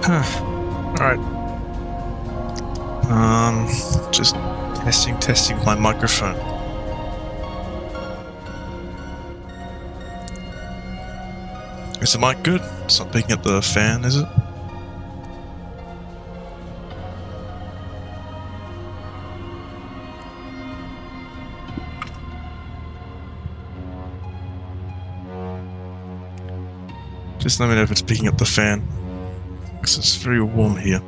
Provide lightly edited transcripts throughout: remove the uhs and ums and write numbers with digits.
Alright. Just testing my microphone. Is the mic good? It's not picking up the fan, is it? Just let me know if it's picking up the fan, because it's very warm here.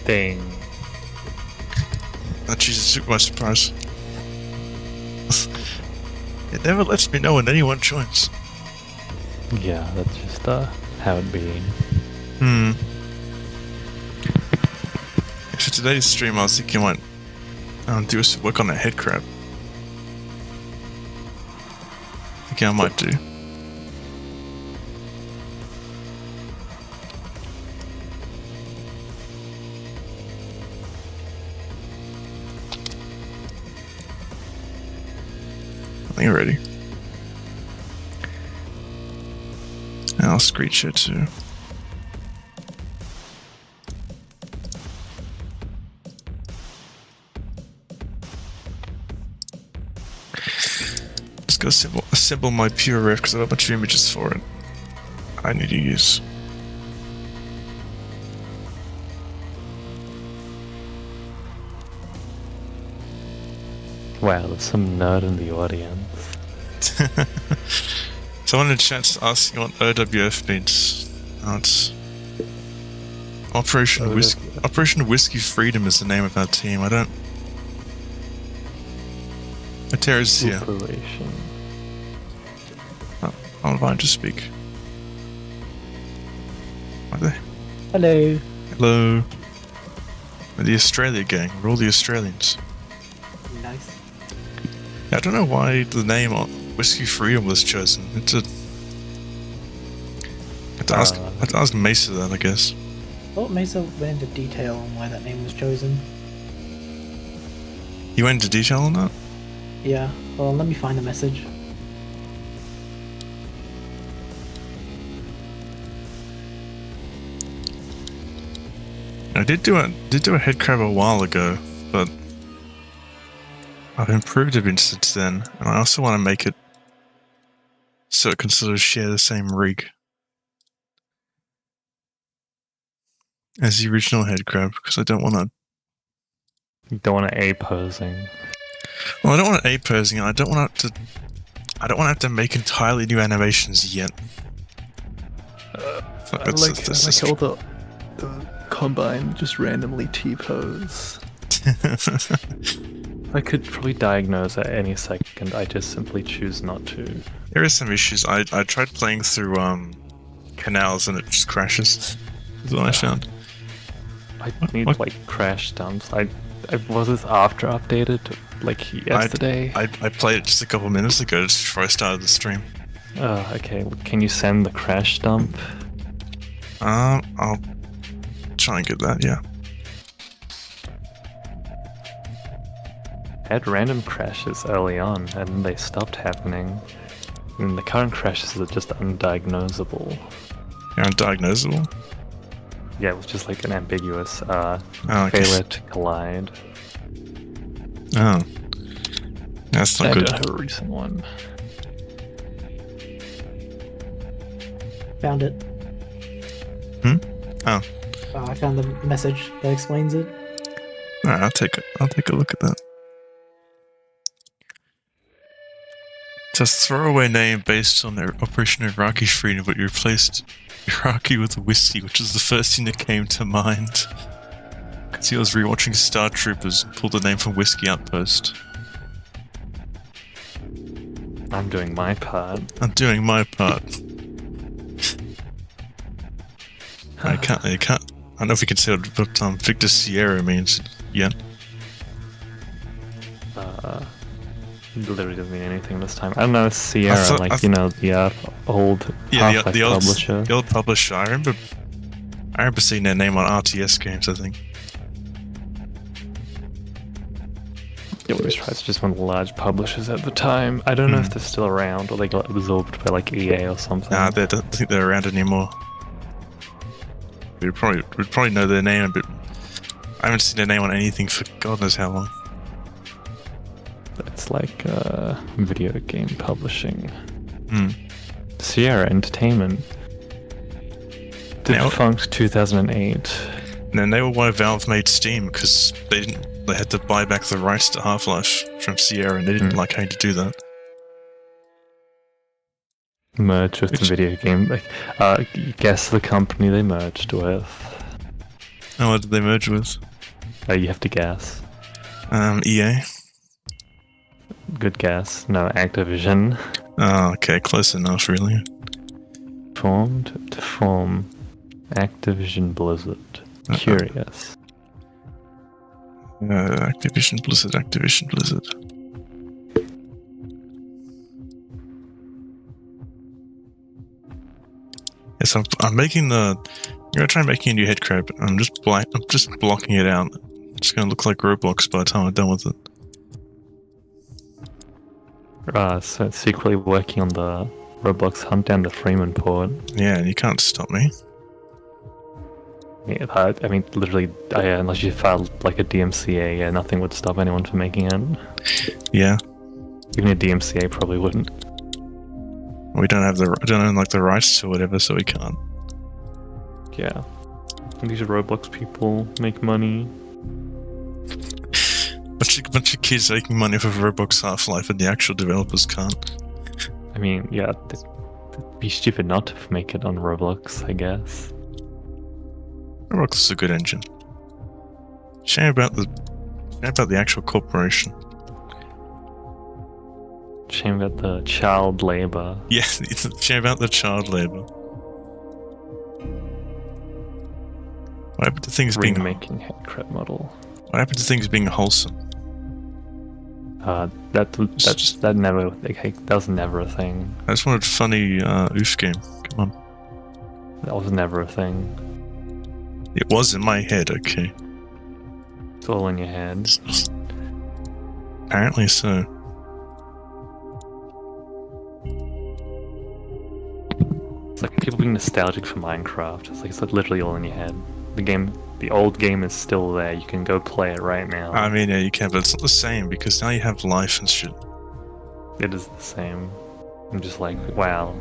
Dang. Oh Jesus, took my surprise. It never lets me know when anyone joins. Yeah, that's just how it be. For today's stream, I was thinking I might do some work on that Headcrab. I think I might do. I think you're ready. And I'll screen share too. Just go assemble my pure ref because I have a bunch of images for it I need to use. Wow, there's some nerd in the audience. Someone in chat's asking what OWF means. Oh, it's Operation Whiskey Freedom is the name of our team. I don't. Atera's here. Operation. Oh, I'll invite to speak. Are they? Hello. Hello. We're the Australia gang. We're all the Australians. Nice. I don't know why the name Whiskey Freedom was chosen. It's a. I have to ask Mesa that, I guess. I thought Mesa went into detail on why that name was chosen. You went into detail on that? Yeah, well, let me find the message. I did do a Headcrab a while ago, but I've improved a bit since then, and I also want to make it so it can sort of share the same rig as the original Headcrab, because I don't want to. You don't want to A posing. Well, I don't want to A posing, and I don't want to have to make entirely new animations yet. I like all the combine just randomly T-pose. I could probably diagnose at any second, I just simply choose not to. There is some issues. I tried playing through canals and it just crashes. That's what I found. I need like crash dumps. I was this after updated like yesterday. I played it just a couple minutes ago just before I started the stream. Okay. Can you send the crash dump? I'll try and get that. Yeah. I had random crashes early on, and then they stopped happening. And the current crashes are just undiagnosable. You're undiagnosable? Yeah, it was just like an ambiguous okay. failure to collide. Oh. That's not good. I have a recent one. Found it. Oh. I found the message that explains it. Alright, I'll take a look at that. It's a throwaway name based on Operation Iraqi Freedom, but you replaced Iraqi with whiskey, which is the first thing that came to mind. Because I was rewatching Star Troopers and pulled the name from Whiskey Outpost. I'm doing my part. I'm doing my part. I can't. I don't know if we can say what Victor Sierra means yet. literally doesn't mean anything this time. I don't know, Sierra, thought- like, you know, the old Half-Life publisher. The old publisher. I remember seeing their name on RTS games, I think. Yeah, it's just one of the large publishers at the time. I don't know if they're still around or they got absorbed by like EA or something. Nah, I don't think they're around anymore. We'd probably know their name, but I haven't seen their name on anything for God knows how long. It's like video game publishing. Hmm. Sierra Entertainment. Defunct 2008. And then they were why Valve made Steam, because they had to buy back the rights to Half-Life from Sierra, and they didn't like how to do that. Merge with the video game. Guess the company they merged with. Oh, what did they merge with? You have to guess. EA. Good guess. No, Activision. Oh, okay, close enough, really. Formed to form Activision Blizzard. Curious. Activision Blizzard. Yes, I'm making the. I'm gonna try making a new Headcrab. I'm just blocking it out. It's gonna look like Roblox by the time I'm done with it. So it's secretly working on the Roblox hunt down the Freeman port. Yeah, and you can't stop me. Yeah, I mean, literally, unless you filed like a DMCA, yeah, nothing would stop anyone from making it. Yeah. Even a DMCA probably wouldn't. We don't own like the rights to whatever, so we can't. Yeah. And these Roblox people make money. Bunch of kids making money off of Roblox Half-Life, and the actual developers can't. I mean, yeah, it'd be stupid not to make it on Roblox, I guess. Roblox is a good engine. Shame about the actual corporation. Shame about the child labor. Yeah, shame about the child labor. What happened to things being making Headcrab model? What happened to things being wholesome? That was never a thing. I just wanted funny oof game. Come on. That was never a thing. It was in my head, okay. It's all in your head. Apparently so. It's like people being nostalgic for Minecraft. It's like literally all in your head. The old game is still there. You can go play it right now. I mean, yeah, you can, but it's not the same because now you have life and shit. It is the same. I'm just like, wow.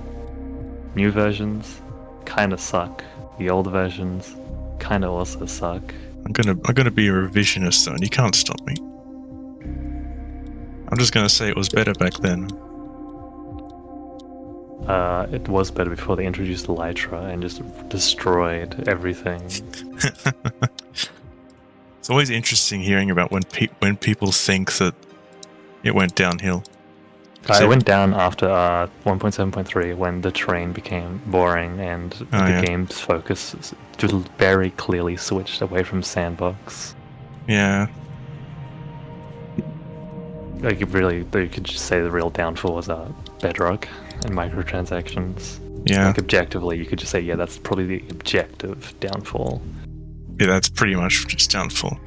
New versions kind of suck. The old versions kind of also suck. I'm gonna be a revisionist though, and you can't stop me. I'm just gonna say it was better back then. It was better before they introduced Elytra and just destroyed everything. It's always interesting hearing about when people think that it went downhill. It went down after 1.7.3 when the terrain became boring and the game's focus just very clearly switched away from sandbox. Yeah. Like you could just say the real downfall was Bedrock and microtransactions. Yeah. Like objectively, you could just say, yeah, that's probably the objective downfall. Yeah, that's pretty much just downfall.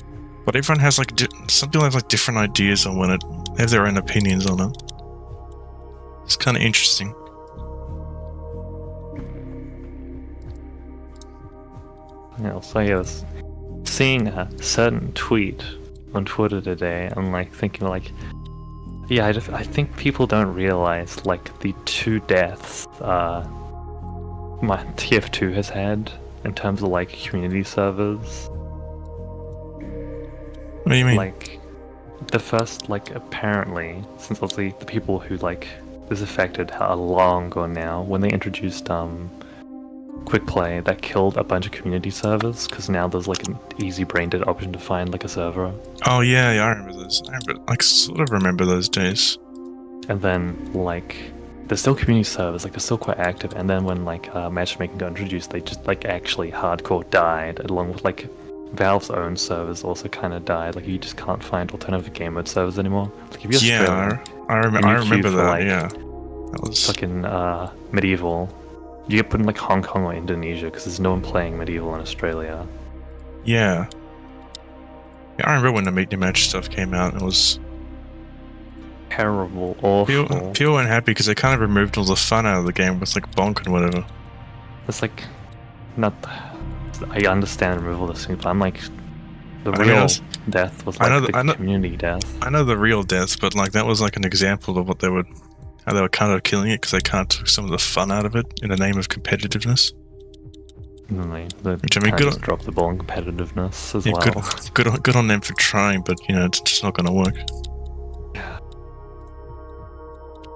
But everyone has some people have different ideas on when they have their own opinions on it. It's kind of interesting. Yeah, so yeah, seeing a certain tweet on Twitter today, I'm like thinking like, yeah, I think people don't realize like the 2 deaths my TF2 has had in terms of like community servers. What do you mean? Like the first, like apparently, since obviously the people who like this affected are long gone now, when they introduced quick play, that killed a bunch of community servers because now there's like an easy brain dead option to find like a server. Oh yeah, I remember those. I sort of remember those days. And then like there's still community servers, like they're still quite active. And then when like matchmaking got introduced, they just like actually hardcore died, along with like Valve's own servers also kind of died. Like you just can't find alternative game mode servers anymore. Like if you're Australian, I remember for, that. like, Yeah, that was fucking medieval. You get put in like Hong Kong or Indonesia because there's no one playing medieval in Australia. yeah. Yeah, I remember when the Meet Your Match stuff came out. It was Terrible, awful. people weren't happy because they kind of removed all the fun out of the game with like bonk and whatever. It's like not. I understand removal of this thing, but I'm like the I mean, real it's- death was I like know- I know- community death. I know the real death, but like that was like an example of how they were kind of killing it because they kind of took some of the fun out of it in the name of competitiveness. And they Which, I mean, kinda good just on- drop the ball in competitiveness as Yeah, well. good on them for trying, but you know it's just not going to work.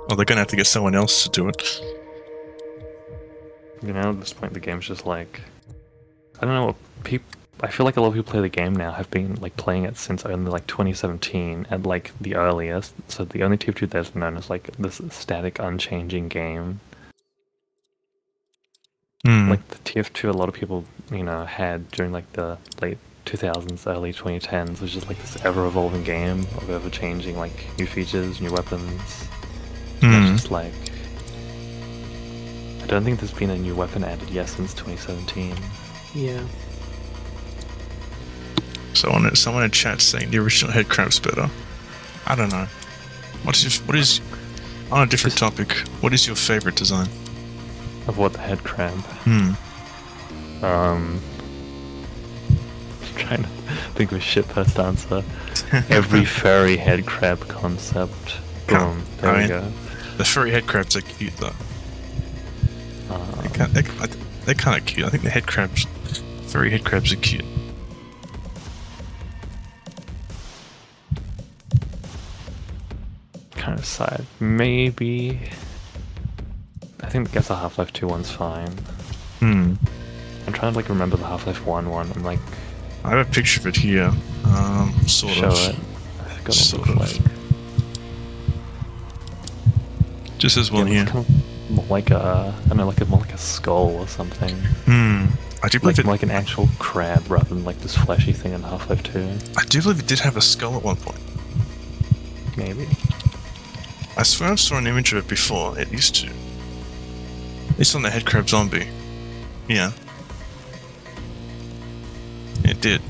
Well, they're going to have to get someone else to do it. You know, at this point, the game's just like I don't know what people. I feel like a lot of people play the game now have been like playing it since only like 2017 at like the earliest. So the only TF2 that's known as like this static, unchanging game. Hmm. Like the TF2, a lot of people had during like the late 2000s, early 2010s was just like this ever-evolving game of ever-changing like new features, new weapons. It's just like I don't think there's been a new weapon added yet since 2017. Yeah. Someone in chat saying the original Headcrab's better. I don't know. What is on a different topic? What is your favorite design? Of what, the Headcrab? Trying to think of a shitpost answer. Every furry Headcrab concept. Boom. There we go. The furry Headcrabs are cute though. They're kind of cute. I think the furry Headcrabs are cute. Kind of side. Maybe. I think the Half-Life 2 one's fine. I'm trying to like remember the Half-Life 1 one. I'm like. I have a picture of it here. Sort show of. it. I got Sort of. like. Just as one Yeah, here. it's kind of more like a, I don't know, more like a skull or something. I do believe Like an actual crab rather than like this fleshy thing in Half-Life 2. I do believe it did have a skull at one point. Maybe. I swear I saw an image of it before. It used to. At least on the Headcrab zombie. Yeah. It did.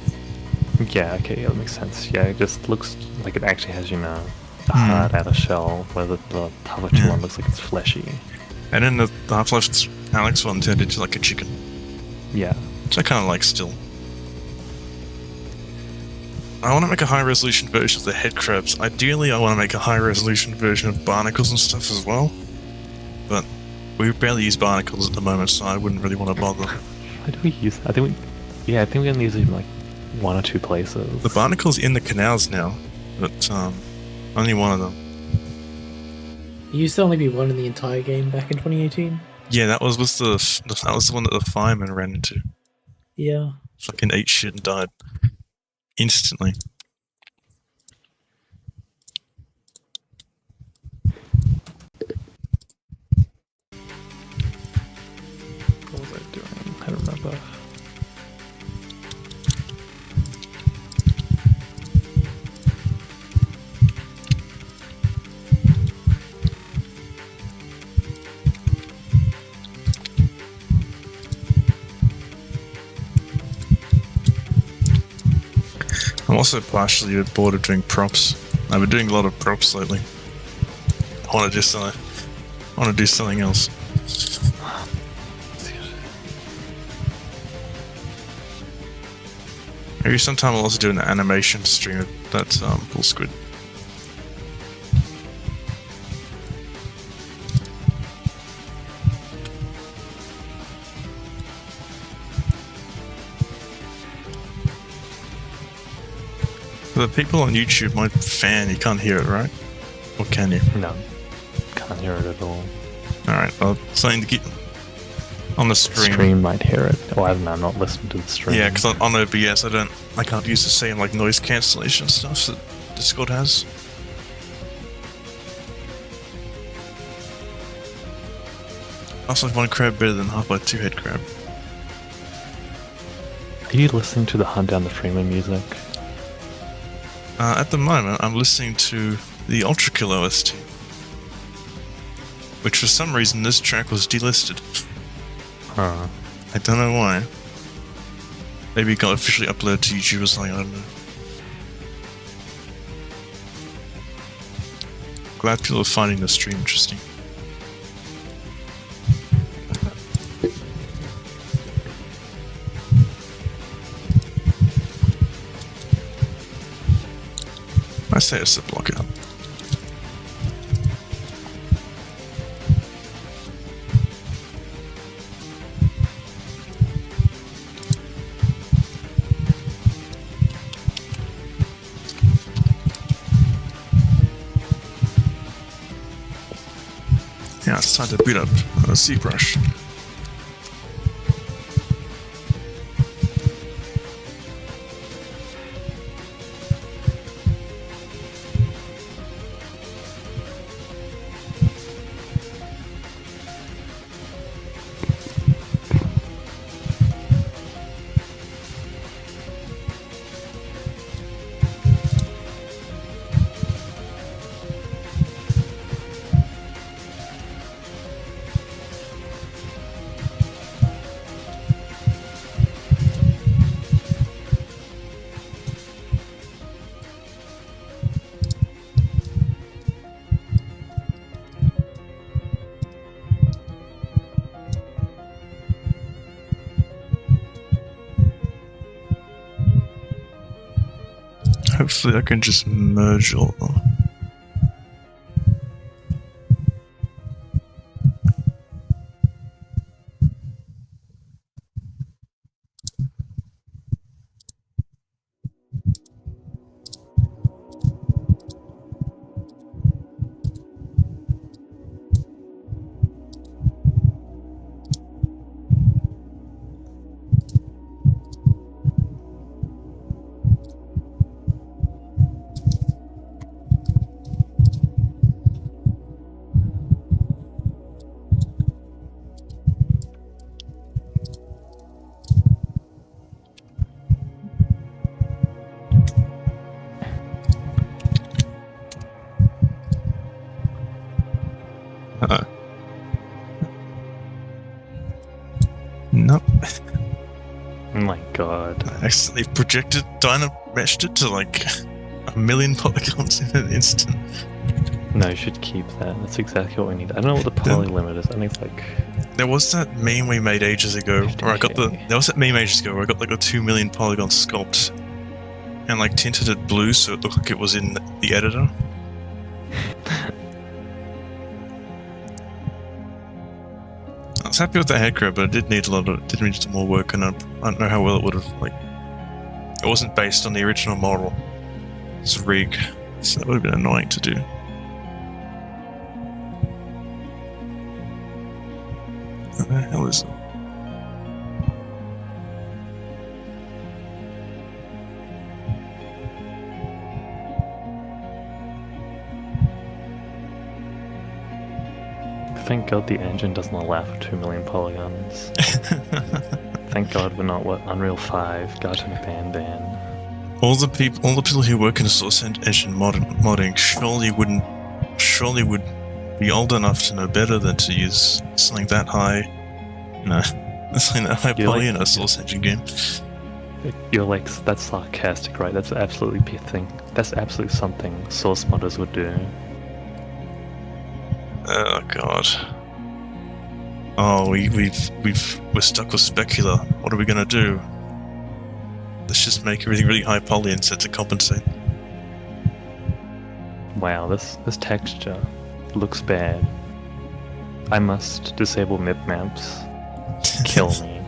Yeah, okay, yeah, that makes sense. Yeah, it just looks like it actually has, a hard outer shell, where the Half-Life 2 one looks like it's fleshy. And then the Half-Life Alex one turned into like a chicken. Yeah. Which I kind of like still. I want to make a high-resolution version of the Headcrabs. Ideally, I want to make a high-resolution version of barnacles and stuff as well. But we barely use barnacles at the moment, so I wouldn't really want to bother. Why do we use... I think we only use it in like one or two places. The barnacle's in the canals now, but only one of them. It used to only be one in the entire game back in 2018. Yeah, that was the one that the fireman ran into. Yeah. Fucking ate shit and died instantly. What was I doing? I don't remember. I'm also partially bored of doing props. I've been doing a lot of props lately. I want to do something else. Maybe sometime I'll also do an animation stream of that bull squid. For the people on YouTube, my fan, you can't hear it, right? Or can you? No. Can't hear it at all. Alright, well, something to keep on the stream. Stream might hear it. Oh, I don't know, I'm not listening to the stream. Yeah, because on OBS, I can't use the same like noise cancellation stuff that Discord has. Also, one crab better than Half-Life 2 Headcrab. Are you listening to the Hunt Down the Freeman music? At the moment, I'm listening to the Ultra Kill OST. which for some reason this track was delisted. Huh. I don't know why. Maybe it got officially uploaded to YouTube or something, I don't know. Glad people are finding the stream interesting. I say it's a block out. Yeah, it's time to boot up ZBrush. Hopefully I can just merge all of them. Nope. Oh my god. I accidentally projected, meshed it to like 1,000,000 polygons in an instant. No, you should keep that. That's exactly what we need. I don't know what the poly limit is. I think it's like... There was that meme we made ages ago, where I got there was that meme ages ago where I got like a 2,000,000 polygon sculpt and like tinted it blue so it looked like it was in the editor. I was happy with the Headcrab, but it did need some more work, and I don't know how well it would have, like, it wasn't based on the original model. It's a rig, so that would have been annoying to do. What the hell is it? Thank God the engine doesn't allow for 2,000,000 polygons. Thank God we're not, Unreal 5, Garten Bandan. All the people who work in the source engine modding surely would be old enough to know better than to use something that high, something that high poly in a source engine game. You're like, that's sarcastic, right? That's absolutely That's absolutely something source modders would do. Oh god. Oh, we're stuck with specular. What are we gonna do? Let's just make everything really high poly and set to compensate. Wow, this texture looks bad. I must disable MIP maps. Kill me.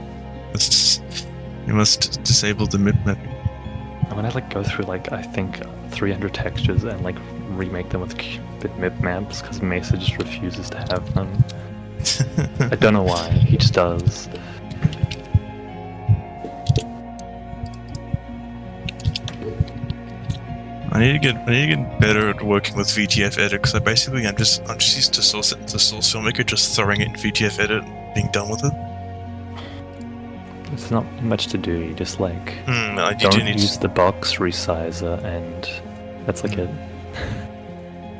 You must disable the MIP map. I'm gonna like go through like I think 300 textures and like remake them with MIP maps because Mesa just refuses to have them. I don't know why, he just does. I need to get better at working with VTF edit because I'm just used to source filmmaker just throwing it in VTF edit and being done with it. It's not much to do, you just like don't use the box resizer and that's like it.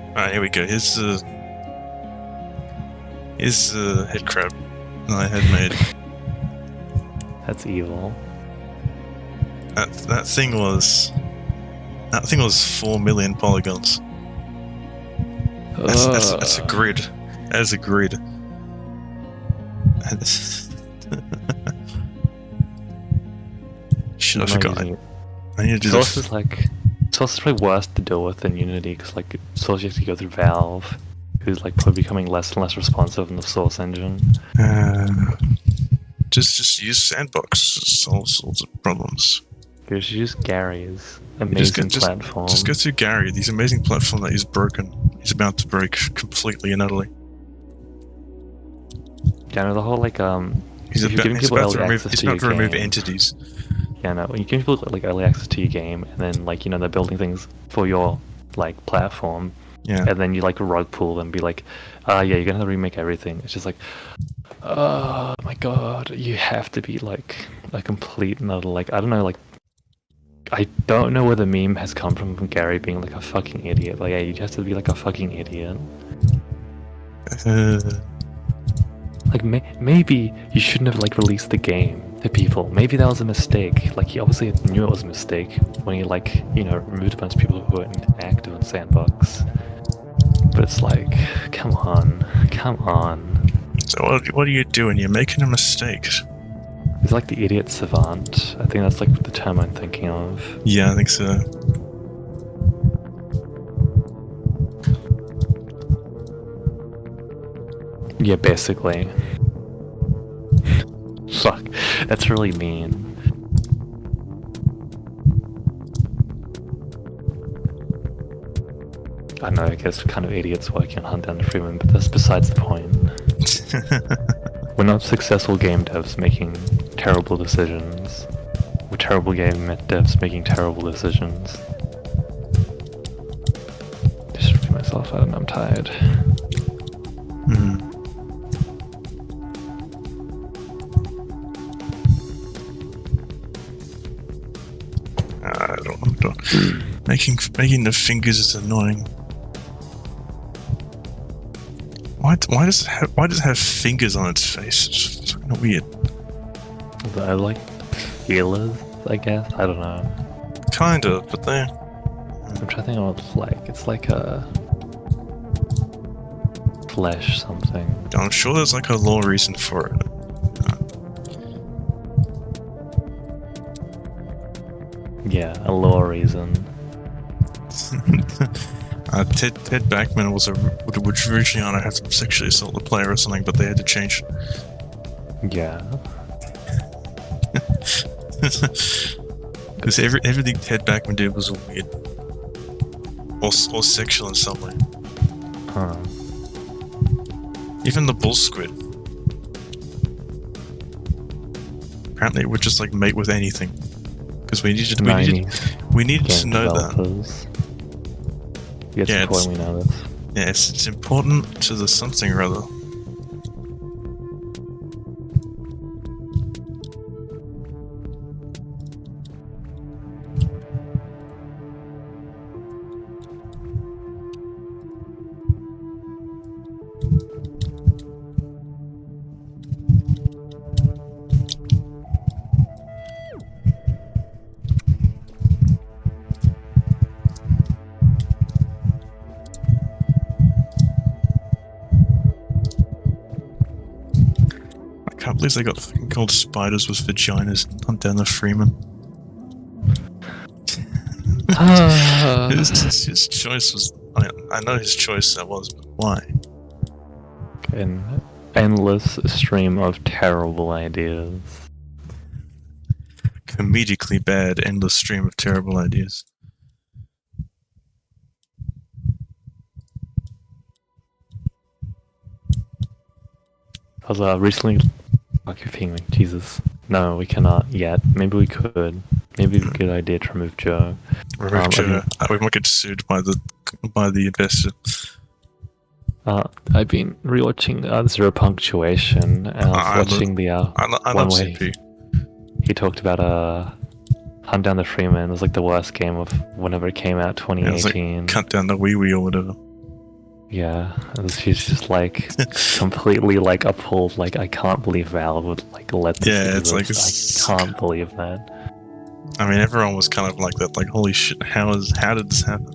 Alright, here we go. Here's the Is Headcrab that I had made. That's evil. That thing was 4 million polygons. That's a grid. That is a grid. Shit, I forgot. I need to do Source this. is like Source is probably worse to deal with than Unity because like Source you have to go through Valve, who's like probably becoming less and less responsive in the Source engine. Just use Sandbox to solve sorts of problems. You should use Gary's amazing platform. Just go through Gary, this amazing platform that is broken. He's about to break completely and utterly. Yeah, no, the whole like He's if you're giving people early access he's to about to your remove game, entities. yeah, no, when you give people like early access to your game, and then like you know they're building things for your like platform, Yeah. and then you like rug pull them, be like, yeah, you're gonna have to remake everything. It's just like, oh my god, you have to be like a complete another like I don't know like. I don't know where the meme has come from Gary being like a fucking idiot. Like, yeah, you have to be like a fucking idiot. Like, maybe you shouldn't have like released the game to people. Maybe that was a mistake. Like, he obviously knew it was a mistake when he like, you know, removed a bunch of people who weren't active in Sandbox. But it's like, come on. So what are you doing? You're making a mistake. He's like the idiot savant. I think that's like the term I'm thinking of. Yeah, I think so. Yeah, basically. Fuck, that's really mean. I know, I guess kind of idiots working on Hunt Down the Freeman, but that's besides the point. We're not successful game devs making terrible decisions. We're terrible game devs making terrible decisions. Just review myself, I don't know, I'm tired. I don't. Making the fingers is annoying. Why does it have fingers on its face? It's fucking weird. I like feelers, I guess. I don't know. Kind of, but they. I'm trying to think of what it's like. It's like a flesh something. I'm sure there's like a law reason for it. Yeah, a law reason. Ted Backman would originally on have to sexually assault the player or something, but they had to change. Yeah. Because everything Ted Backman did was weird. Or sexual in some way. Huh. Even the bull squid. Apparently it would just like mate with anything. Because we needed to know that. It's important we know this. Yeah, it's important to the something or other. I can't believe they got fucking called spiders with vaginas and Hunt Down the Freeman. His choice was. I know his choice that was, but why? An endless stream of terrible ideas. Comedically bad, endless stream of terrible ideas. I was recently. Fuck your pinging, Jesus. No, we cannot yet. Maybe we could. Maybe it's a good idea to remove Joe. Remove Joe. We might get sued by the investor. I've been rewatching Zero Punctuation, and I was watching the I one love way ZP. he talked about Hunt Down the Freeman. It was like the worst game of whenever it came out, 2018. Yeah, it was like Cut Down the Wee Wee or whatever. Yeah, and she's just like completely like appalled. Like, I can't believe Val would like let this Yeah, it's like exist. I can't believe that. I mean, everyone was kind of like that. Like, holy shit! How did this happen?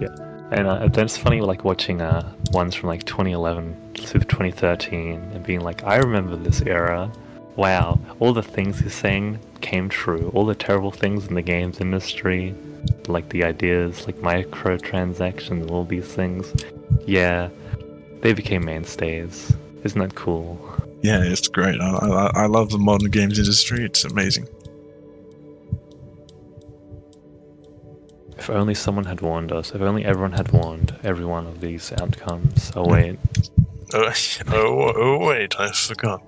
Yeah, and then it's funny like watching ones from like 2011 through 2013 and being like, I remember this era. Wow, all the things he's saying came true. All the terrible things in the games industry, like the ideas, like microtransactions, all these things. Yeah, they became mainstays. Isn't that cool? Yeah, it's great. I love the modern games industry. It's amazing. If only someone had warned us. If only everyone had warned everyone of these outcomes. Oh wait. Oh wait, I forgot.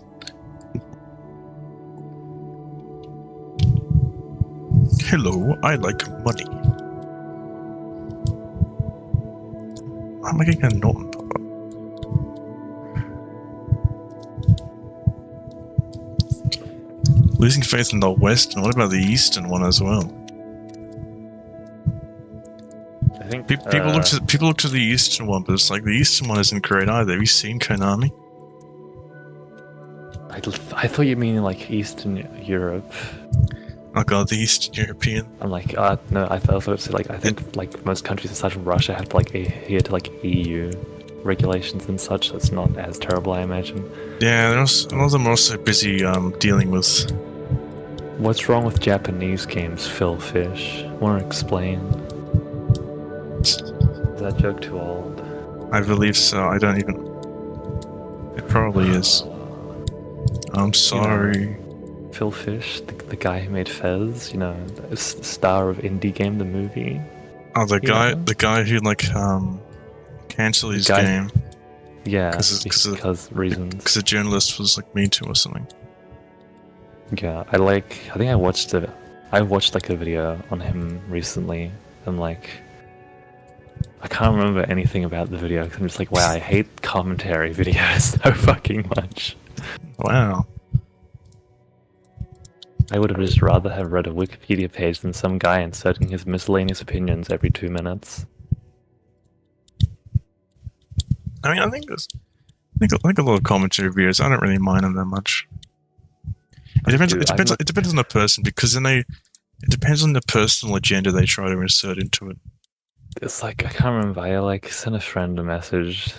Hello, I like money. Why am I getting a Norton pop-up? Losing faith in the West, and what about the Eastern one as well? I think People look to the Eastern one, but it's like the Eastern one isn't great either. Have you seen Konami? I thought you mean like Eastern Europe. Oh god, the Eastern European. I'm like, no, I thought it like, I think like most countries aside from Russia had like adhere to like EU regulations and such. So it's not as terrible, I imagine. Yeah, a lot of them are also busy dealing with. What's wrong with Japanese games, Phil Fish? Want to explain? Is that joke too old? I believe so. I don't even. It probably is. I'm sorry. Phil Fish, the guy who made Fez, you know, the star of Indie Game, the movie. Oh, the guy who like canceled his game. Yeah, because reasons. Because a journalist was like mean to or something. Yeah, I think I watched like a video on him recently, and like, I can't remember anything about the video because I'm just like, wow, I hate commentary videos so fucking much. Wow. I would have just rather have read a Wikipedia page than some guy inserting his miscellaneous opinions every 2 minutes. I mean, I think a lot of commentary videos, I don't really mind them that much. It depends on the person, because then it depends on the personal agenda they try to insert into it. It's like, I can't remember, I like sent a friend a message,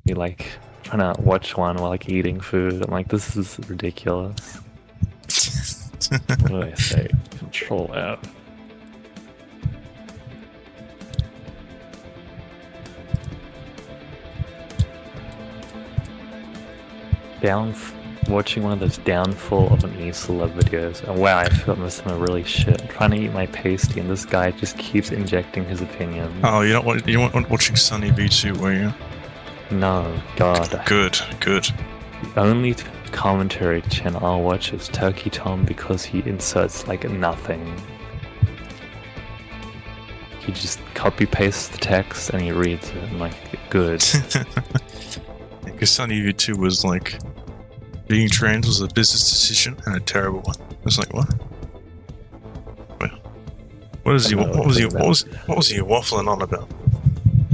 be like trying to watch one while like eating food. I'm like, this is ridiculous. What do I say? Control F. Watching one of those downfall of an e-celeb videos, and wow, I feel most of them are really shit. I'm trying to eat my pasty, and this guy just keeps injecting his opinions. Oh, you weren't watching Sunny V2, were you? No, God. Good. The only commentary channel I'll watch is Turkey Tom because he inserts like nothing. He just copy pastes the text and he reads it. I'm like, good. Because Sunny V2 was like, being trans was a business decision and a terrible one. I was like, what? What was he waffling on about?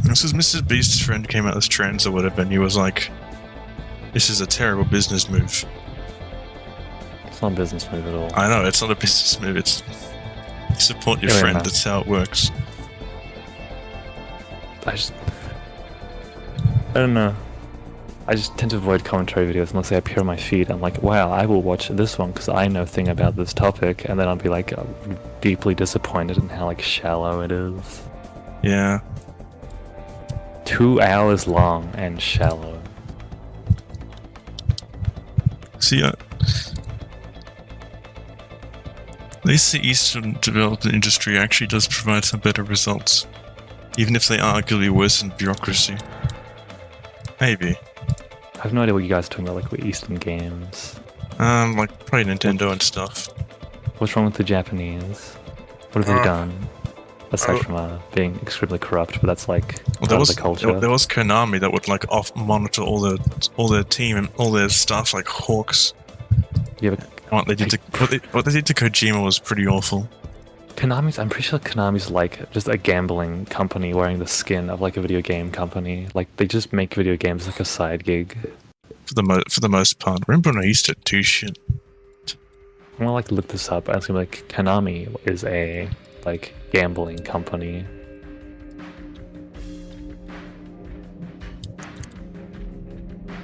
This is Mrs. Beast's friend came out as trans or whatever, and he was like, this is a terrible business move. It's not a business move at all. I know, it's not a business move, it's support your friend, that's how it works. I don't know. I just tend to avoid commentary videos unless they appear on my feed. I'm like, wow, I will watch this one because I know a thing about this topic, and then I'll be like deeply disappointed in how like shallow it is. Yeah. 2 hours long and shallow. See, at least the Eastern development industry actually does provide some better results, even if they are arguably worse in bureaucracy. Maybe. I have no idea what you guys are talking about, like with Eastern games. Like probably Nintendo and stuff. What's wrong with the Japanese? What have they done? Aside from being extremely corrupt, but that's like the culture. There was Konami that would like monitor all their team and all their stuff like hawks. Yeah, but what they did to Kojima was pretty awful. I'm pretty sure Konami's like just a gambling company wearing the skin of like a video game company. Like they just make video games like a side gig. For the most part. Remember when I used to do shit? I'm gonna like look this up. I was gonna be like, Konami is a like gambling company.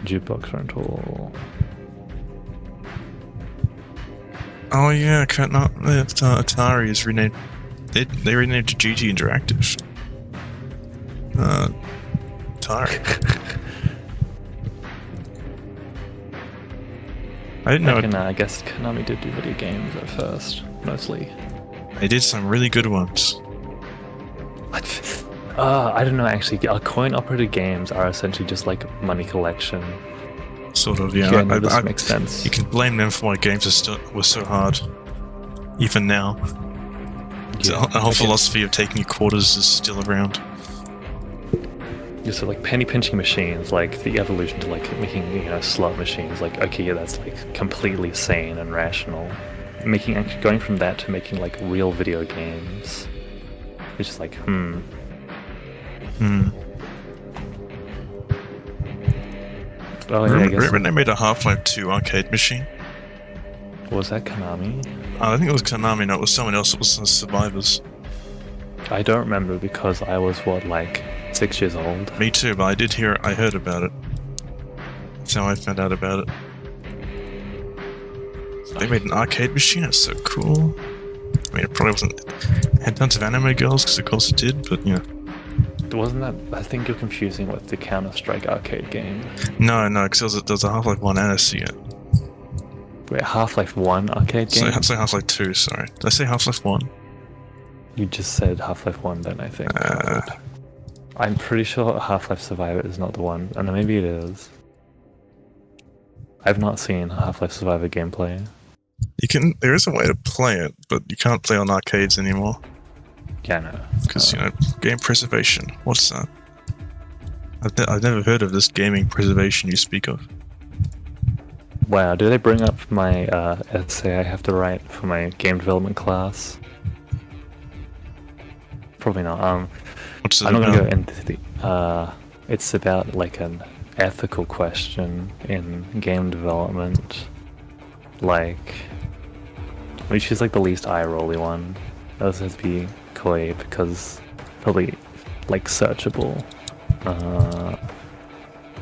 Jukebox rental. Oh yeah, Atari is renamed. They renamed to GT Interactive. Atari. I didn't know. I guess Konami did do video games at first, mostly. They did some really good ones. I don't know, actually. Coin-operated games are essentially just like money collection. Sort of, yeah. Yeah, this makes sense. You can blame them for why games were so hard. Even now. Yeah, the whole philosophy of taking your quarters is still around. Yeah, so like penny pinching machines, like the evolution to like making slot machines, like okay, yeah, that's like completely sane and rational. Going from that to making like real video games, it's just like Oh, yeah, remember when they made a Half-Life 2 arcade machine? Was that Konami? I think it was Konami, no, it was someone else. It was Survivors. I don't remember because I was, like 6 years old? Me too, but I heard about it. That's how I found out about it. They made an arcade machine, that's so cool. I mean, it probably wasn't... It had tons of anime girls, because of course it did, but Wasn't that... I think you're confusing with the Counter-Strike arcade game. No, because there was a Half-Life 1 and a CS. Wait, Half-Life 1 arcade game? So Half-Life 2, sorry. Did I say Half-Life 1? You just said Half-Life 1 then, I think. I'm pretty sure Half-Life Survivor is not the one, and maybe it is. I've not seen Half-Life Survivor gameplay. There is a way to play it, but you can't play on arcades anymore. Yeah, no. Because, game preservation. What's that? I've never heard of this gaming preservation you speak of. Wow, did I bring up my essay I have to write for my game development class? Probably not. What's it I'm not about? going to go into the... it's about, like, an ethical question in game development. Like... We choose, like, the least eye-rolly one. Those has to be Koi, because... Probably, like, searchable.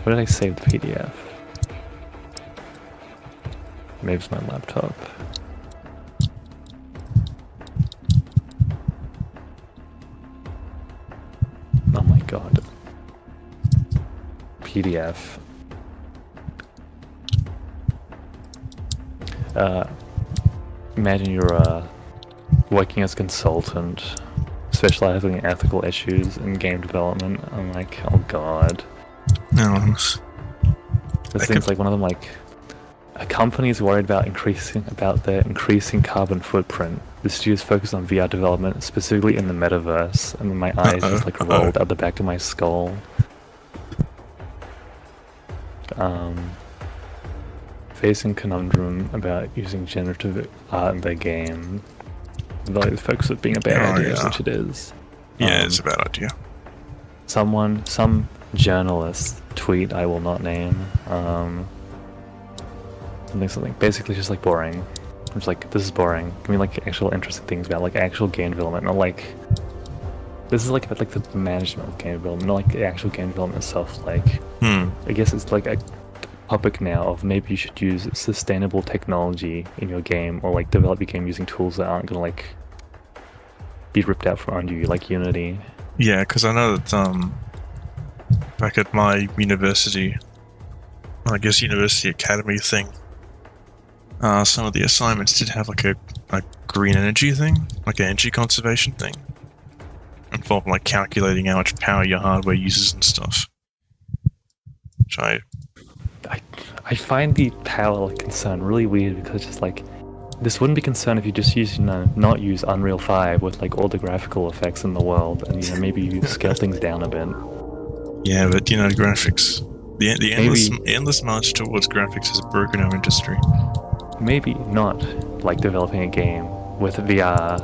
Where did I save the PDF? Maybe it's my laptop. Oh my god. PDF. Imagine you're working as a consultant, specializing in ethical issues in game development. I'm like, oh god. No. This seems like one of them, like, a company is worried about their increasing carbon footprint. The studio's focused on VR development, specifically in the metaverse, and then my eyes just like rolled out the back of my skull. Facing conundrum about using generative art in their game. The focus of being a bad idea, which it is. Yeah, it's a bad idea. Some journalist tweet I will not name. Something basically just like boring. I'm just like, this is boring. Give me like actual interesting things about like actual game development, not like this is like about like the management of game development, not like the actual game development itself. Like I guess it's like a topic now of maybe you should use sustainable technology in your game, or like develop your game using tools that aren't gonna like be ripped out from under you, like Unity. Yeah, because I know that back at my university, I guess University Academy thing, some of the assignments did have like a green energy thing, like an energy conservation thing, involving like calculating how much power your hardware uses and stuff. Which I find the power like concern really weird, because it's just like, this wouldn't be concerned if you just use not use Unreal 5 with like all the graphical effects in the world, and maybe you scale things down a bit. Yeah, but graphics. The endless march towards graphics has broken our industry. Maybe not like developing a game with VR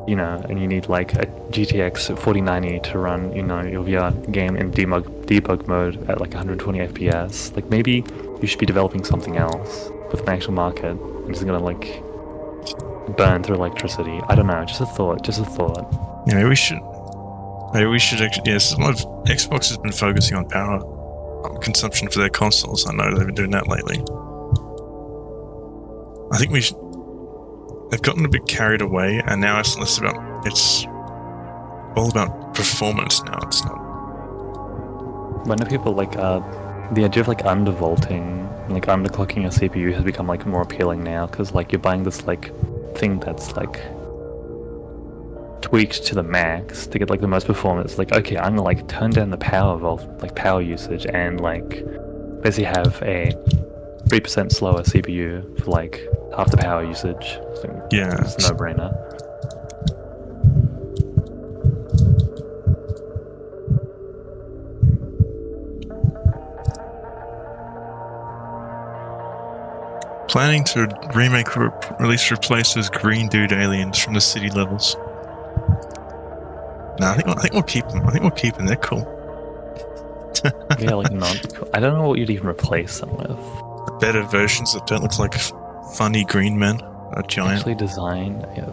you know, and you need like a GTX 4090 to run, you know, your VR game in debug mode at like 120 FPS. Like maybe you should be developing something else with an actual market. I'm just gonna like burn through electricity. I don't know. Just a thought. Just a thought. Yeah, maybe we should. Maybe we should actually. Yes, a lot of Xbox has been focusing on power consumption for their consoles. I know they've been doing that lately. I think we should. They've gotten a bit carried away, and now it's less about. It's all about performance now. It's not. When do people like the idea of like undervolting, like underclocking a CPU has become like more appealing now because like you're buying this like thing that's like tweaked to the max to get like the most performance. Like, okay, I'm gonna like turn down the power usage and like basically have a 3% slower CPU for like half the power usage. So Yeah, it's a no-brainer. Planning to remake release replace those green dude aliens from the city levels. No, I think we'll keep them. I think we'll keep them. They're cool. Yeah, like not. I don't know what you'd even replace them with. Better versions that don't look like funny green men are giant. Actually, design. Yeah.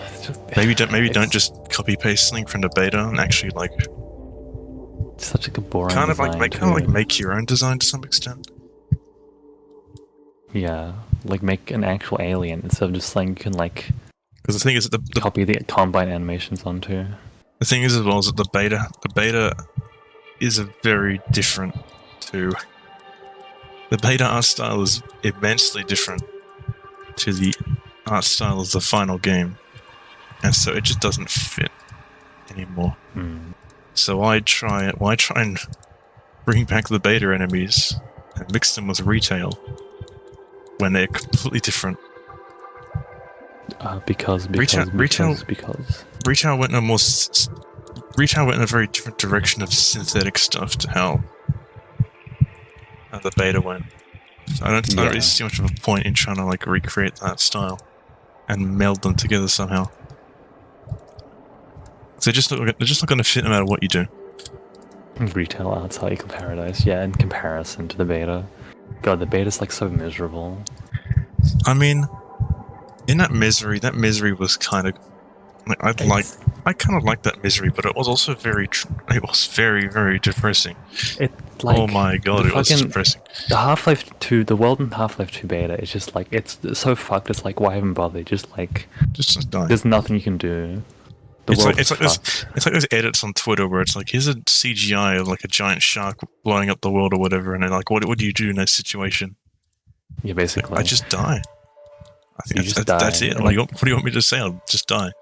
It's just, Maybe don't just copy paste something from the beta and actually like It's such like a boring. kind of design like make your own design to some extent. Yeah, like make an actual alien instead of just saying you can like Because the thing is that the copy the combine animations onto. The thing is as well is that the beta is a very different to the beta art style is immensely different to the art style of the final game, and so it just doesn't fit anymore. So why try and bring back the beta enemies and mix them with retail when they're completely different? Because Retail went in a retail went in a very different direction of synthetic stuff to how the beta went. So I don't really see much of a point in trying to like recreate that style and meld them together somehow. So they're just not going to fit no matter what you do. Retail art's like paradise, yeah. In comparison to the beta, God, the beta's like so miserable. I mean, in that misery was kind of like I kind of liked that misery, but it was also very very depressing. It like oh my god, it was depressing. The Half-Life 2, the world in Half-Life 2 beta, it's just like it's so fucked. It's like why even bother? Just die. There's nothing you can do. It's like those edits on Twitter where it's like, here's a CGI of like a giant shark blowing up the world or whatever, and they're like, what do you do in that situation? Yeah, basically. I just die. I think that's it. And what do you want me to say? I'll just die.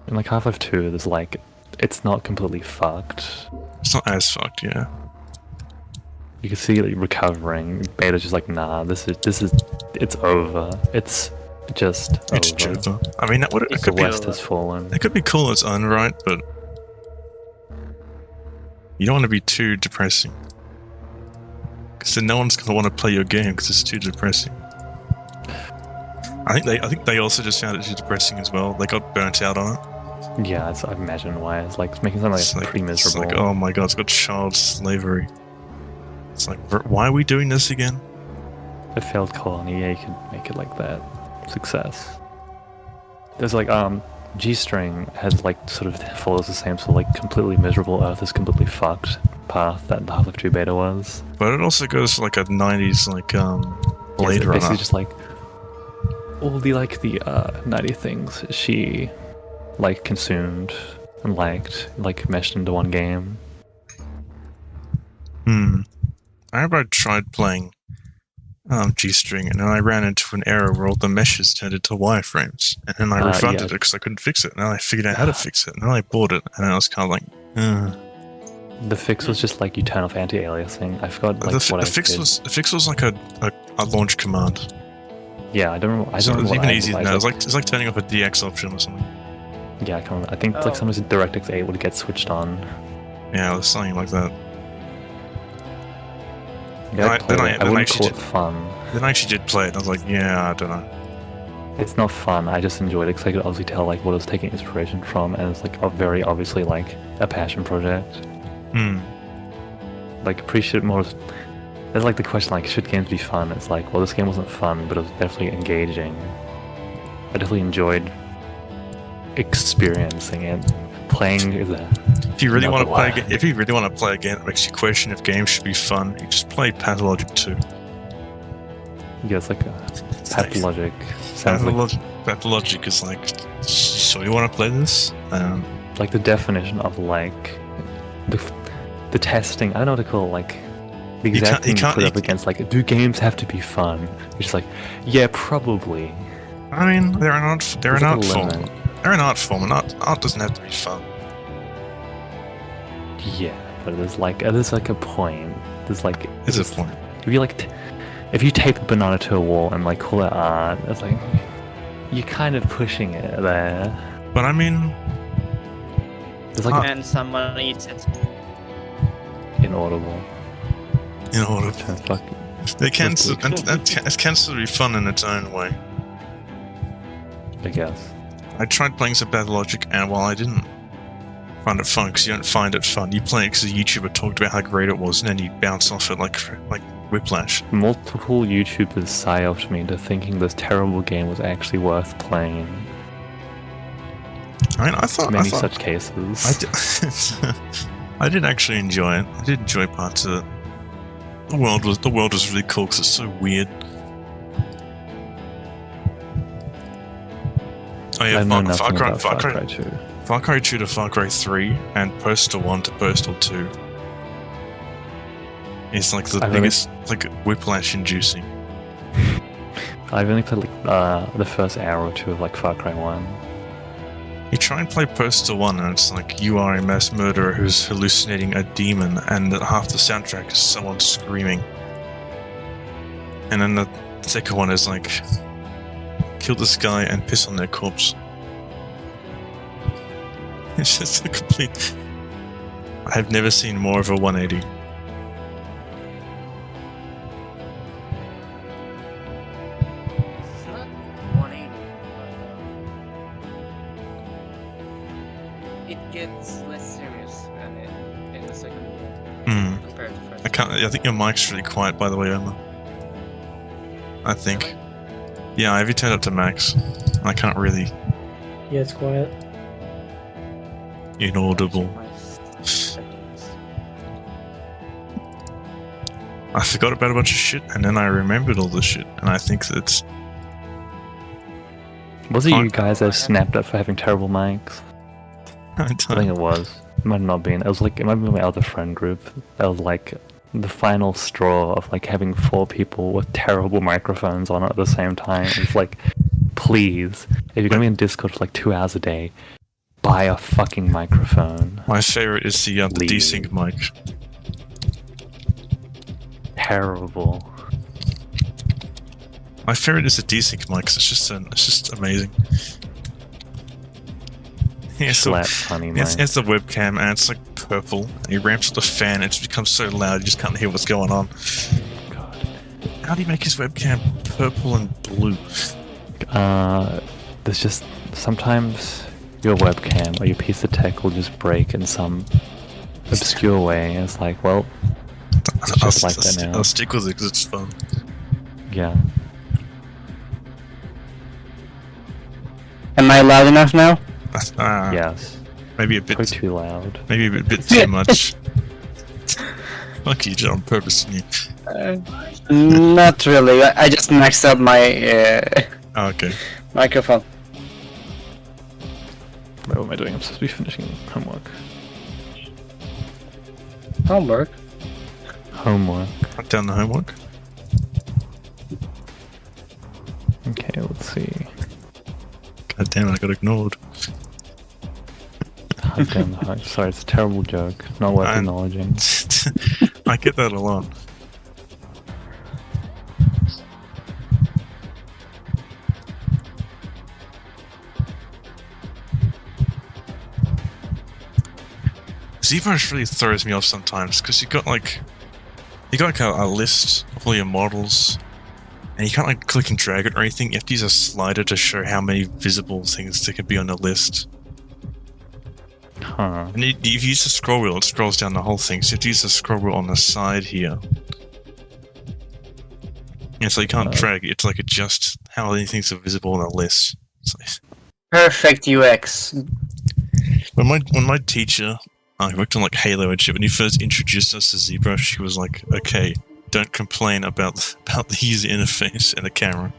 In like Half-Life 2, there's like, it's not completely fucked. It's not as fucked, yeah. You can see it recovering. Beta's just like, nah, this is, it's over. It's just over. I mean, The West has fallen. It could be cool in its own right, but you don't want to be too depressing. Because then no one's going to want to play your game because it's too depressing. I think they also just found it too depressing as well. They got burnt out on it. Yeah, I imagine why. It's like making something like pretty miserable. It's like, oh my god, it's got child slavery. It's like, why are we doing this again? A failed colony, yeah, you could make it like that. Success. There's like, G-String has like sort of follows the same sort of like completely miserable Earth is completely fucked path that the Half-Life 2 beta was. But it also goes for like a 90s like Blade Runner. Basically just like all the 90 things she like consumed and liked, like meshed into one game. I remember I tried playing G-String, and then I ran into an error where all the meshes turned into wireframes, and then I refunded it because I couldn't fix it, and then I figured out how to fix it, and then I bought it, and then I was kind of like, The fix was just like you turn off anti-aliasing. I forgot like the fix was like a launch command. Yeah, I don't remember. So it was even easier than that. It's like turning off a DX option or something. Yeah, I think like sometimes DirectX 8 would get switched on. Yeah, it was something like that. Yeah, I wouldn't call it fun. Then I actually did play it, and I was like, yeah, I don't know. it's not fun. I just enjoyed it because I could obviously tell like what it was taking inspiration from, and it's like a very obviously like a passion project. Hmm. Like appreciate more. There's like the question like should games be fun? It's like well this game wasn't fun, but it was definitely engaging. I definitely enjoyed experiencing it. Playing is a If you really want to play, another if you really want to play a game that makes you question if games should be fun, you just play Pathologic 2. yeah, it's like a pathologic. Sounds Pathologic is like, so you want to play this? like the definition of like the testing. I don't know what to call it, like the exact thing you put up against like do games have to be fun? You're just like yeah probably. I mean, they're an art form. limit. They're an art form, and art doesn't have to be fun. Yeah, but there's like a point. There's like It's a point. if you like if you tape a banana to a wall and like call it art, it's like you're kind of pushing it there. But I mean, There's like And someone eats it. inaudible. in order, Fuck. it can That's still, it can still be fun in its own way. I guess. I tried playing some Pathologic, and while I didn't find it fun, because you don't find it fun, you play it because a YouTuber talked about how great it was, and then you bounce off it like Whiplash. Multiple YouTubers psyoped me into thinking this terrible game was actually worth playing. I mean, I thought Such cases. I did actually enjoy it. I did enjoy parts of it. The world was really cool because it's so weird. Oh yeah, I know nothing Far about Far Cry Cry 2. Far Cry 2 to Far Cry 3 and Postal 1 to Postal 2. It's like the I really- biggest, like whiplash inducing. I've only played like the first hour or two of like Far Cry 1. You try and play Postal 1 and it's like you are a mass murderer who's hallucinating a demon, and half the soundtrack is someone screaming. And then the second one is like kill this guy and piss on their corpse. It's just a complete... I have never seen more of a 180. It's not 180, but it gets less serious in the second one compared to first. I think your mic's really quiet, by the way, Emma. I think. Yeah, I have you turned up to max. I can't really... Yeah, it's quiet. Inaudible. My settings. I forgot about a bunch of shit, and then I remembered all the shit, and I think that's... Was it you guys that snapped up for having terrible mics? I I don't think it was. It might have not been. It was like it might be my other friend group. That was like the final straw of like having 4 people with terrible microphones on at the same time. It's like, please, if you're gonna be in Discord for like 2 hours a day, buy a fucking microphone. My favorite is the desync mic. Terrible. My favorite is the desync mic, 'cause it's just amazing. Yeah, so Flat funny mic. it's the webcam, and it's like purple, and he ramps up the fan, and it becomes so loud you just can't hear what's going on. God. How do you make his webcam purple and blue? There's just sometimes your webcam or your piece of tech will just break in some obscure way. It's like, well, it's just like that now. I'll stick with it because it's fun. Yeah. Am I loud enough now? Yes. Maybe a Probably bit too loud. Maybe a bit too much. Fuck you, John, on purpose, didn't you? Not really. I just maxed out my Oh, okay. microphone. What am I doing? I'm supposed to be finishing homework. Homework. Homework. Write down the homework. Okay, let's see. God damn it, I got ignored. Hunt down the hook. Sorry, it's a terrible joke. Not worth I- acknowledging. I get that a lot. ZBrush really throws me off sometimes because you got like a list of all your models, And you can't like click and drag it or anything. You have to use a slider to show how many visible things there can be on the list. Huh. And if you use the scroll wheel, it scrolls down the whole thing. So you have to use the scroll wheel on the side here. Yeah, so you can't drag it. It's like adjust how many things are visible on the list. Perfect UX. When my teacher, he worked on like Halo and shit. When he first introduced us to ZBrush, he was like, "Okay, don't complain about the user interface and the camera,"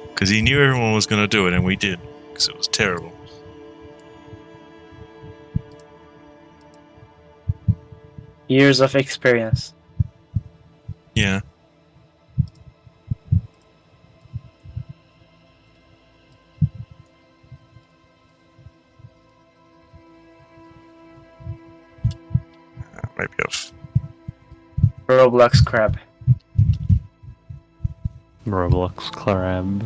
because he knew everyone was going to do it, and we did, because it was terrible. Years of experience. Yeah. Maybe I've... Roblox crab. Roblox crab.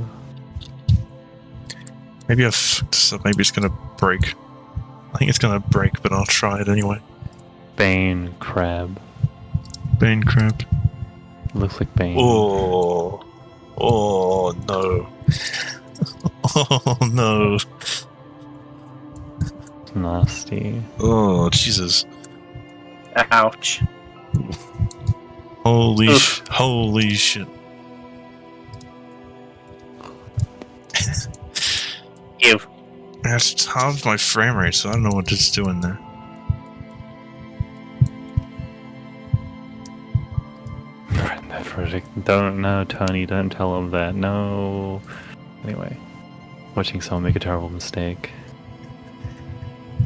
Maybe I've fucked this up. Maybe it's gonna break. I think it's gonna break, but I'll try it anyway. Bane crab. Bane crab. Looks like Bane. Oh. Oh no. Oh no. Nasty. Oh Jesus. Ouch. Holy shit. Ew. It's halved my frame rate, so I don't know what it's doing there. That project. Don't know, Tony. Don't tell him that. No. Anyway, watching someone make a terrible mistake.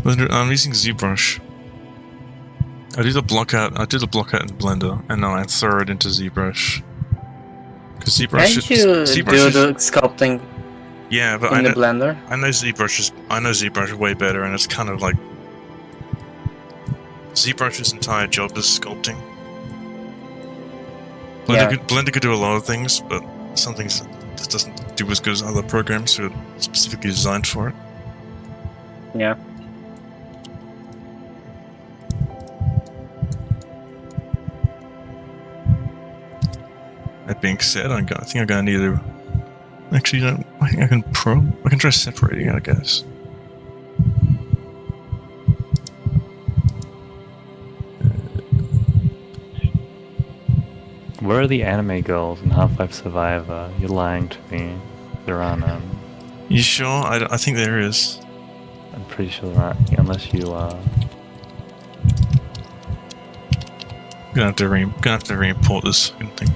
I'm using ZBrush. I do the block out in Blender, and then I throw it into ZBrush. Because ZBrush Can't you do the sculpting yeah, but in the Blender? I know ZBrush way better, and it's kind of like ZBrush's entire job is sculpting. Blender could do a lot of things, but some things it doesn't do as good as other programs who are specifically designed for it. Yeah. That being said, I think I'm gonna need to. Actually, no, I think I can try separating it, I guess. Where are the anime girls in Half-Life Survivor? You're lying to me. There are none. You sure? I think there is. I'm pretty sure there aren't, unless you are. Gonna have to re-import this fucking thing.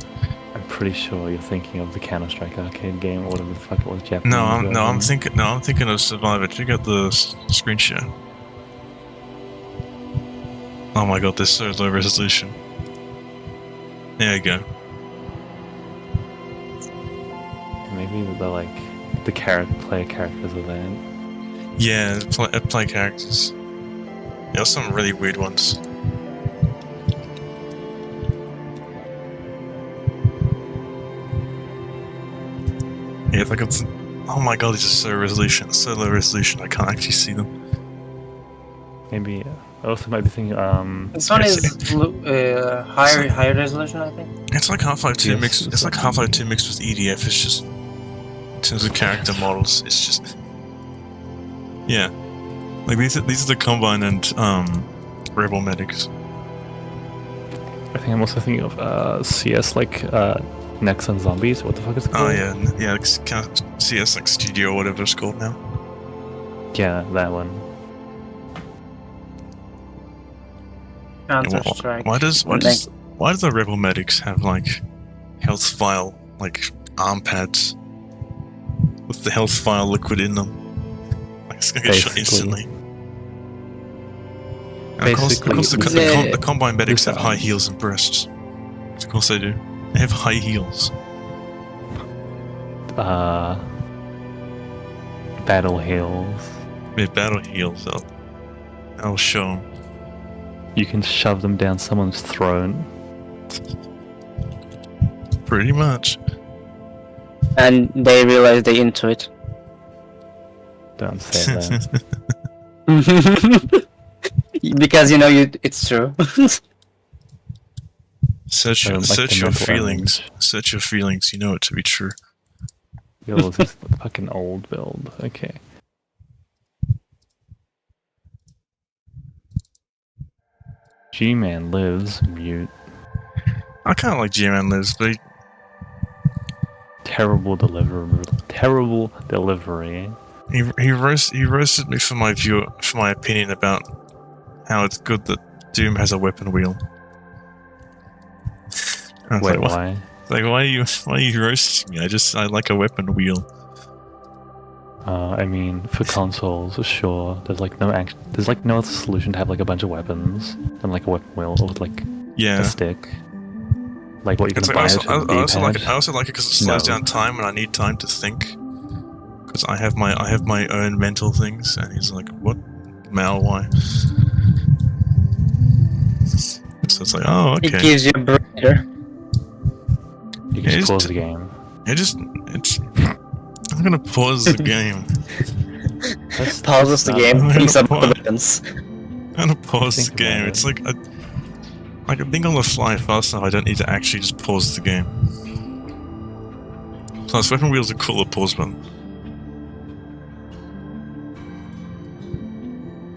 I'm pretty sure you're thinking of the Counter-Strike arcade game or whatever the fuck it was, Japanese. I'm thinking of Survivor. Check out the screenshot. Oh my god, this is so low resolution. There you go. Maybe they're like the player characters are there. Yeah, play characters. There are some really weird ones. Yeah, like it's. Oh my god, these are so low resolution. I can't actually see them. Maybe I also might be thinking. This one is higher resolution, I think. It's like Half-Life 2 Yes, mixed. It's like Half-Life 2 mixed with EDF. It's just in terms of character models. It's just yeah. Like these are the Combine and Rebel medics. I think I'm also thinking of CS like Next on Zombies. What the fuck is it called? Oh yeah, it's kind of CS like Studio or whatever it's called now. Yeah, that one. Counter-Strike. Why do the Rebel medics have like health vial like arm pads with the health vial liquid in them? Like it's gonna get shot instantly. And of course, the Combine medics have high heels and breasts. Of course they do. They have high heels. Battle heels. Yeah, battle heels. I'll show them. You can shove them down someone's throat. Pretty much. And they realize they into it. Don't say that. Because it's true. Search like the search your mental feelings. image. Search your feelings. You know it to be true. Yo, this is the fucking old build. Okay. G-Man lives, mute. I kind of like G-Man Lives, but Terrible delivery. Terrible delivery. he roasted me for my opinion about how it's good that Doom has a weapon wheel. I was Wait, like, why? Like, why are you roasting me? I like a weapon wheel. I mean, for consoles, sure. There's like no other solution to have like a bunch of weapons than like a weapon wheel with like Yeah. a stick. Like what you can It's like, buy I it also like it because it slows down time when I need time to think. Because I have my own mental things, and he's like, "What, Mal? Why?" So it's like, oh, okay. It gives you a breather. You can Yeah, just pause the game. I'm gonna pause the game. Pauses the game, I'm thinks gonna about the pause- weapons. I'm gonna pause the Think game. about It's it. like I can think on the fly fast enough. I don't need to actually just pause the game. Plus, weapon wheels are cooler pause button.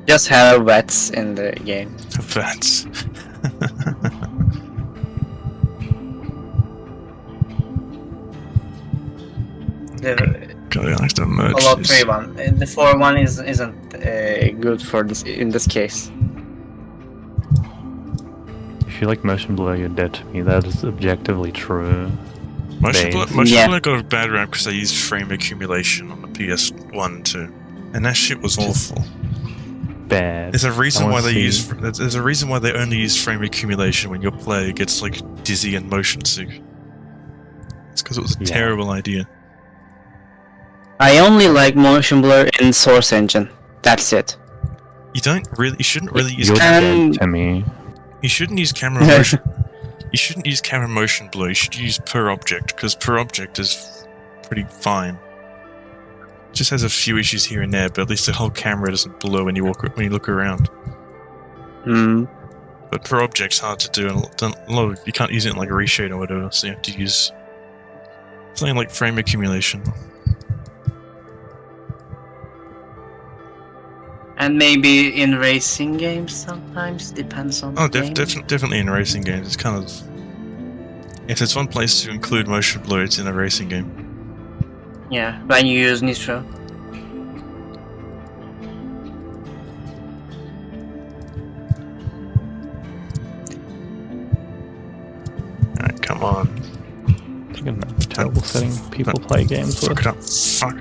Just have vets in the game. That's. The God, I like to merge Fallout this. 3 one. The 4 one isn't good for this in this case. If you like motion blur, you're dead to me. That is objectively true. Motion Yeah. blur got a bad rap because they used frame accumulation on the PS1 too, and that shit was awful. Bad. There's a reason I why wanna they see- use. There's a reason why they only use frame accumulation when your player gets like dizzy and motion sick. It's because it was a Yeah. terrible idea. I only like motion blur in Source Engine. That's it. You shouldn't really use. You're And- dead to me. You shouldn't use camera motion. You shouldn't use camera motion blur. You should use per object because per object is pretty fine. Just has a few issues here and there, but at least the whole camera doesn't blur when you look around. Hmm. But per object's hard to do, and you can't use it in like a reshade or whatever. So you have to use something like frame accumulation. And maybe in racing games sometimes, depends on Oh, the game. definitely in racing games. It's kind of if there's one place to include motion blur, it's in a racing game. Yeah, when you use Nitro. Alright, come on. Fucking terrible setting people play games Fuck with. it up. Fuck.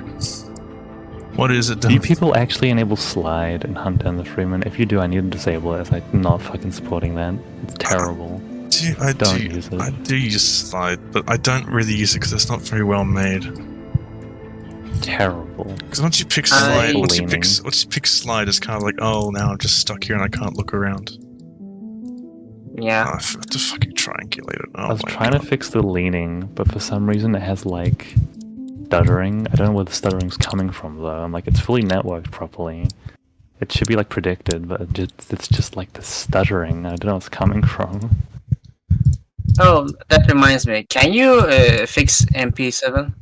What is it? Do you people actually enable slide and hunt down the Freeman? If you do, I need to disable it as I'm not fucking supporting that. It's terrible. Don't use it. I do use slide, but I don't really use it because it's not very well made. Terrible. Because once you pick slide, once you pick Leaning. slide, it's kind of like, oh, now I'm just stuck here and I can't look around. Yeah. I have to fucking triangulate it. Oh I was my trying God. to fix the leaning, but for some reason it has like stuttering. I don't know where the stuttering's coming from though. I'm like, it's fully networked properly. It should be like predicted, but it's just like the stuttering. I don't know where it's coming from. Oh, that reminds me. Can you fix MP7?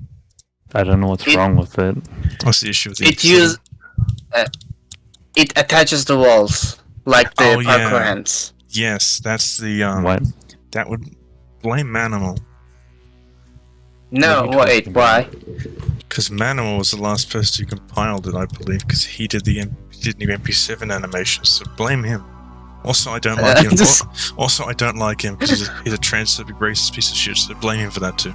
I don't know what's wrong with it. What's the issue with It attaches the walls like the Oh, parkour yeah. hands. Yes, that's the What? That would blame Manimal No, What are you wait, talking why? because Manimal was the last person who compiled it, I believe, because he did the MP7 animations. So blame him. Also, I don't like him. Also, I don't like him because he's a transphobic racist piece of shit. So blame him for that too.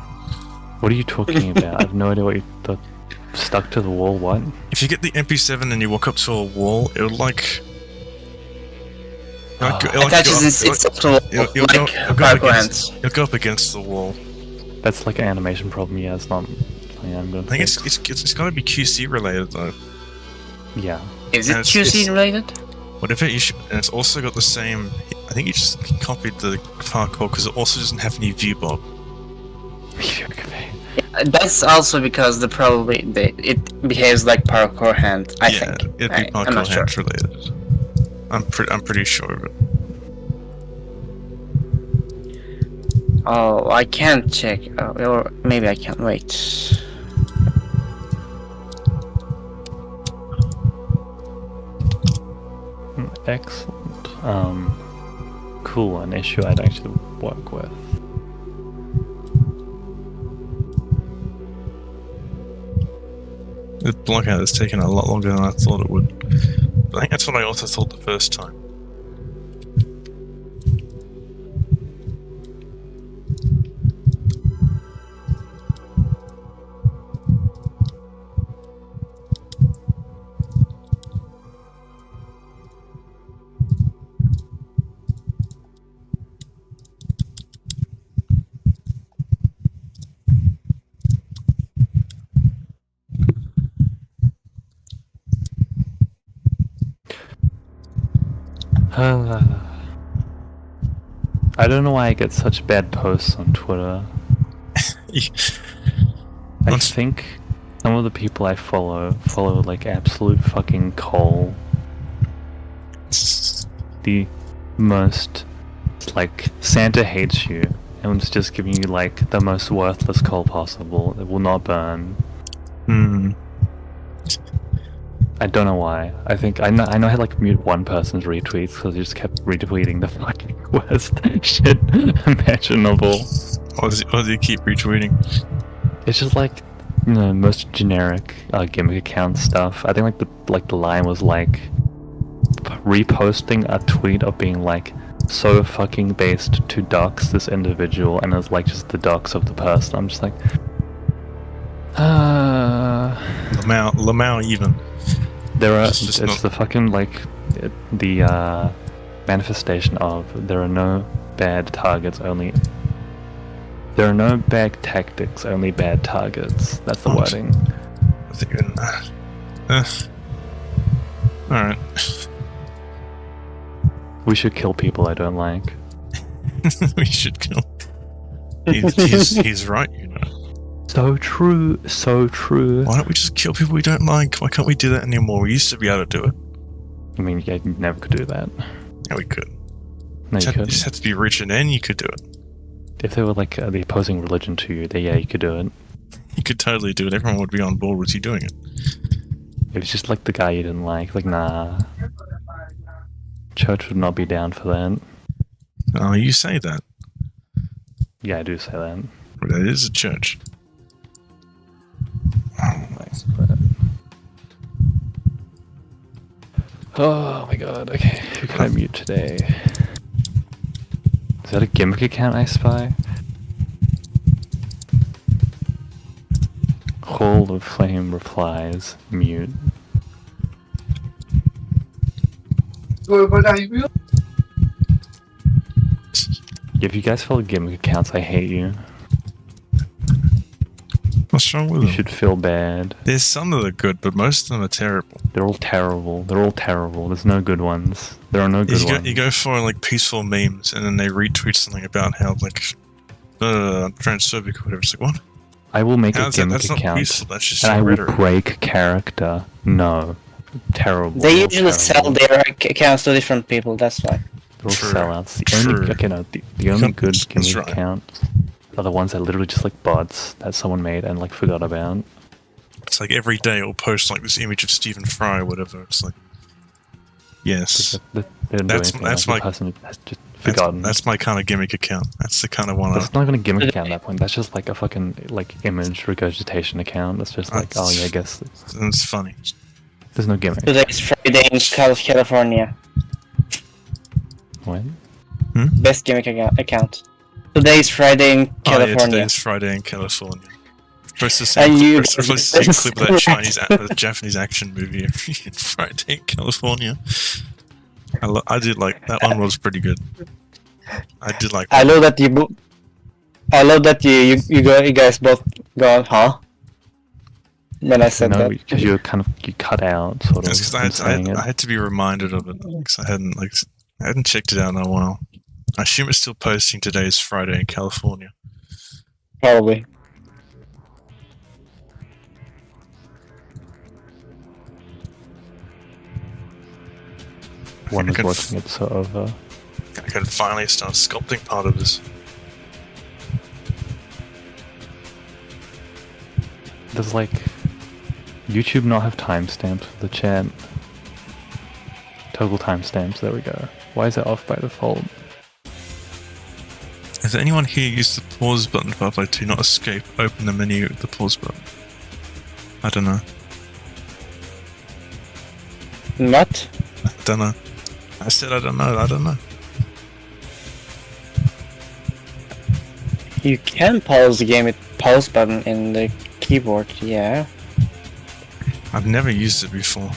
What are you talking about? I have no idea what you thought. Stuck to the wall, what? If you get the MP7 and you walk up to a wall, it'll like. Attaches itself to the wall You'll go like parkour hands. You'll go up against the wall. That's like an animation problem, yeah, it's not... Yeah, I'm gonna I think fix. it's got to be QC related though. Yeah. Is it And QC related? Whatever you should, and it's also got the same. I think you just copied the parkour because it also doesn't have any view bob. That's also because it behaves like parkour hand. I think. it'd be I'm parkour not sure. hand related. I'm pretty sure of it. Oh, I can't check. Or maybe I can wait. Excellent. Cool. An issue I'd actually work with. The blockout has taken a lot longer than I thought it would. But I think that's what I also thought the first time. I don't know why I get such bad posts on Twitter. I think some of the people I follow like absolute fucking coal. The most, like, Santa hates you and it's just giving you like the most worthless coal possible. It will not burn. I don't know why. I think I know I had like mute one person's retweets because he just kept retweeting the fucking worst shit imaginable. Why does he keep retweeting? It's just like, you know, most generic gimmick account stuff. I think like the line was like reposting a tweet of being like so fucking based to dox this individual, and it's like just the dox of the person. I'm just like, Lamau even. There are. It's It's the fucking like the manifestation of there are no bad targets, only. There are no bad tactics, only bad targets. That's the wording. I think. Alright. We should kill people I don't like. We should kill. He's right, you know. So true, so true. Why don't we just kill people we don't like? Why can't we do that anymore? We used to be able to do it. I mean, yeah, you never could do that. Yeah, we could. No, you You couldn't. just had to be rich and then you could do it. If they were like the opposing religion to you, then yeah, you could do it. You could totally do it. Everyone would be on board with you doing it. It was just like the guy you didn't like. Like, nah. Church would not be down for that. Oh, you say that. Yeah, I do say that. But it is a church. Oh my god, okay. Who can I mute today? Is that a gimmick account I spy? Hall of Flame replies, mute. If you guys follow gimmick accounts, I hate you. What's wrong with You them? should feel bad. There's some that are good, but most of them are terrible. They're all terrible. They're all terrible. There's no good ones. There are no good ones. You go for like peaceful memes, and then they retweet something about how like transphobic or whatever. It's like, what? I will make a How's that? gimmick That's not account, peaceful. That's just and I your will rhetoric. break character. No. Terrible. They They're usually sell terrible. their accounts to different people, that's why. They're all True. sellouts. The only, True. okay, no, the only good That's gimmick right. account are the ones that literally just like bots that someone made and like forgot about. It's like every day it'll post like this image of Stephen Fry or whatever. It's like, yes, They didn't That's- do anything. that's like, my- the person has just forgotten. that's my kind of gimmick account. That's the kind of one. That's not even a gimmick account at that point. That's just like a fucking like image regurgitation account. That's just like, oh yeah, I guess It's funny. there's no gimmick. Today's Friday in California. What? Best gimmick account. Today's Friday in Oh yeah, California. today's Friday in California. Supposed to say, And you- supposed to see a clip of that Chinese, Japanese action movie every Friday in California. I did like that one. Was pretty good. I did like. I love that you guys both gone, huh? When I said No, that. because you cut out sort of. It's because from saying it. I had to be reminded of it because I hadn't checked it out in a while. I assume it's still posting. Today's Friday in California. Probably. One is I watching it, so over. can finally start sculpting part of this. Does like YouTube not have timestamps for the chat? Toggle timestamps, there we go. Why is it off by default? Has anyone here used the pause button above like to not escape, open the menu with the pause button? I don't know. What? I don't know. I said I don't know, I don't know. You can pause the game with pause button in the keyboard, yeah. I've never used it before.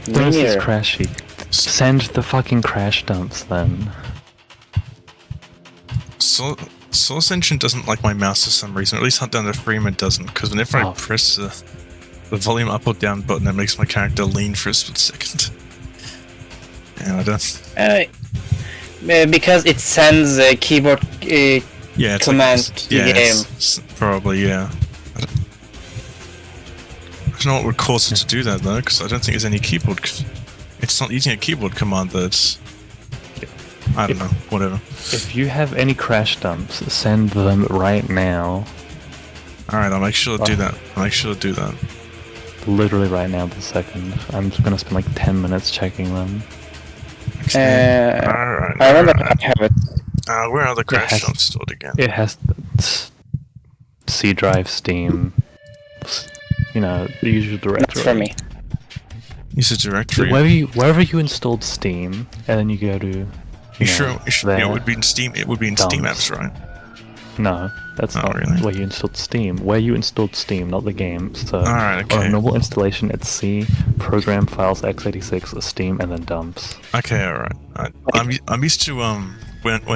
This is Neither. crashy. Send the fucking crash dumps then. Source Engine doesn't like my mouse for some reason, or at least Hunt Down the Freeman doesn't, because whenever I press the volume up or down button, that makes my character lean for a split second. Yeah, I don't... because it sends a keyboard yeah, it's command like, to the game. Probably, yeah. I don't know what would cause it to do that though, because I don't think there's any keyboard. It's not using a keyboard command that's. I don't know, whatever. If you have any crash dumps, send them right now. Alright, I'll make sure to do that. I'll make sure to do that. Literally right now, the second. I'm just gonna spend like 10 minutes checking them. Alright. I remember I have it. Where are the crash dumps stored again? It has C drive, Steam, you know, the usual directory. That's for me. Use a directory. Wherever you installed Steam, and then you go to. You sure it would be in Steam? It would be in Steam apps, right? No, that's not really. where you installed Steam. Where you installed Steam, not the game. So Alright, okay. on a normal installation, it's C, program files x86, Steam, and then dumps. Okay, alright. I'm used to when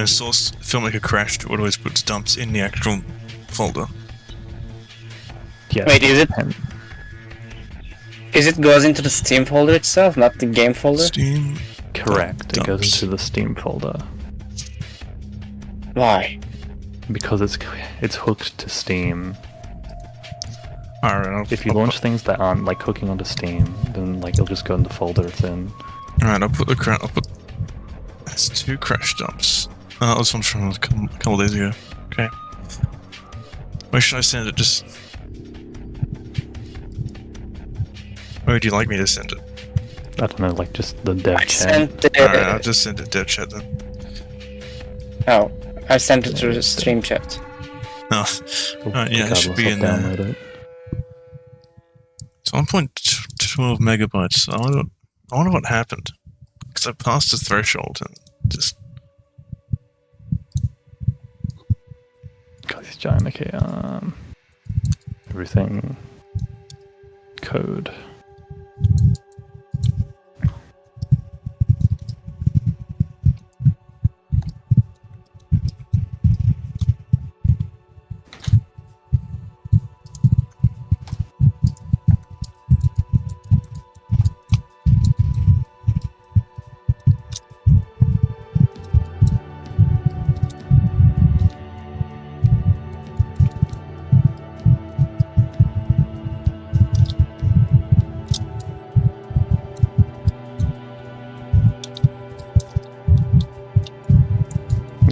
Source Filmmaker crashed, it would always put dumps in the actual folder. Yeah. Wait, is it goes into the Steam folder itself, not the game folder? Steam. Correct. It goes Dumps. into the Steam folder Why? because it's hooked to Steam. Alright, If you launch things that aren't like hooking onto Steam, then like it'll just go in the folder it's in. Alright, I'll put. That's 2 crash dumps. This one's from a couple days ago. Okay. Where should I send it? Just. Where would you like me to send it? I don't know, like just the dev I chat. sent it. Alright, I'll just send it dev chat then. Oh, I sent it through the stream chat. Oh. Alright, yeah, it should be in there. Download it. It's 1.12 megabytes. I wonder what happened. Because I passed the threshold and just. God, it's giant. Okay, everything. Code.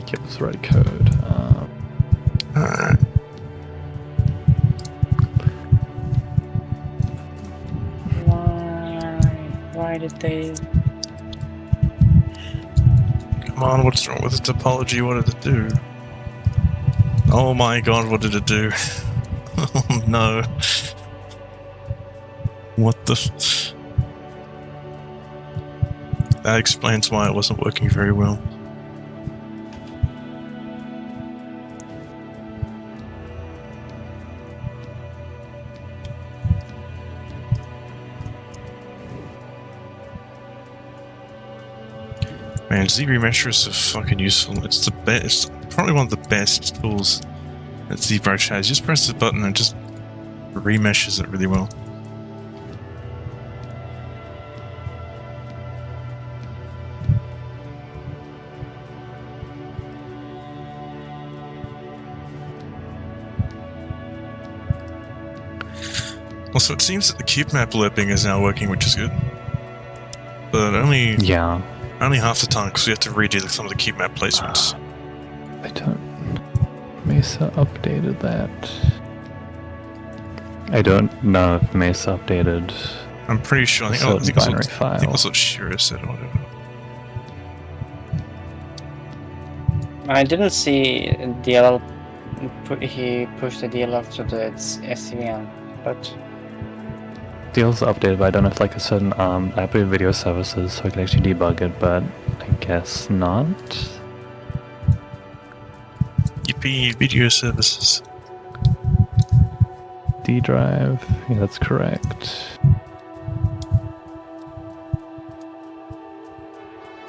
Give the right code. Alright. Why did they? Come on, what's wrong with the topology? What did it do? Oh my god, what did it do? Oh no. What the That explains why it wasn't working very well. Man, ZBrush is so fucking useful. It's the best. It's probably one of the best tools that ZBrush has. Just press the button and it just remeshes it really well. Also, it seems that the cube map lerping is now working, which is good. But only half the time, because we have to redo some of the cube map placements. I don't. Mesa updated that. I don't know if Mesa updated. I'm pretty sure. I So think it's that's binary what, file. I think that's what Shira said or whatever. I didn't see DLL. He pushed the DLL to the SCN, but Deal's updated, but I don't know if like a certain I updated video services so I can actually debug it, but I guess not. Yippee, video services. D drive, yeah, that's correct.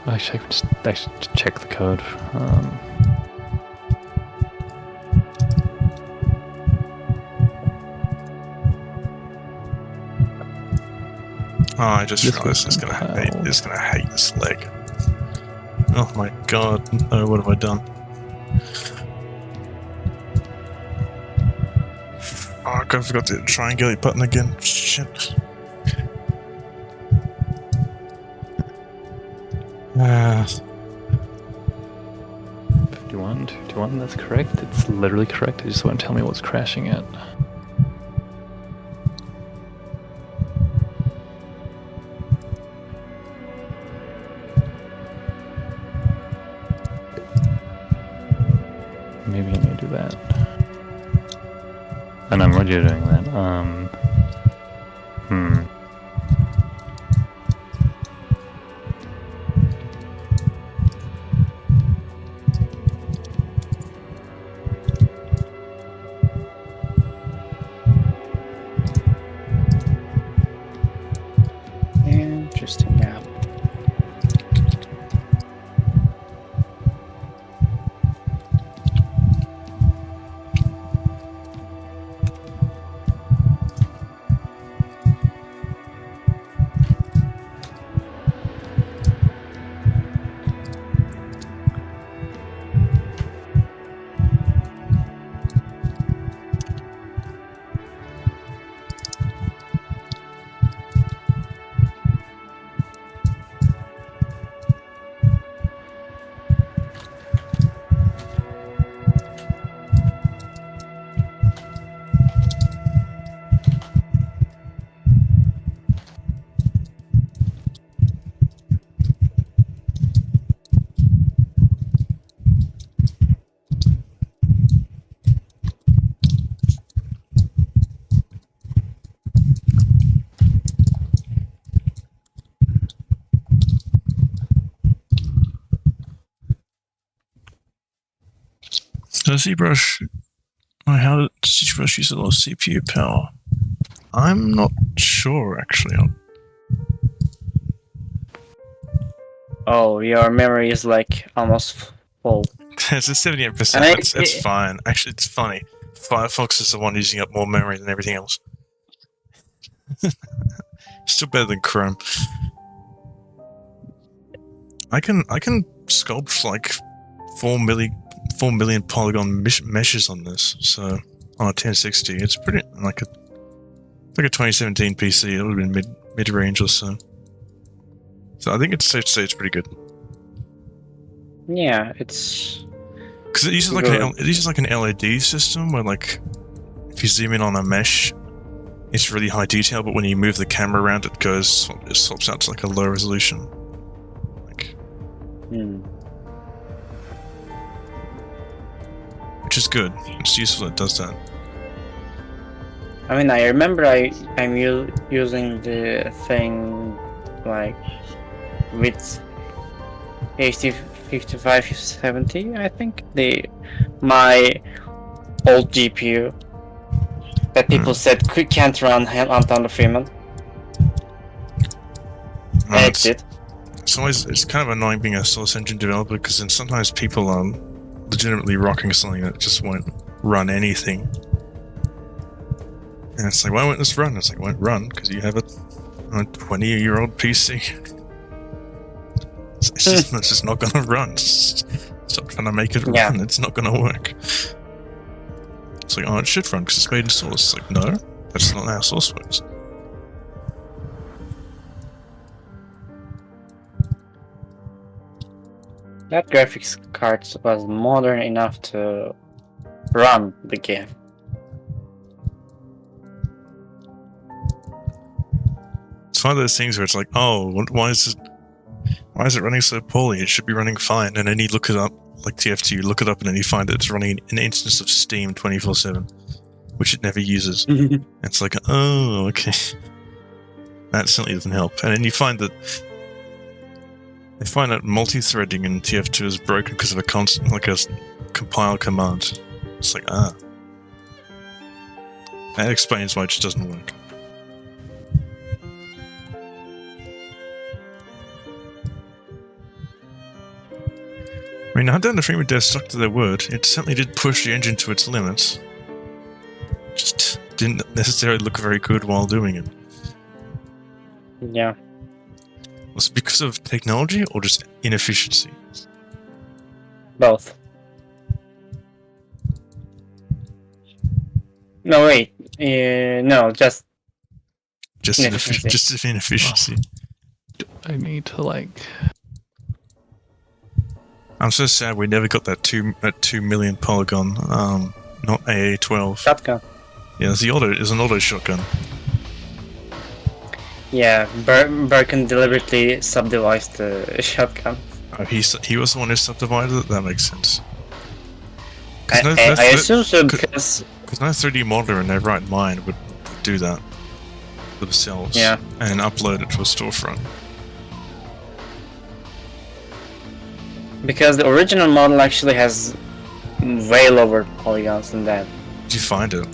Actually, I should just check the code. Oh, I just This realized was it's gonna hate this leg. Oh my god, no, what have I done? Fuck, I forgot to triangulate button again. Shit. Ah, 51, that's correct. It's literally correct. It just won't tell me what's crashing it. Maybe I need to do that. And I'm already doing that. interesting. Yeah. so ZBrush, how does ZBrush use a lot of CPU power? I'm not sure actually. Oh, your memory is like almost full. It's a 78%. And That's fine. Actually, it's funny. Firefox is the one using up more memory than everything else. Still better than Chrome. I can sculpt like 4 million polygon meshes on this. So on a 1060, it's pretty like a 2017 PC. It would have been mid range or so. So I think it's safe to say it's pretty good. Yeah, it's Because it uses like an LED system where like if you zoom in on a mesh, it's really high detail, but when you move the camera around, it swaps out to like a low resolution. Like, which is good. It's useful. It does that. I mean, I remember I'm using the thing like with HD 5570, I think my old GPU that people said can't run on the Freeman. And it did. It's kind of annoying being a source engine developer because then sometimes people are legitimately rocking something that just won't run anything. And it's like, why won't this run? It's like, it won't run because you have a 20-year-old PC. It's just not gonna run. Stop trying to make it run. It's not gonna work. It's like, oh, it should run because it's made in source. It's like, no, that's not how source works. That graphics card was modern enough to run the game. find those things where it's like, oh, why is it running so poorly? It should be running fine. And then you look it up, like TF2, you look it up and then you find that it's running an instance of Steam 24/7, which it never uses. It's like, oh, okay. That certainly doesn't help. And then you find that multi-threading in TF2 is broken because of a constant, like a compile command. It's like, that explains why it just doesn't work. I mean, Hunter and the Freeman devs stuck to their word. It certainly did push the engine to its limits. Just didn't necessarily look very good while doing it. Yeah. Was it because of technology or just inefficiency? Both. No, wait. No, just inefficiency. Just inefficiency. I need to like. I'm so sad we never got that 2 million polygon, not AA12. Shotgun. Yeah, it's an auto shotgun. Yeah, Birkin deliberately subdivided the shotgun. Oh, he was the one who subdivided it? That makes sense. I assume so because no 3D modeler in their right mind would do that themselves. Yeah. And upload it to a storefront. Because the original model actually has way lower polygons than that. Did you find it?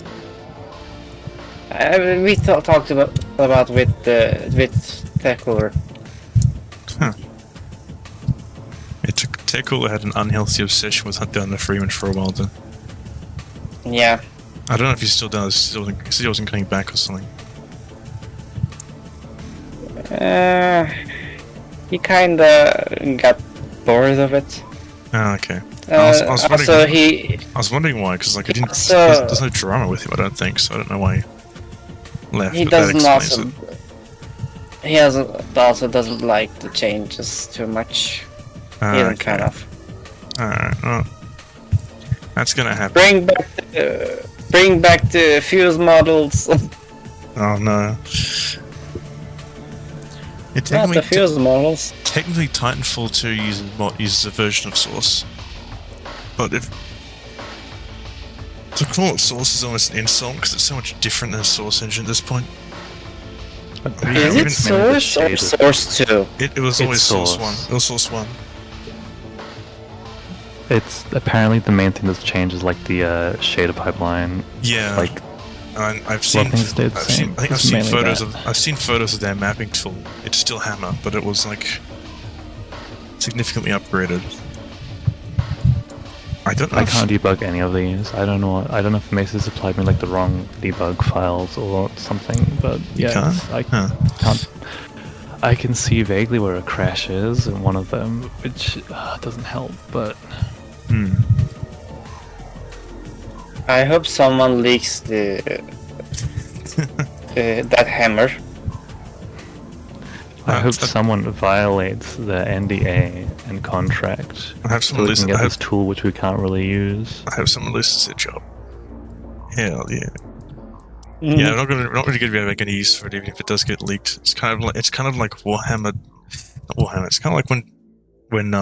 We talked about with Techcooler. Huh. Techcooler had an unhealthy obsession with Hunter and the Freeman for a while then. Yeah. I don't know if he still does. He still wasn't coming back or something. He kinda got bored of it. Oh, okay. I was wondering why, because like there's no drama with him. I don't think so. I don't know why he left. He doesn't also. He also doesn't like the changes too much. He doesn't kind of. Alright, well, that's gonna happen. Bring back the fuse models. Oh no. Not the fuse models. Technically, Titanfall 2 uses a version of Source, but if to call it Source is almost an insult because it's so much different than a Source engine at this point. Is it Source or Source 2? It was always Source 1. It was Source 1. It's apparently the main thing that's changed is like the shader pipeline. Yeah. Like I've seen photos that. I've seen photos of their mapping tool. It's still Hammer, but it was like significantly upgraded. I can't debug any of these. I don't know if Macy supplied me like the wrong debug files or something, but yeah, I can't. I can see vaguely where a crash is in one of them, which doesn't help, but I hope someone leaks that hammer. I hope someone violates the NDA and contract so we can get this tool which we can't really use. I hope someone loses their job. Hell yeah. Yeah, we're not really going to be making any use for it even if it does get leaked. It's kind of like Warhammer. Not Warhammer. It's kind of like when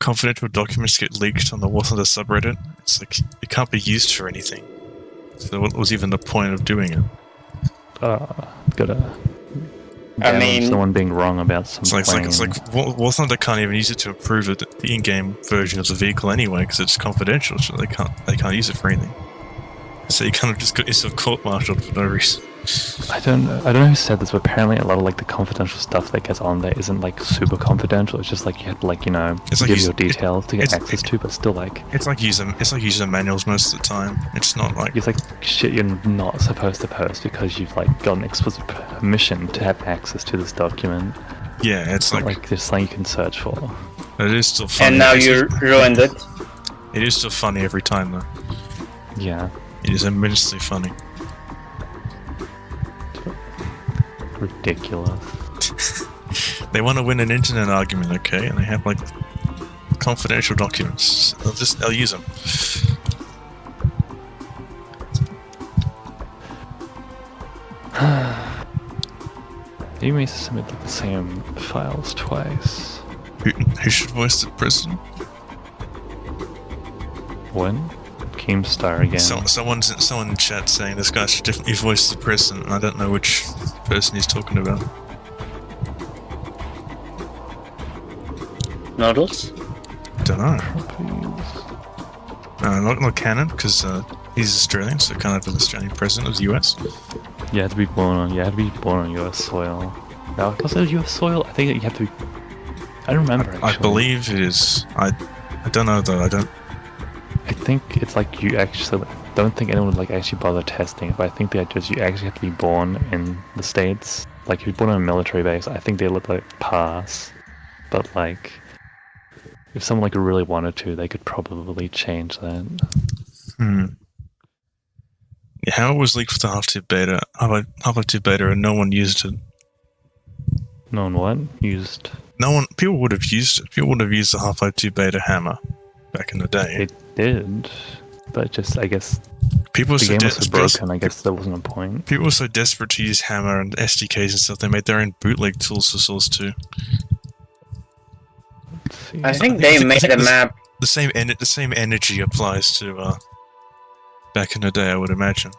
confidential documents get leaked on the War Thunder subreddit. It's like it can't be used for anything. So what was even the point of doing it? Someone being wrong about something. It's like War Thunder can't even use it to improve the in-game version of the vehicle anyway because it's confidential, so they can't use it for anything. So you kind of just got yourself court-martialed for no reason. I don't know who said this, but apparently a lot of like the confidential stuff that gets on there isn't like super confidential. It's just like you have to give your details to get access to, but still like it's like user manuals most of the time. It's not like it's like shit you're not supposed to post because you've like got an explicit permission to have access to this document. Yeah, it's like there's something you can search for. It is still funny. And now you ruined it. It is still funny every time though. Yeah. It is immensely funny. Ridiculous. They want to win an internet argument, okay? And they have like confidential documents. They'll use them. You may submit the same files twice. Who should voice the president? When? Keemstar again. Someone in chat saying this guy should definitely voice the president. I don't know which person he's talking about. Noodles? Don't know. Properties. Not canon because he's Australian, so can't have an Australian president of the US. You have to be born on US soil. No, was it US soil? I think that you have to be. I don't remember. I Actually. believe it is. I don't know though. I think it's like you actually don't think anyone would like actually bother testing, but I think the idea is you actually have to be born in the States. Like if you're born on a military base, I think they look like pass. But like, if someone like really wanted to, they could probably change that. Yeah, how it was leaked with the Half-Life beta, Half-Life 2 beta, and no one used it. No one what? Used? People would have used it. People would have used the Half-Life 2 beta hammer back in the day. They did, but just, I guess, people the game was so broken, I guess there wasn't a point. People were so desperate to use hammer and SDKs and stuff, they made their own bootleg tools for Source 2. Let's see. I think they made the map. The same energy applies to back in the day, I would imagine.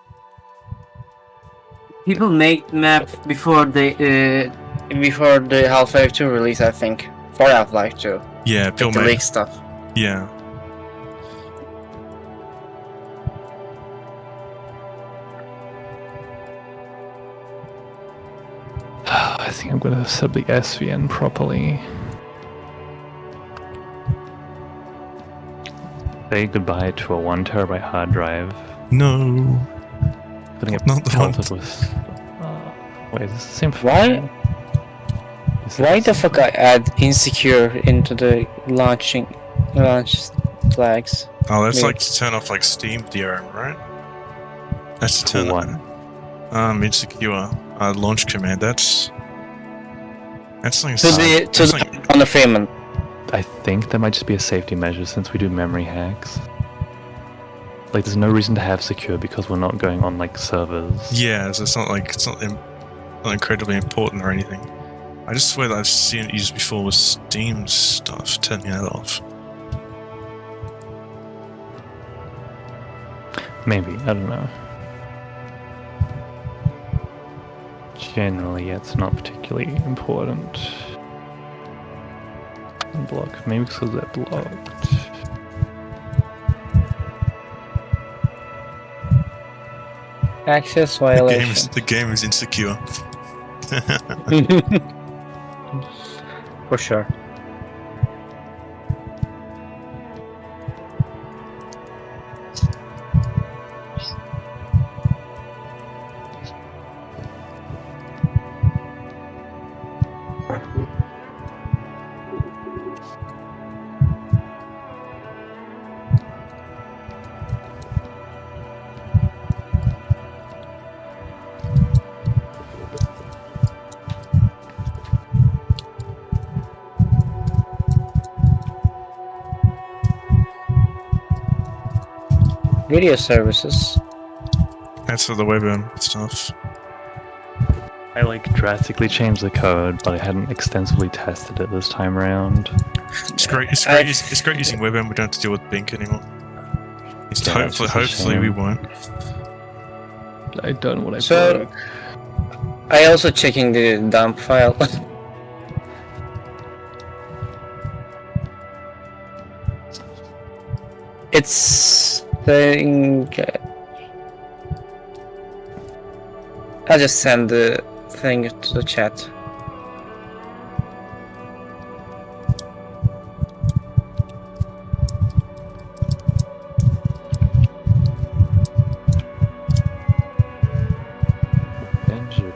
People made map before the Half-Life 2 release, I think. For Half-Life 2. Yeah, people the made leak stuff. Yeah. I think I'm gonna sub the SVN properly. Say goodbye to a 1 terabyte hard drive. No. Gonna get Not the one. pelted with. Wait, is this the same? Why? Why the fuck I add insecure into the launch flags? Oh, that's Weird. like to turn off like Steam DRM, right? That's to turn What? insecure launch command. That's like On the Freeman. I think that might just be a safety measure since we do memory hacks. Like, there's no reason to have secure because we're not going on like servers. yeah. So it's not incredibly important or anything. I just swear that I've seen it used before with Steam stuff. Turning that off. Maybe, I don't know. Generally, it's not particularly important. Block, maybe because they're blocked. Access violation. The game is insecure. For sure. Video services. That's for the web stuff. I like drastically changed the code, but I hadn't extensively tested it this time around. It's great. It's great using WebM. We don't have to deal with Bink anymore. It's Yeah, that's just a hopefully we shame. won't. I don't know what I So- broke. I also checking the dump file. It's saying. I'll just send the thing to the chat.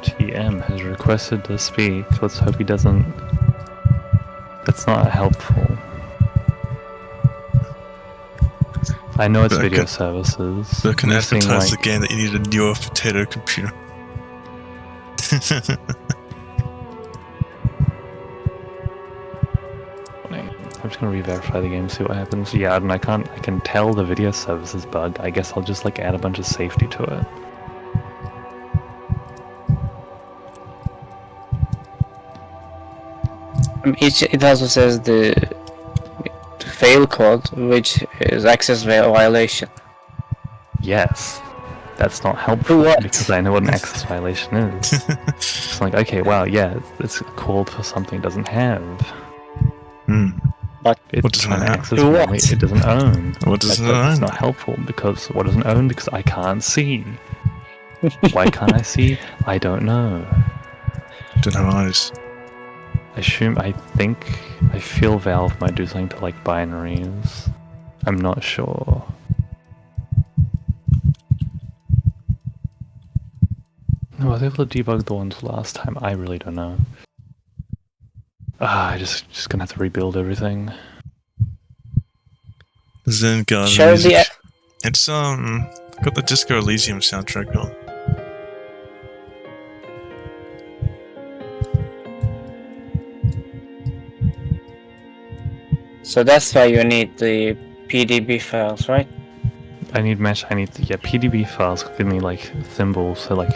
TM has requested to speak. Let's hope he doesn't. That's not helpful. I know it's But video can- services. So can We're seeing, advertise like- again that you need a newer potato computer. I'm just gonna re-verify the game, see what happens. Yeah, and I can tell the video services bug. I guess I'll just like add a bunch of safety to it. It also says the fail code, which is access violation. Yes. That's not helpful What? because I know what an access violation is. It's like, okay, wow, yeah, it's called for something it doesn't have. Hmm. But It's What doesn't trying to have? access To what what? it doesn't own. What doesn't That's own? not helpful because what doesn't own? Because I can't see. Why can't I see? I don't know. Don't have eyes. I feel Valve might do something to like binaries. I'm not sure. No, I was able to debug the ones last time. I really don't know. I just gonna have to rebuild everything. Zen Garden show music. the It's got the Disco Elysium soundtrack on. so that's why you need the PDB files, right? I need PDB files give me like symbols, so like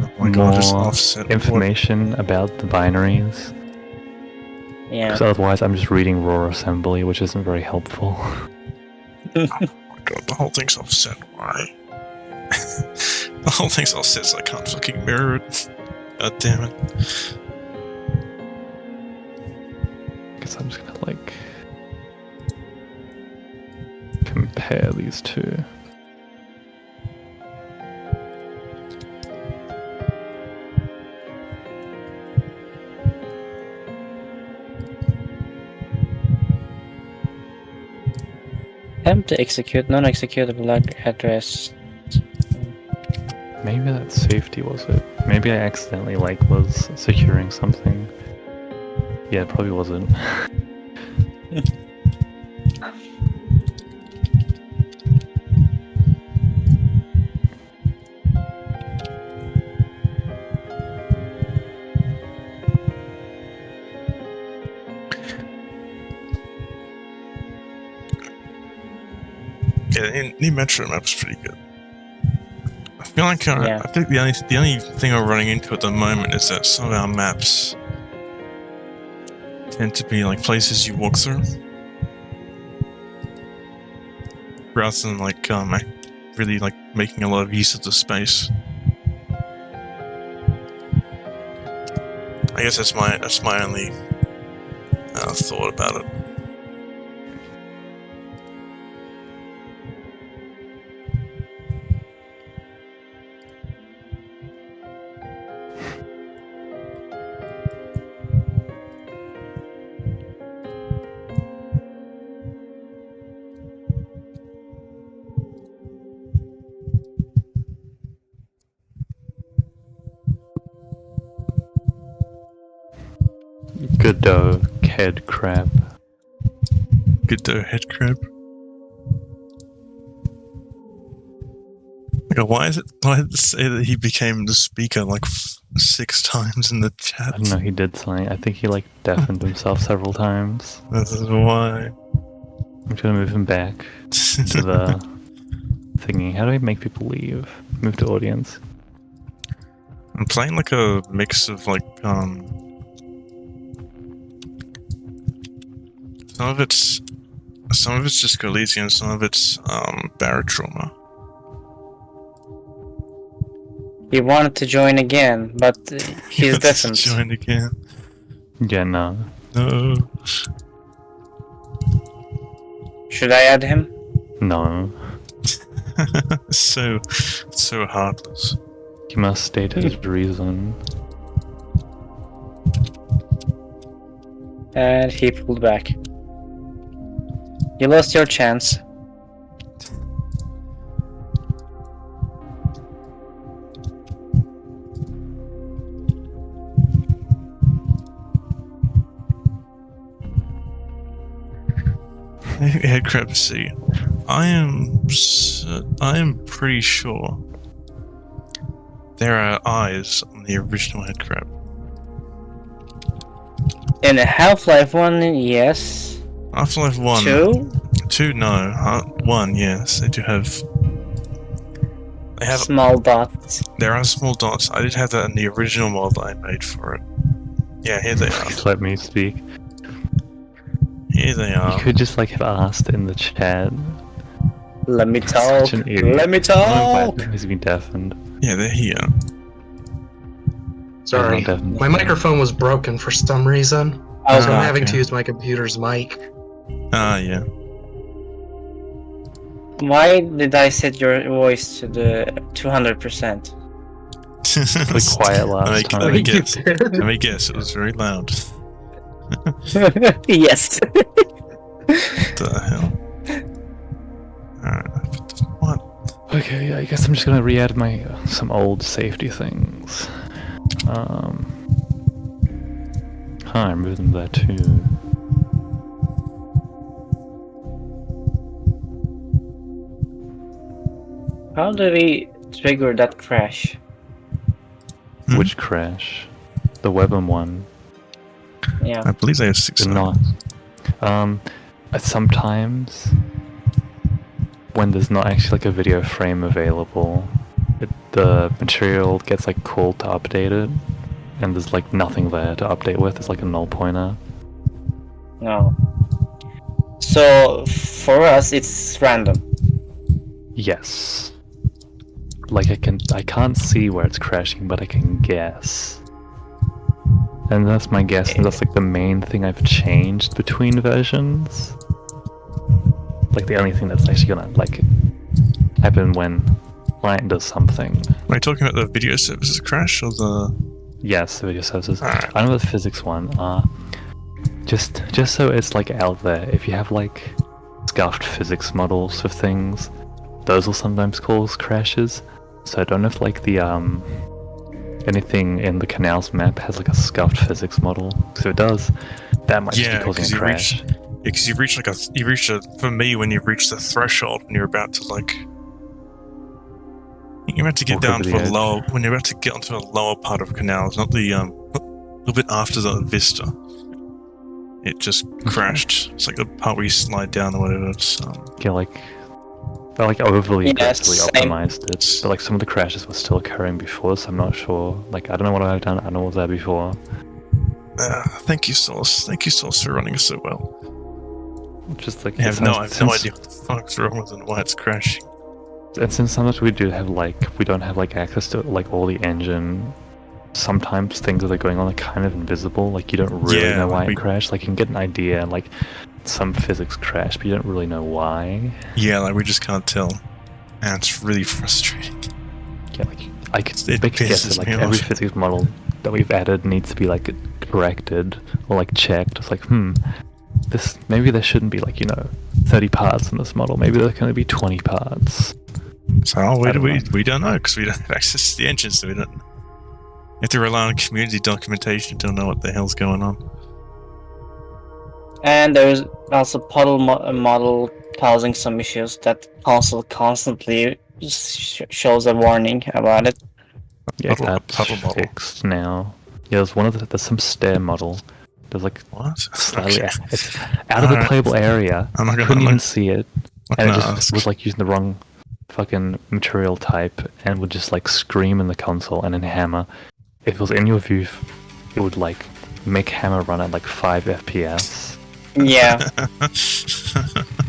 Oh my god, just more offset information about the binaries. Yeah. Because otherwise I'm just reading raw assembly, which isn't very helpful. Oh my god, the whole thing's offset. Why? The whole thing's offset so I can't fucking mirror it. God damn it. Guess I'm just gonna like compare these two. Attempt to execute non-executable address. Maybe that safety was it. Maybe I accidentally like was securing something. Yeah, it probably wasn't. Yeah, the new Metro map's pretty good. I feel like Yeah. I think the only thing I'm running into at the moment is that some of our maps tend to be like places you walk through, rather than like really like making a lot of use of the space. I guess that's my only thought about it. Good dough, Headcrab. Good though, Headcrab. Okay, why did it say that he became the speaker like 6 times in the chat? I don't know, he did something. I think he like deafened himself several times. This is why. I'm gonna move him back to the thingy. How do I make people leave? Move to audience. I'm playing like a mix of like some of it's just Elysium, some of it's Barotrauma. He wanted to join again, but he's Let's deafened. join again. Yeah, no. No. Should I add him? No. so heartless. He must state his reason. And he pulled back. You lost your chance. Headcrab C. I am pretty sure there are eyes on the original Headcrab. In Half-Life 1, yes. Half-Life 1. 2? 2, no. 1, yes. They do have... They have... Small dots. There are small dots. I did have that in the original mod that I made for it. Yeah, here they are. Please let me speak. Here they You are. could just like have asked in the chat. Let me talk. Such an idiot. Let me I don't talk. know why he's been deafened. Yeah, they're here. Sorry, not definitely. my microphone was broken for some reason, I was so I'm Ah, having okay. to use my computer's mic. Ah, yeah. Why did I set your voice to the 200%? Really quiet last Let time. me guess. Let me guess. It was very loud. Yes. What the hell? Alright. What? Okay, yeah, I guess I'm just gonna re-add my some safety things. I removed them there too. How do we trigger that crash? Hmm? Which crash? The Webm one. Yeah. I believe they have 6 Did of not. them. Sometimes when there's not actually like a video frame available, the material gets like called to update it, and there's like nothing there to update with. It's like a null pointer. No. So for us, it's random. Yes. Like I can't see where it's crashing, but I can guess. And that's my guess, and that's like the main thing I've changed between versions. Like the only thing that's actually gonna like happen when client does something. Are you talking about the video services crash or the... Yes, the video services. Alright. I know the physics one. Just so it's like out there, if you have like scuffed physics models of things, those will sometimes cause crashes. So I don't know if like the anything in the canals map has like a scuffed physics model. So if it does, that might just be causing a crash. Because you reach a, for me, when you reach the threshold, when you're about to like, you're about to get Walk down over to the a edge. lower, when you're about to get onto a lower part of canals, not the, a little bit after the vista, it just crashed. It's like the part where you slide down or whatever. It's, Yeah, like they like overly Yeah, aggressively same. optimized it. But like some of the crashes were still occurring before, so I'm not sure. Like I don't know what I've done. I know what was there before. thank you, Source. Thank you, Source, for running it so well. Just like I have no since- idea what the fuck's wrong with it and why it's crashing. And since sometimes we don't have like access to like all the engine, sometimes things that are going on are kind of invisible. Like you don't really Yeah, know why we- it crashed. Like you can get an idea and like some physics crash, but you don't really know why. Yeah, like we just can't tell. And it's really frustrating. Yeah, like I could It make a guess pisses that like me every off. physics model that we've added needs to be like corrected or like checked. It's like this maybe there shouldn't be like 30 parts in this model. Maybe there's going to be 20 parts. So I don't know. we don't know because we don't have access to the engine, so we don't. You have to rely on community documentation to know what the hell's going on. And there's also puddle model causing some issues that console constantly shows a warning about it. Yeah, Puddle that's model. fixed now. Yeah, there's some stair model. There's like What? slightly Okay. it's out of the Alright. playable area. I'm not Couldn't gonna even see it, and it just ask. was like using the wrong fucking material type, and would just like scream in the console and then hammer. If it was in your view, it would like make hammer run at like 5 FPS. Yeah.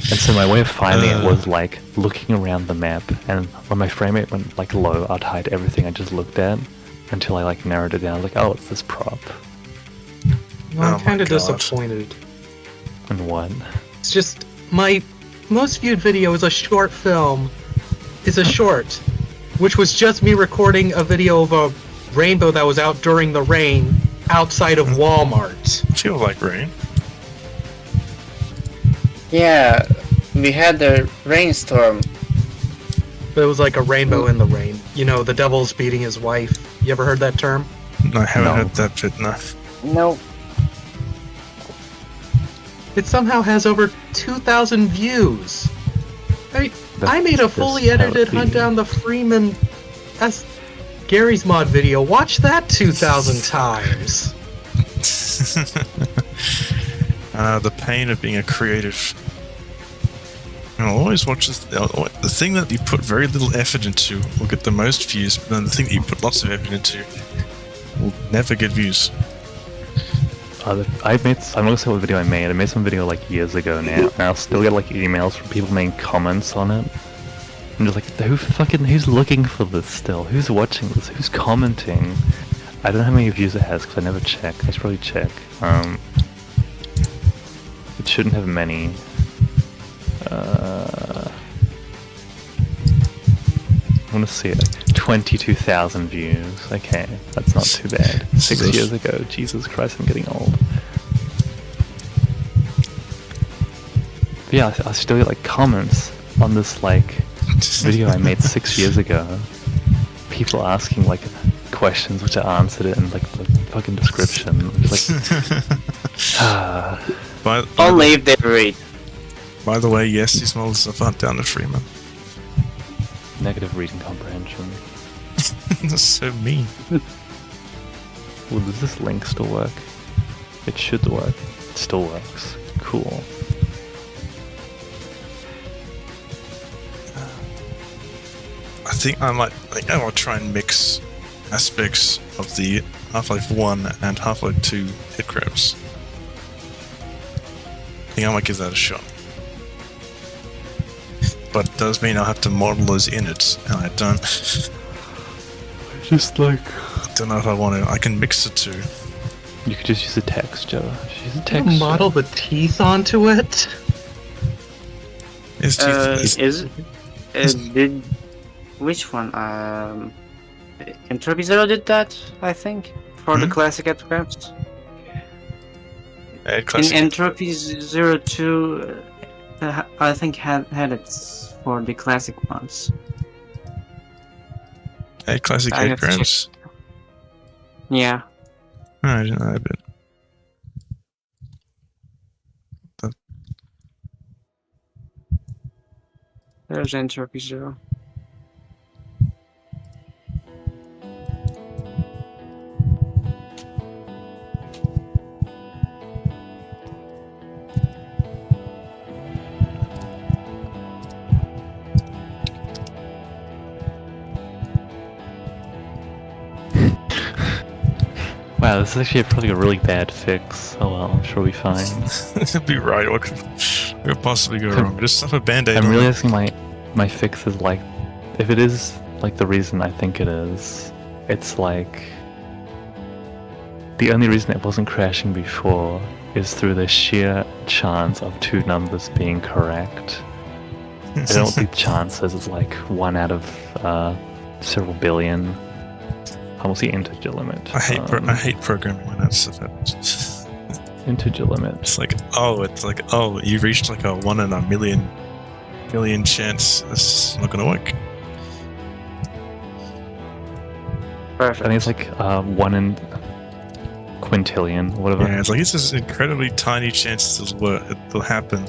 And so my way of finding it was like looking around the map, and when my frame rate went like low, I'd hide everything I just looked at until I like narrowed it down. I was like, oh, it's this prop. Well, Oh I'm my kind of God. disappointed. And what? It's just my most viewed video is a short film. It's a short, which was just me recording a video of a rainbow that was out during the rain outside of Walmart. Feel like rain. Yeah. We had the rainstorm. But it was like a rainbow in the rain. You know, the devil's beating his wife. You ever heard that term? I haven't No. heard that bit enough. No. It somehow has over 2,000 views. I That's made a just fully how it edited Hunt be. Down the Freeman as Gary's mod video. Watch that 2,000 times. The pain of being a creative. I'll always watch the thing that you put very little effort into will get the most views, but then the thing that you put lots of effort into will never get views. I'm not gonna say what video I made. I made some video like years ago now, and I'll still get like emails from people making comments on it. I'm just like, who's looking for this still? Who's watching this? Who's commenting? I don't know how many views it has because I never check. I should probably check. It shouldn't have many. I want to see it. 22,000 views. Okay, that's not too bad. 6 years ago. Jesus Christ, I'm getting old. But yeah, I still get like comments on this like video I made 6 years ago. People asking like questions which I answered it in like the fucking description. Just like, I'll leave there read. By the way, yes, these models are found down to Freeman. negative reading comprehension. That's so mean. Well, does this link still work? It should work. It still works. Cool. I think I will try and mix aspects of the Half-Life 1 and Half-Life 2 Headcrabs. I think I might give that a shot. But it does mean I'll have to model those innards, and I don't. Just like... I don't know if I want to. I can mix the two. You could just use a texture. Just use a texture. Model the teeth onto it. His teeth Did which one? Entropy Zero did that, I think, for the classic Headcrabs. classic. In Entropy Zero 2, I think had it for the classic ones. Classic I have to Headcrabs. Yeah. Oh, I didn't know that bit. There's Entropy Zero. Wow, this is actually probably a really bad fix. Oh well, I'm sure we'll be fine. It'll be right. What could possibly go wrong? Just stuff a band-aid. I'm really asking my fix is like, if it is like the reason I think it is, it's like the only reason it wasn't crashing before is through the sheer chance of two numbers being correct. I don't know what the chance is. It's like 1 out of several billion. What's the integer limit? I hate programming when that stuff happens. Integer limit. It's like, you reached like a 1 in a million chance. This is not gonna work. Perfect. I think it's like 1 in quintillion, whatever. Yeah, it's like it's this incredibly tiny chance it'll happen,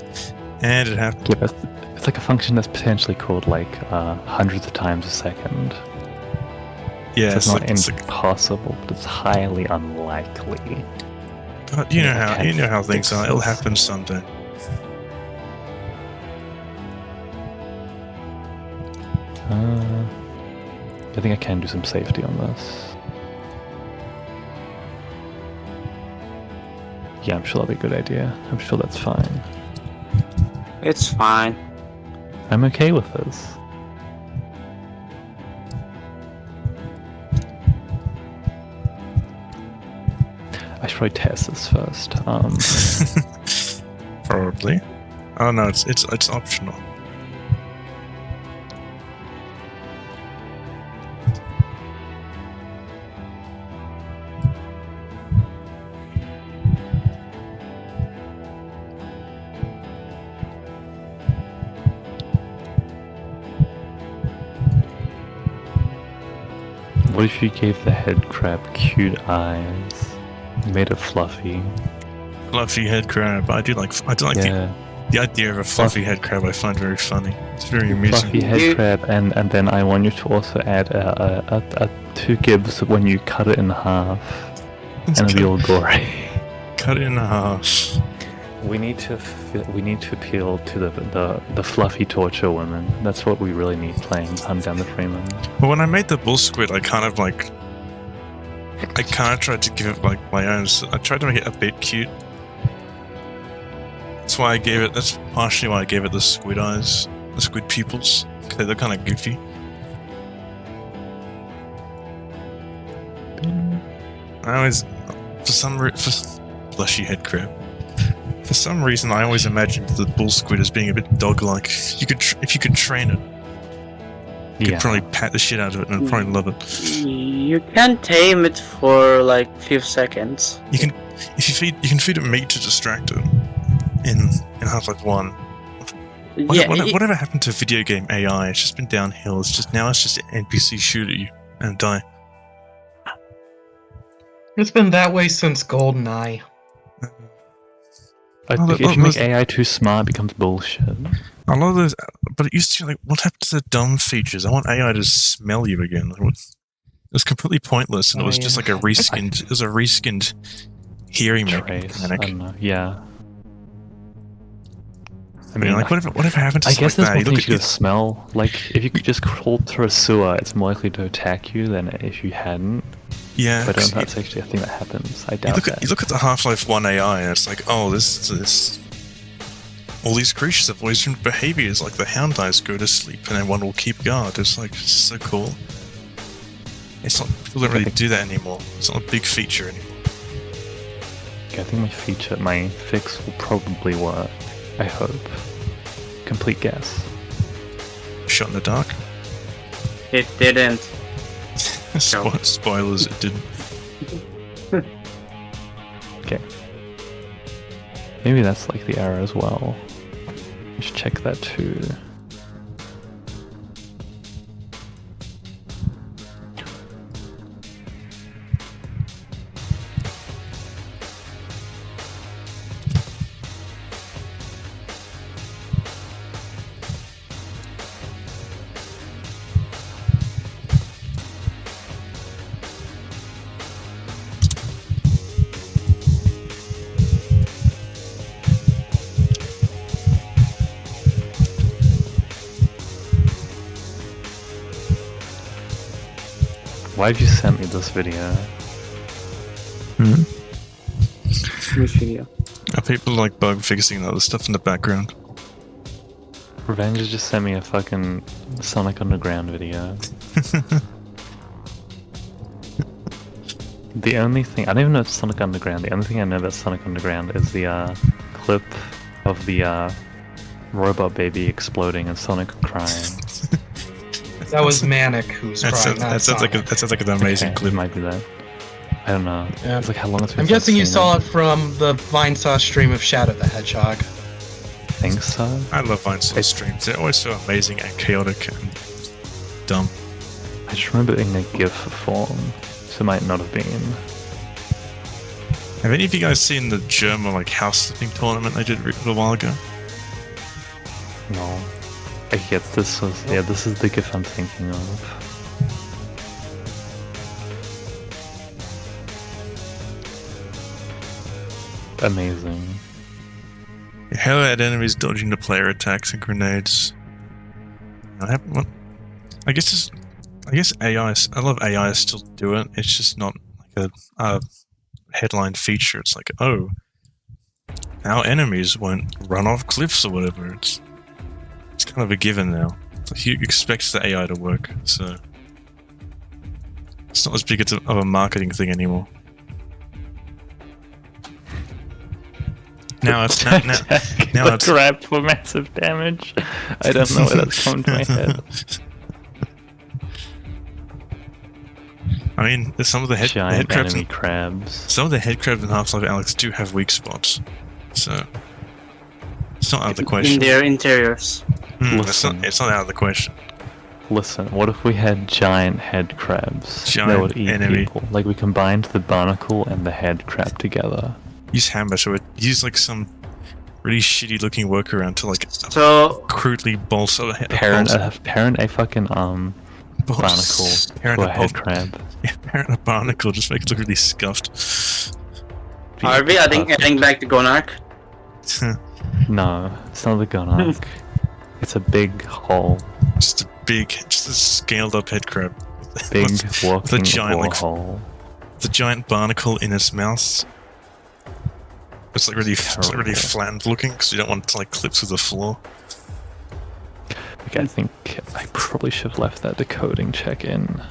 and it happens. Yeah, it's like a function that's potentially called like hundreds of times a second. Yeah, so it's not like, impossible, but it's highly unlikely. But you know how things are. It'll happen someday. I think I can do some safety on this. Yeah, I'm sure that'll be a good idea. I'm sure that's fine. It's fine. I'm okay with this. I should probably test this first. Probably. Oh no, it's optional. What if you gave the Headcrab cute eyes, made it fluffy? Fluffy Headcrab. I do like the idea of a fluffy Headcrab. I find very funny. It's very amusing. Fluffy Headcrab, and then I want you to also add a 2 gibs when you cut it in half, and it'll be all gory. Cut it in half. We need to appeal to the fluffy torture women. That's what we really need playing Hunt Down the Freeman. Well, when I made the bull squid, I kind of like I kind of tried to give it like my own. I tried to make it a bit cute. That's why I gave it. That's partially why I gave it the squid eyes, the squid pupils. Okay, they're kind of goofy. I always, bless you, Headcrab. For some reason, I always imagined the bull squid as being a bit dog-like. If you could train it, you could probably pat the shit out of it and it'd probably love it. You can tame it for like few seconds. You can feed it meat to distract it in Half-Life 1. Whatever happened to video game AI? It's just been downhill. It's just an NPC shoot at you and die. It's been that way since GoldenEye. I think if you make AI too smart, it becomes bullshit. A lot of those, but it used to like, what happened to the dumb features? I want AI to smell you again. It was completely pointless, and it was just like a reskinned. It was a reskinned hearing mechanic. I don't know. Yeah. I mean, like, whatever happened to I stuff guess like there's that? more things you could smell. Like, if you could just crawl through a sewer, it's more likely to attack you than if you hadn't. Yeah. But I don't know if that's actually a thing that happens. I doubt that. You look at the Half-Life 1 AI, and it's like, oh, this all these creatures have always different behaviors. Like the hound eyes go to sleep, and then one will keep guard. It's like, it's so cool. It's not, people don't really do that anymore. It's not a big feature anymore. Okay, I think my fix will probably work. I hope. Complete guess. Shot in the dark? It didn't. Spoilers, it didn't. Okay. Maybe that's like the error as well. We should check that too. Why did you send me this video? Which video? Are people like bug fixing other stuff in the background? Revenge has just sent me a fucking Sonic Underground video. The only thing I don't even know it's Sonic Underground. The only thing I know about Sonic Underground is the clip of the robot baby exploding and Sonic crying. That was Manic who's crying. That sounds like an amazing clip. It might be that. I don't know. Yeah. It's like how long it's been. I'm guessing you saw it from the Vinesauce stream of Shadow the Hedgehog. I think so. I love Vinesauce streams. They're always so amazing and chaotic and dumb. I just remember it in a GIF form, so it might not have been. Have any of you guys seen the German like house flipping tournament they did a little while ago? No. I guess this is the GIF I'm thinking of. Amazing. How had enemies dodging the player attacks and grenades? I guess AI. I love AI still do it. It's just not like a headline feature. It's like, oh, our enemies won't run off cliffs or whatever. It's kind of a given now. Like you expect the AI to work, so it's not as big of a marketing thing anymore. Now it's grab for massive damage. I don't know where that's come to my head. I mean, some of the giant headcrabs enemy crabs. Some of the headcrabs in Half-Life Alyx do have weak spots, so it's not out of the question. In their interiors. It's not out of the question. Listen, what if we had giant head crabs that would eat people? Like we combined the barnacle and the head crab together. Use hammer, so use like some really shitty looking workaround to like crudely bolster the head. Parent a fucking barnacle to a head crab. Yeah, parent a barnacle, just make it look really scuffed. Are we adding back the Gonarch? No, it's not the Gonarch. It's a big hole. Just a scaled up head crab. Big walking giant hole. the giant barnacle in its mouth. It's like really flattened looking because you don't want it to like clip through the floor. Okay, I think I probably should have left that decoding check in.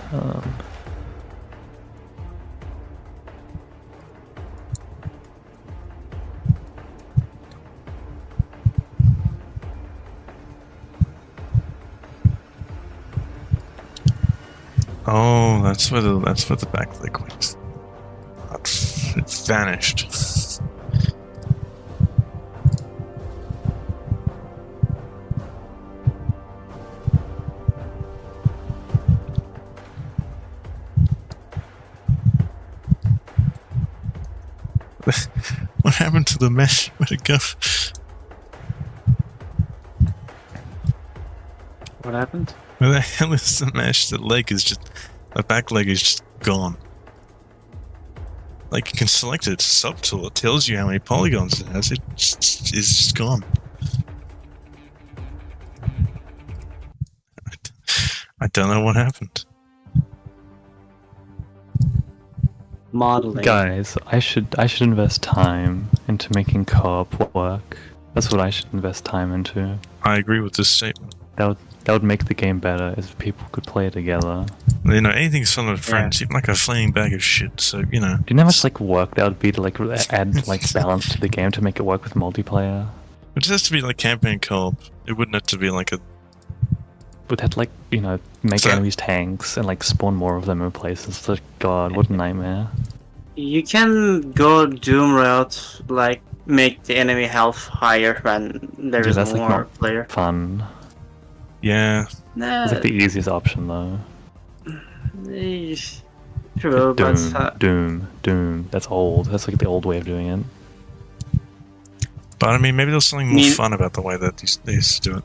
Oh, that's where the back leg went. It vanished. What happened to the mesh? Where'd it go? What happened? Where the hell is the mesh? The back leg is just gone. Like, you can select it, it's a subtool, it tells you how many polygons it has, it's just gone. I don't know what happened. Modeling. Guys, I should invest time into making co-op work. That's what I should invest time into. I agree with this statement. That would make the game better if people could play together. You know, anything's fun with friends, even like a flaming bag of shit, so, you know. Do you know how much like work that would be to like add like balance to the game to make it work with multiplayer? It just has to be like campaign co-op. It wouldn't have to be like a... Would that like, you know, make enemies tanks and like spawn more of them in places? Like, God, what a nightmare. You can go Doom route, like make the enemy health higher when there is that's more like not player. fun. Yeah. Nah, It's like the easiest option though. True, but Doom. That's old. That's like the old way of doing it. But I mean, maybe there's something more fun about the way that they used to do it.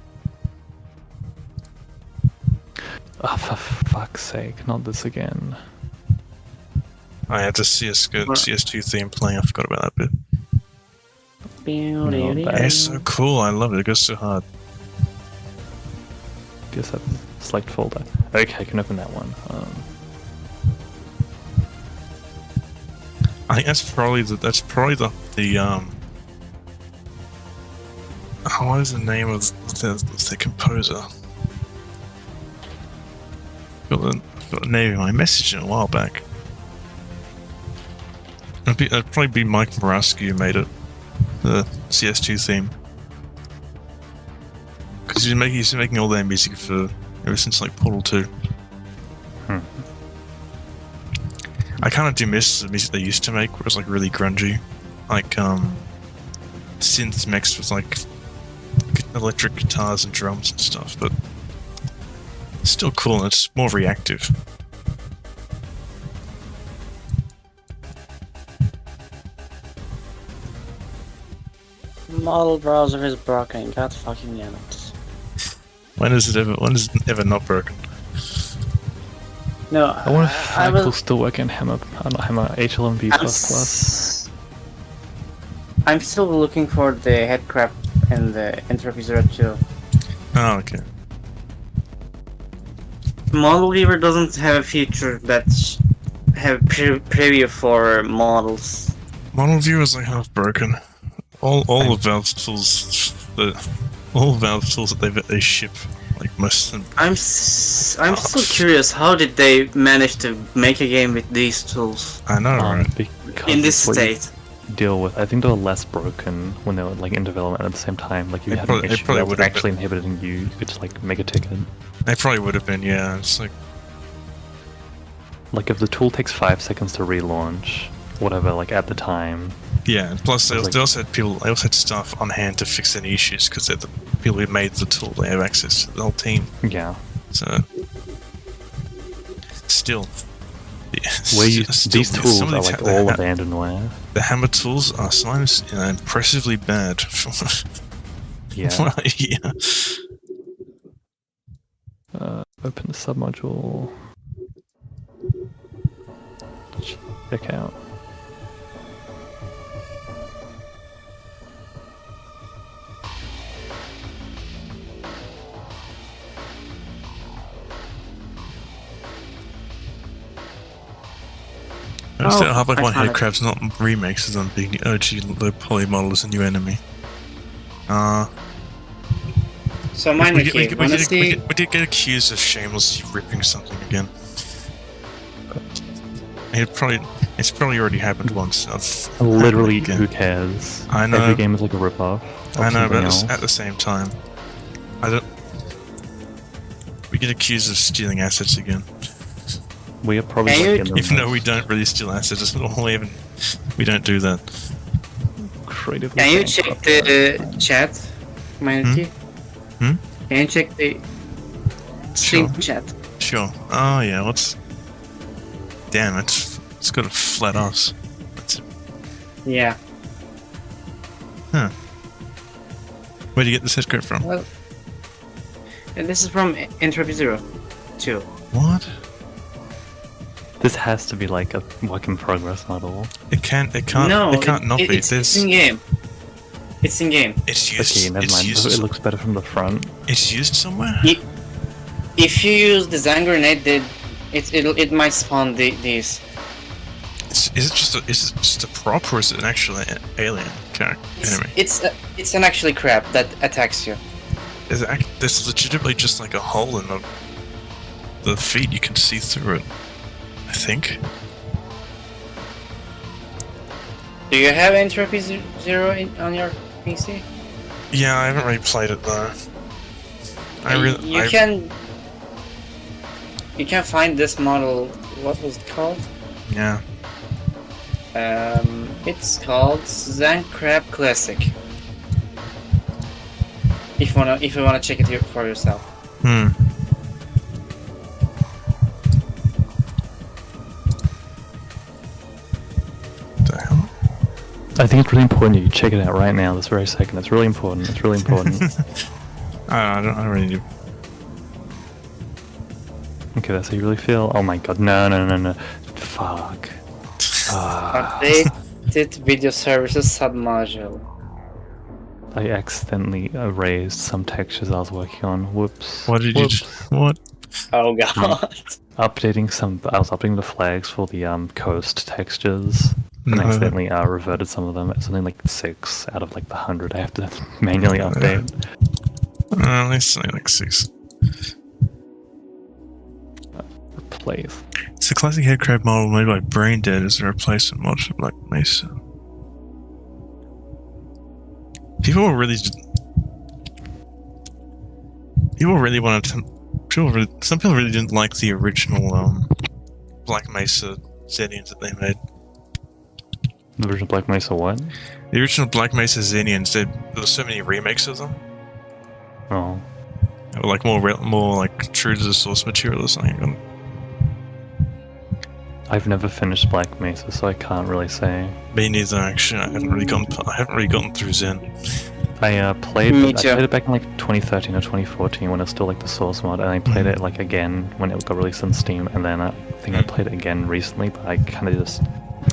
Oh, for fuck's sake, not this again. I had to see a good CS2 theme playing, I forgot about that bit. It's so cool, I love it, it goes so hard. Guess that's select folder. Okay, I can open that one. I think that's probably the what is the name of the composer? I've got the name in my message in a while back. It'd probably be Mike Morawski who made it, the CS2 theme. Because he's been making all their music ever since like Portal 2. I kind of do miss the music they used to make, where it was like really grungy, like synths mixed with like electric guitars and drums and stuff. But it's still cool, and it's more reactive. Model browser is broken. God fucking damn it. When is it ever not broken? No, I wonder if I will still work in Hammer H11B++. I'm still looking for the Headcrab and the Entropy 02. Oh, okay. Model Viewer doesn't have a feature that have preview for models. Model Viewer is like half broken. All the Valve tools that they ship, like most of them. I'm still curious, how did they manage to make a game with these tools? I know, right? In this state. Deal with. I think they were less broken when they were like in development at the same time. Like you had an issue that was actually inhibiting you could just like make a ticket. They probably would have been, yeah. It's like if the tool takes 5 seconds to relaunch, whatever, like at the time. Yeah, and plus they also had staff on hand to fix any issues because they're the people who made the tool. They have access to the whole team. Yeah. So still. These tools are like all abandonware. The hammer tools are sometimes impressively bad. Yeah. Yeah. Open the submodule. Check out. Half-Life I 1 found it. Headcrab's not remakes of them being the OG low poly model as a new enemy. So minor we key. Wanna see? did get accused of shamelessly ripping something again. It's probably already happened once. Literally, Again. who cares? I know. Every game is like a rip-off. I know, but else. at the same time, I don't. We get accused of stealing assets again, We are probably Can like you- in the even though we most don't really steal assets at all. We don't do that. creatively Can you bankrupt check the chat, minor key? Hmm? Can you check the stream Sure. chat? Sure. Oh yeah. What's? Damn, it's got a flat ass. That's it. Yeah. Where do you get this headcrab from? Well, and this is from Entropy Zero, too. What? This has to be like a work in progress model. It can't No, not be. it's in game. It's in game. It's used. Okay, never it's mind. used. It looks better from the front. It's used somewhere. If you use the Zang grenade, it might spawn these. Is it just a prop or is it an actual alien character enemy? It's an actually crab that attacks you. There's legitimately just like a hole in the feet. You can see through it. I think. Do you have Entropy Zero on your PC? Yeah, I haven't really played it though. You can find this model. What was it called? Yeah. It's called Zang Crab Classic. If you wanna check it for yourself. The hell? I think it's really important you check it out right now, this very second. It's really important. It's really important. I don't really need. Okay, that's how you really feel. Oh my god, no. Fuck. Updated video services submodule. I accidentally erased some textures I was working on. Whoops. What did you? What? Oh god. I was updating the flags for the coast textures. And No. accidentally reverted some of them. It's something like 6 out of like the 100 I have to manually update. It's only like 6. Replace. It's a classic headcrab model made by Brain Dead as a replacement mod for Black Mesa. Some people really didn't like the original Black Mesa Xenians that they made. The original Black Mesa what? The original Black Mesa Xenians, there were so many remakes of them. Oh. They were like more like true to the source material or something. I've never finished Black Mesa, so I can't really say. Me neither, actually. I haven't really gotten through Zen. I played Me I too. played it back in like 2013 or 2014 when it was still like the source mod, and I played it like again when it got released on Steam, and then I think I played it again recently, but I kind of just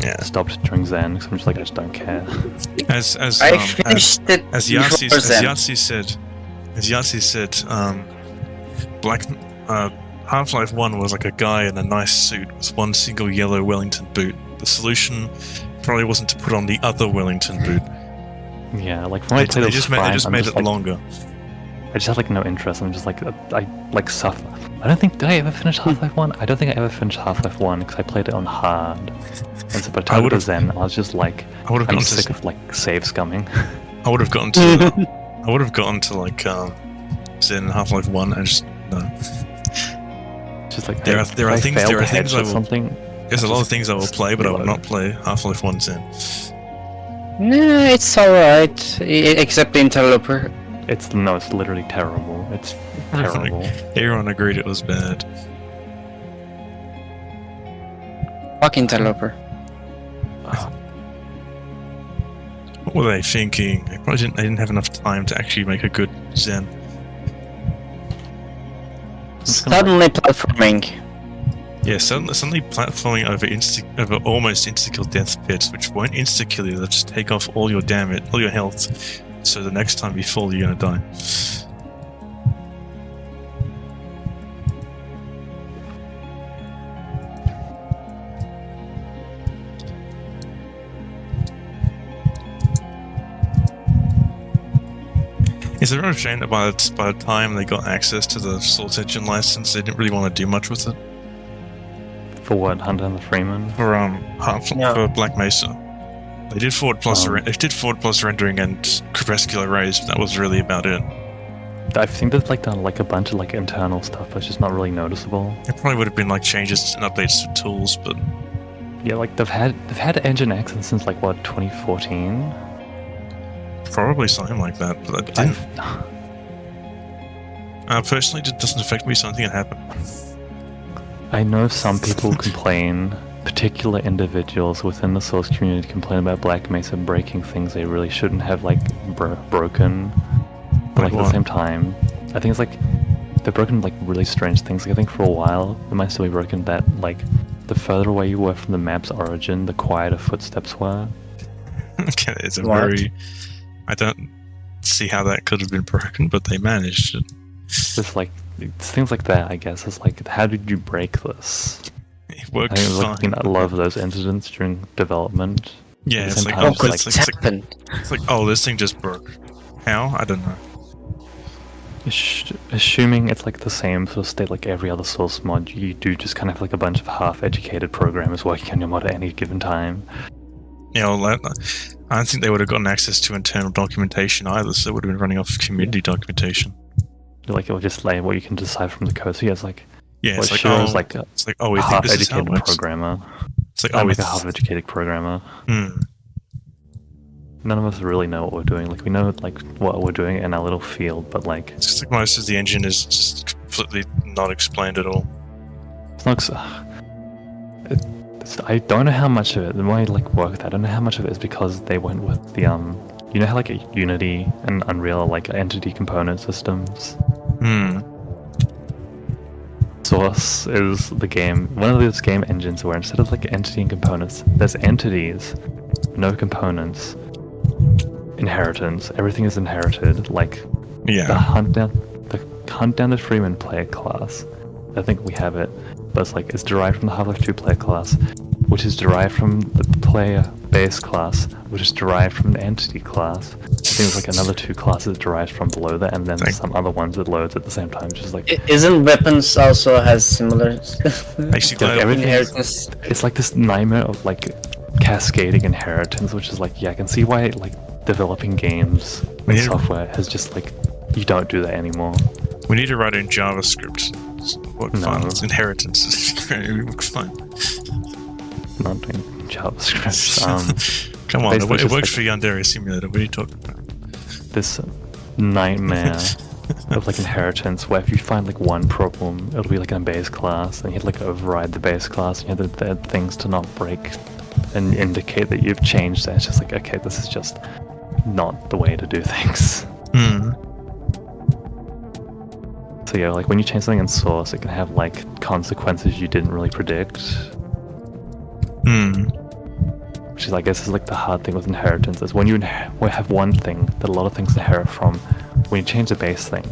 Yeah. stopped during Zen because I'm just like, I just don't care. As I finished it Yahtzee said, Half-Life 1 was like a guy in a nice suit with one single yellow Wellington boot. The solution probably wasn't to put on the other Wellington boot. Yeah, like when I played They it, just was fine. made I'm it just, like, longer. I just had like no interest. I'm just like I like suffer. I don't think did I ever finish Half-Life 1? I don't think I ever finished Half-Life 1 because I played it on hard. And so by the time it was Zen, I was just like, I would have I'm gotten sick to. of like save scumming. I would have gotten to. I would have gotten to like Zen and Half-Life 1 and just no. Just like There are if I things- failed there are to things I headshot will- something. There's a lot of Just things I will play, but I will reload. not play Half-Life 1 Zen. Nah, it's alright. Except the interloper. It's literally terrible. It's terrible. Everyone agreed it was bad. Fuck interloper. What were they thinking? They didn't have enough time to actually make a good Zen. Suddenly platforming. Yeah, suddenly platforming over almost insta-kill death pits, which won't insta-kill you, they'll just take off all your damage, all your health, so the next time you fall, you're gonna die. Is it a shame that by the time they got access to the Source Engine license, they didn't really want to do much with it? For what, Hunter and the Freeman? For Yeah. for Black Mesa, they did forward plus rendering and crepuscular rays, but that was really about it. I think they've like done like a bunch of like internal stuff, but it's just not really noticeable. It probably would have been like changes and updates to tools, but Yeah, like they've had Engine X since like what, 2014? probably something like that. But that didn't. Personally, it doesn't affect me. Something that happened. I know some people complain, particular individuals within the Source community complain about Black Mesa breaking things they really shouldn't have like broken. But like at the same time, I think it's like they've broken like really strange things. Like I think for a while it might still be broken that like the further away you were from the map's origin, the quieter footsteps were. Okay, it's a What? very. I don't see how that could have been broken, but they managed it. Just like it's things like that, I guess. It's like, how did you break this? It I worked think it was fine. like a lot of those incidents during development. Yeah, At the it's same like, time, How it's could like- it happen? it's like, oh, this thing just broke. How? I don't know. Assuming it's like the same sort of state like every other Source mod, you do just kind of have like a bunch of half-educated programmers working on your mod at any given time. Yeah, well, I don't think they would have gotten access to internal documentation either, so they would have been running off community documentation. Like it'll just lay what you can decide from the code. So yeah, it's like Yeah, what it's like, sure oh, is like a we think this is how it half-educated works. programmer. It's like, I'm oh, we like a half-educated programmer. None of us really know what we're doing. Like we know like what we're doing in our little field, but like it's just like most of the engine is just completely not explained at all. it's not. I don't know how much of it. The way like work, I don't know how much of it is because they went with the You know how like Unity and Unreal are like entity component systems. Source is the game, one of those game engines where instead of like entity and components, there's entities, no components. Inheritance. Everything is inherited. Like the Yeah. hunt down the Freeman player class. I think we have it, but it's like it's derived from the Half-Life 2 player class, which is derived from the player base class, which is derived from the entity class. I think there's like another 2 classes derived from below that, and then some other ones that loads at the same time. Just like Isn't weapons also has similar Basically, like everything. inheritance? It's like this nightmare of like cascading inheritance, which is like, yeah, I can see why like developing games and Yeah. software has just like, you don't do that anymore. we need to write in JavaScript. What No. fun? It's inheritance. It looks fun. Not doing JavaScript. Come on, basically it just works like- for Yandere Simulator. What are you talking about? This nightmare of like inheritance where if you find like one problem, it'll be like in a base class, and you have to like override the base class, and you have the things to not break and indicate that you've changed that. It's just like, okay, this is just not the way to do things. So yeah, like when you change something in Source, it can have like consequences you didn't really predict. Which is, I guess, is like the hard thing with inheritance, is when you have one thing that a lot of things inherit from, when you change the base thing,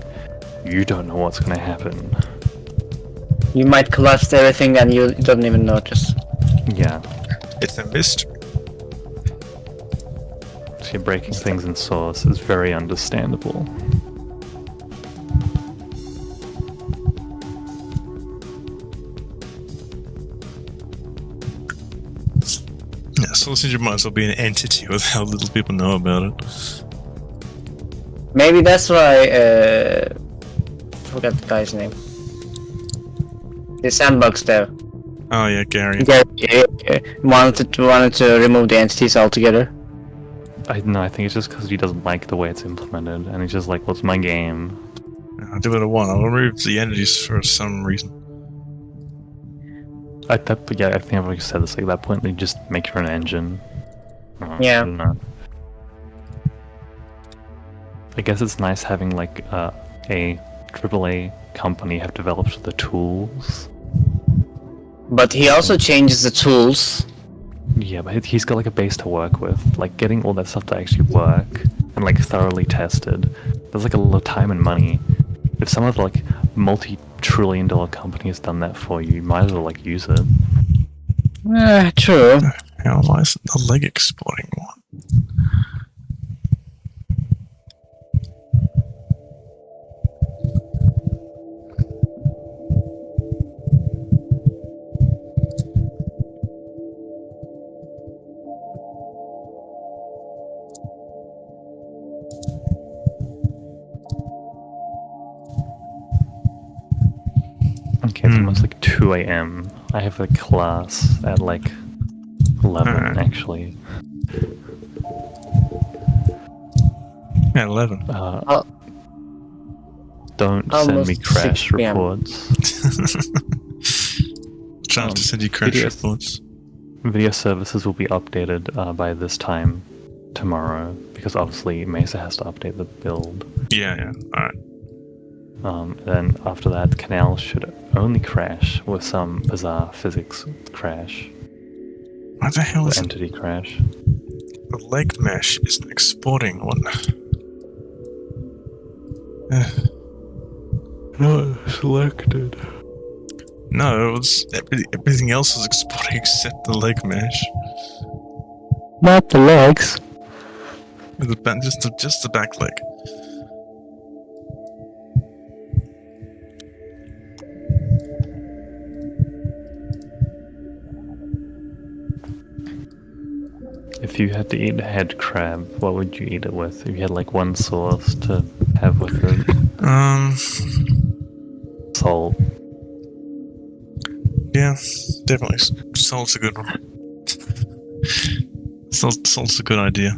you don't know what's going to happen. You might collapse everything and you don't even notice. Yeah, It's a mystery. so you're breaking things in Source is very understandable. Yeah, Source Engine might as well be an entity with how little people know about it. Maybe that's why forgot the guy's name. The sandbox there. Oh yeah, Gary. Wanted to remove the entities altogether. I think it's just because he doesn't like the way it's implemented, and he's just like, what's my game? I'll do it at one. I'll remove the entities for some reason. I think I've already said this, like at that point they just make your own engine. Yeah. I don't know. I guess it's nice having like a AAA company have developed the tools. But he also changes the tools. Yeah, but he's got like a base to work with. Like getting all that stuff to actually work and like thoroughly tested. There's like a lot of time and money. If some of the like multi-trillion-dollar company has done that for you, you might as well like use it. True. How am I the leg exporting one? 2 a.m. I have a class at like 11 Alright. actually. Yeah, 11. Don't send me Almost crash 6 p.m. reports. Trying to send you crash videos- reports. Video services will be updated by this time tomorrow, because obviously Mesa has to update the build. Yeah. Alright. Then after that, Canal should only crash with some bizarre physics crash, What the hell or is it? entity crash. The leg mesh isn't exporting one. Not selected. No, it was everything else was exporting except the leg mesh. Not the legs. Just the back leg. If you had to eat head crab, what would you eat it with? If you had like one sauce to have with it, salt. Yeah, definitely. Salt's a good one. Salt's a good idea.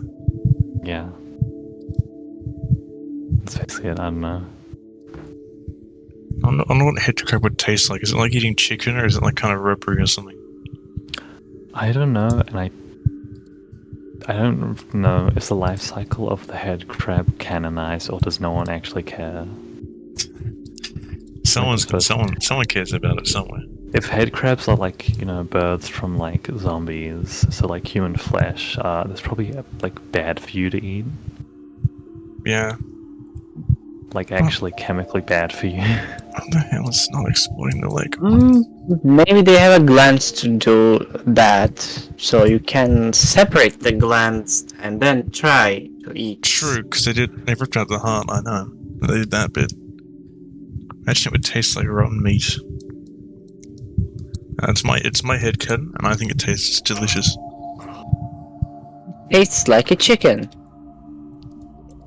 Yeah. That's basically it. I don't know. I don't know what headcrab would taste like. Is it like eating chicken, or is it like kind of rubbery or something? I don't know, and I don't know. Is the life cycle of the head crab canonized, or does no one actually care? Someone cares about it somewhere. If head crabs are like, you know, birds from like zombies, so like human flesh, that's probably like bad for you to eat. Yeah. Like actually chemically bad for you. What the hell is not exporting the leg? Maybe they have a glands to do that, so you can separate the glands and then try to eat. True, because they ripped out the heart. I know. They did that bit. Imagine it would taste like rotten meat. It's my head cut, and I think it tastes delicious. Tastes like a chicken.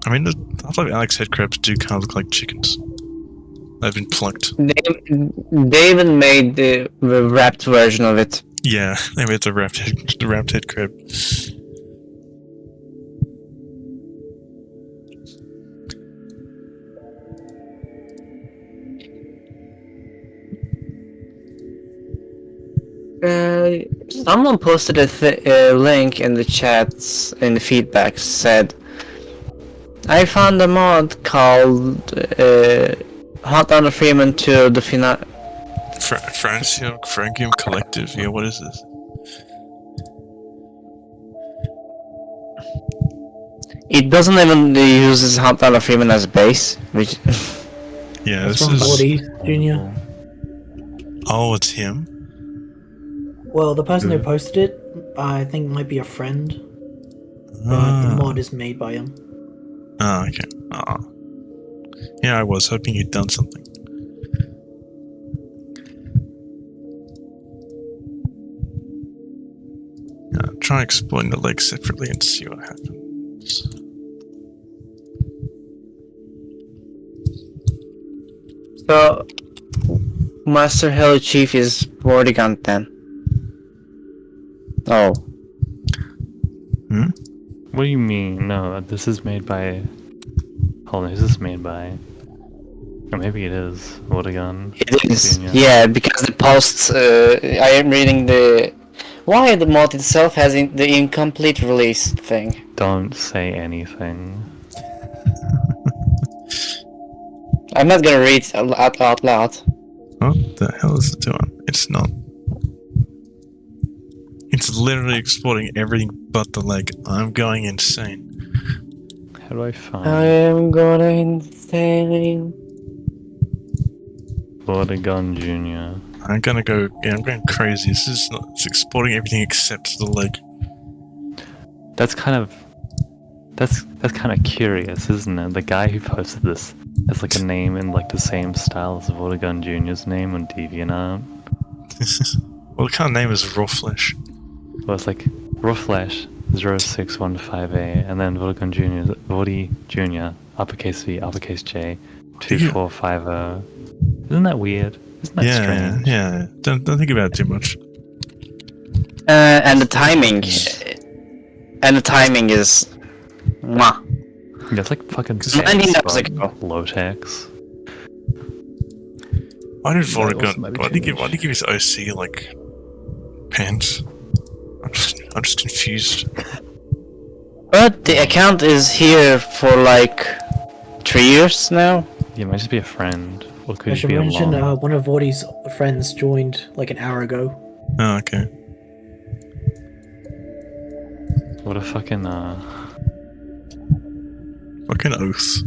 I mean, I thought Alex head crabs do kind of look like chickens. They've been plucked. They even made the wrapped version of it. Yeah, they made the wrapped head crab. Someone posted a link in the chats, in the feedback, said, I found a mod called Hot on the Freeman to the Francium Collective. Yeah, what is this? It doesn't even use Hot on the Freeman as a base, which Yeah, That's this from is. Morty Jr. Oh, it's him. Well, the person who posted it, I think might be a friend, but the mod is made by him. Oh, okay. Oh. Yeah, I was hoping he'd done something. Try exploring the legs separately and see what happens. so Master Hello Chief is Vortigaunt then. Oh. What do you mean? No, this is made by... Hold on, who's this made by? Or maybe it is. Vortigaunt. It is, Junior. yeah, because the posts, I am reading the... Why the mod itself has the incomplete release thing. Don't say anything. I'm not gonna read it out loud. What the hell is it doing? It's not. It's literally exporting everything but the leg. I'm going insane. How do I find I am going insane. Vortigaunt Jr.? I'm gonna go. Yeah, I'm going crazy. This is not. It's exporting everything except the leg. That's kind of curious, isn't it? The guy who posted this has like a name in like the same style as Vortigaunt Jr.'s name on DeviantArt. Well, the kind of name is Raw Flesh. Well, it's like Raw Flash 0615A, and then Vortigaunt Jr. Vorti Jr. uppercase V, uppercase J, 2450. Isn't that weird? Isn't that strange? Yeah. Don't think about it too much. And the timing. And the timing is. Mwah. Yeah, it's like fucking 19 hours ago. low tax. Why did also Vortigern? might be Why did he changed. give his OC like pants? I'm just confused. But the account is here for like 3 years now. Yeah, it might just be a friend. Or could I it should be a mention long? one of Vordy's friends joined like an hour ago. Oh, okay. What a fucking Fucking oath.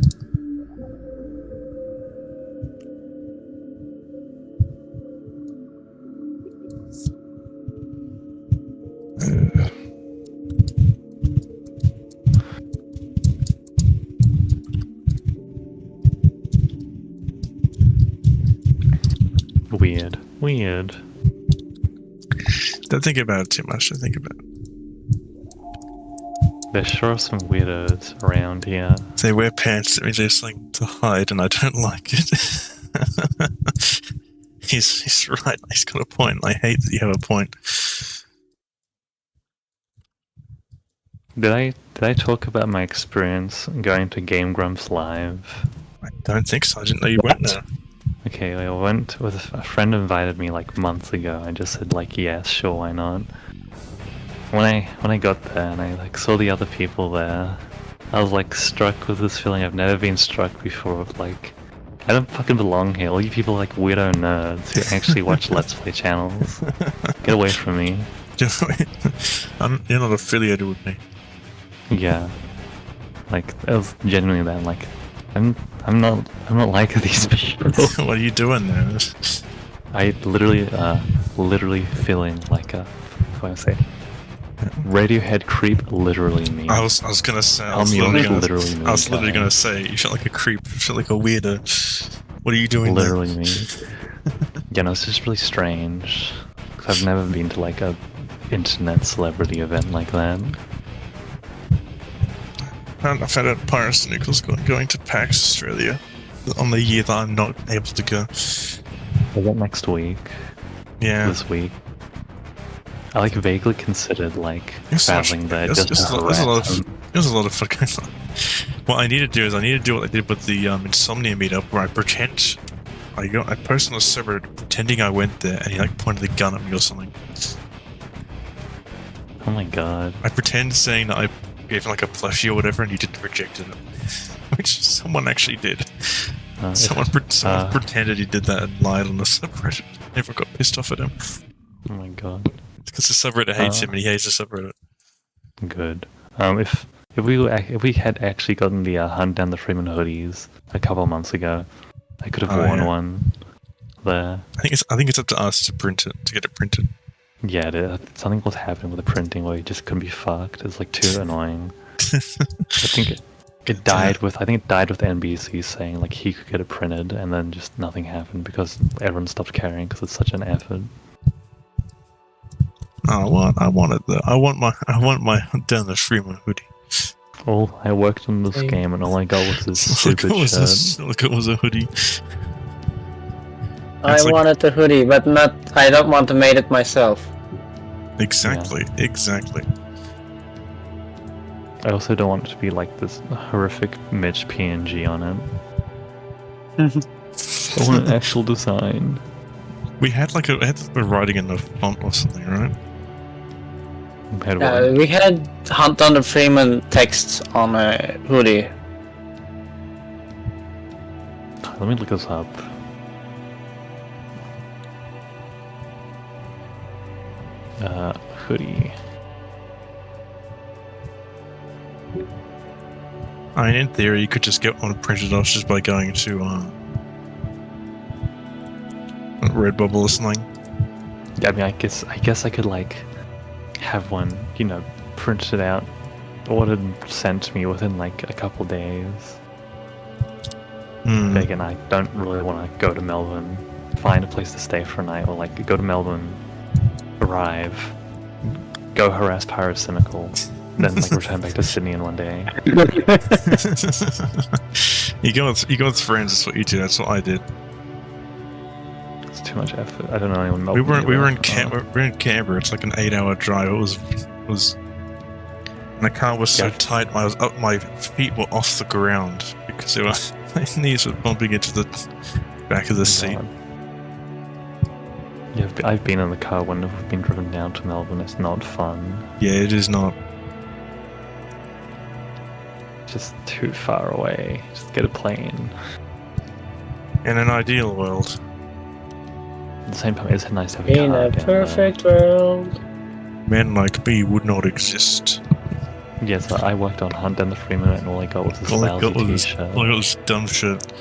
weird. Don't think about it too much. Don't think about it. There's sure some weirdos around here. They wear pants. That means there's something to hide, and I don't like it. He's right. He's got a point. I hate that you have a point. Did I talk about my experience going to Game Grumps Live? I don't think so. I didn't know you went there. Okay, I went with a friend invited me like months ago. I just said like yes, sure, why not? When I got there and I like saw the other people there, I was like struck with this feeling I've never been struck before of like I don't fucking belong here. All you people are like weirdo nerds who actually watch Let's Play channels. Get away from me. You're not affiliated with me. Yeah. Like it was genuinely that like I'm not like these people. What are you doing there? I literally feeling like a what do I say? Radiohead creep literally me. I was gonna say. I was Tell me literally me, literally guy. gonna say you felt like a creep. You felt like a weirdo. What are you doing Literally there? me. Yeah, no, it's just really strange. 'Cause I've never been to like a internet celebrity event like that. I found out Pirates Nichols going to PAX Australia on the year that I'm not able to go. I went next week. Yeah. This week. I like vaguely considered like There's traveling there just to there's a lot harass of them. there's a lot of fucking. What I need to do is I need to do what I did with the Insomnia meetup, where I pretend I post on a server pretending I went there, and he like pointed the gun at me or something. Oh my god. I pretend saying that I gave him like a plushie or whatever, and he didn't reject it, which someone actually did. Someone pretended he did that and lied on the subreddit. Everyone got pissed off at him Oh my god. because the subreddit hates him and he hates the subreddit. Good. If we had actually gotten the hunt down the Freeman hoodies a couple months ago, I could have worn yeah. one there. I think it's up to us to print it, to get it printed. Yeah, something was happening with the printing where you just couldn't be fucked. It's like too annoying. I think it died with NBC saying like he could get it printed, and then just nothing happened because everyone stopped caring because it's such an effort. I want it though. I want my down the Freeman hoodie. I worked on this Hey. game and all I got was this Look, stupid it was shirt. look, it was a hoodie. I It's like- wanted the hoodie, but I don't want to make it myself. Exactly. I also don't want it to be like this horrific Mitch PNG on it. I want an actual design. We had a writing in the font or something, right? Had one. We had Hunt on the Freeman text on a hoodie. Let me look this up. Hoodie. I mean, in theory, you could just get one printed off just by going to Redbubble or something. Yeah, I mean, I guess I could like have one, printed out, ordered, and sent to me within like a couple days. Hmm. Again, I don't really want to go to Melbourne, find a place to stay for a night, or like go to Melbourne, arrive, go harass Pyrocynical, then like return back to Sydney in one day. You go with friends. That's what you do. That's what I did. It's too too much effort. I don't know anyone. We were in Canberra. It's like an 8-hour drive. It was, and the car was so tight. My feet were off the ground because my knees were bumping into the back of the seat. Yeah, I've been in the car when we've been driven down to Melbourne. It's not fun. Yeah, it is not. Just too far away. Just get a plane. In an ideal world. At the same time, it's nice to have a car. In a down perfect world. Men like me would not exist. there. Yes, I worked on Hunt down the Freeman and all I got was this All I lousy got was t-shirt. dumb shit.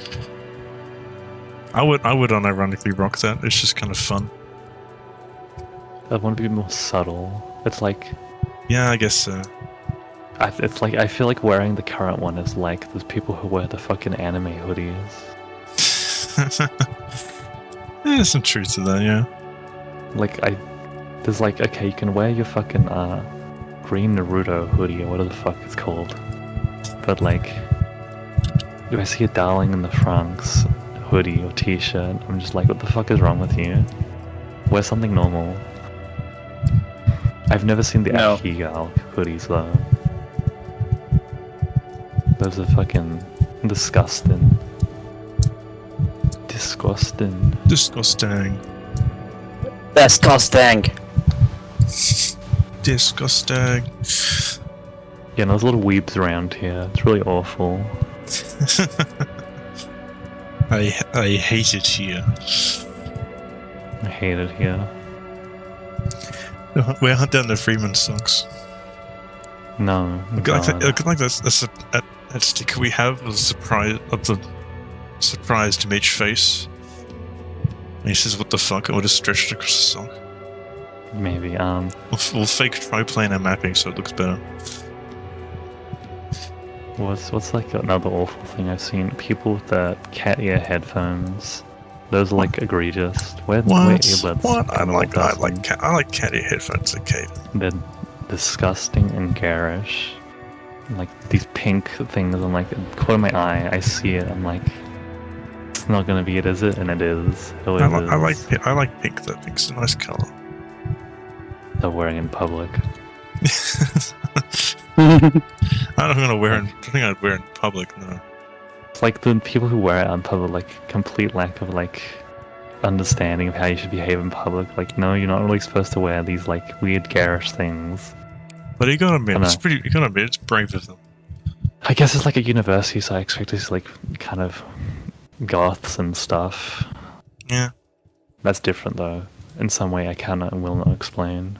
I would unironically rock that. It's just kind of fun. I want to be more subtle. It's like... Yeah, I guess so. It's like, I feel like wearing the current one is like those people who wear the fucking anime hoodies. There's some truth to that, yeah. Like, there's like, okay, you can wear your fucking, green Naruto hoodie or whatever the fuck it's called. But like, if I see a Darling in the Franxx hoodie or t-shirt, I'm just like, what the fuck is wrong with you? Wear something normal. I've never seen the No. Akigal hoodies though. Those are fucking disgusting. Disgusting. Disgusting. Disgusting. Disgusting. Yeah, there's a lot of weebs around here. It's really awful. I hate it here. I hate it here. We're Hunt down the Freeman songs. No. Like that sticker we have of the surprised image face. And he says, "What the fuck?" And we'll just stretch it across the song. Maybe. We'll fake triplanar mapping so it looks better. What's like another awful thing I've seen? People with the cat ear headphones. Those are like egregious. Wear earbuds. What? I like cat ear headphones. Okay. They're disgusting and garish. Like these pink things. I'm like, caught in my eye. I see it. I'm like, it's not gonna be it, is it? And it is. It is. I like pink though. Pink's a nice color. They're wearing in public. I don't think I'd wear it in public. No. It's like the people who wear it in public, like complete lack of like understanding of how you should behave in public. Like, no, you're not really supposed to wear these like weird garish things. But you gotta admit, it's brave of them. I guess it's like a university, so I expect it's like kind of goths and stuff. Yeah. That's different though. In some way I cannot and will not explain.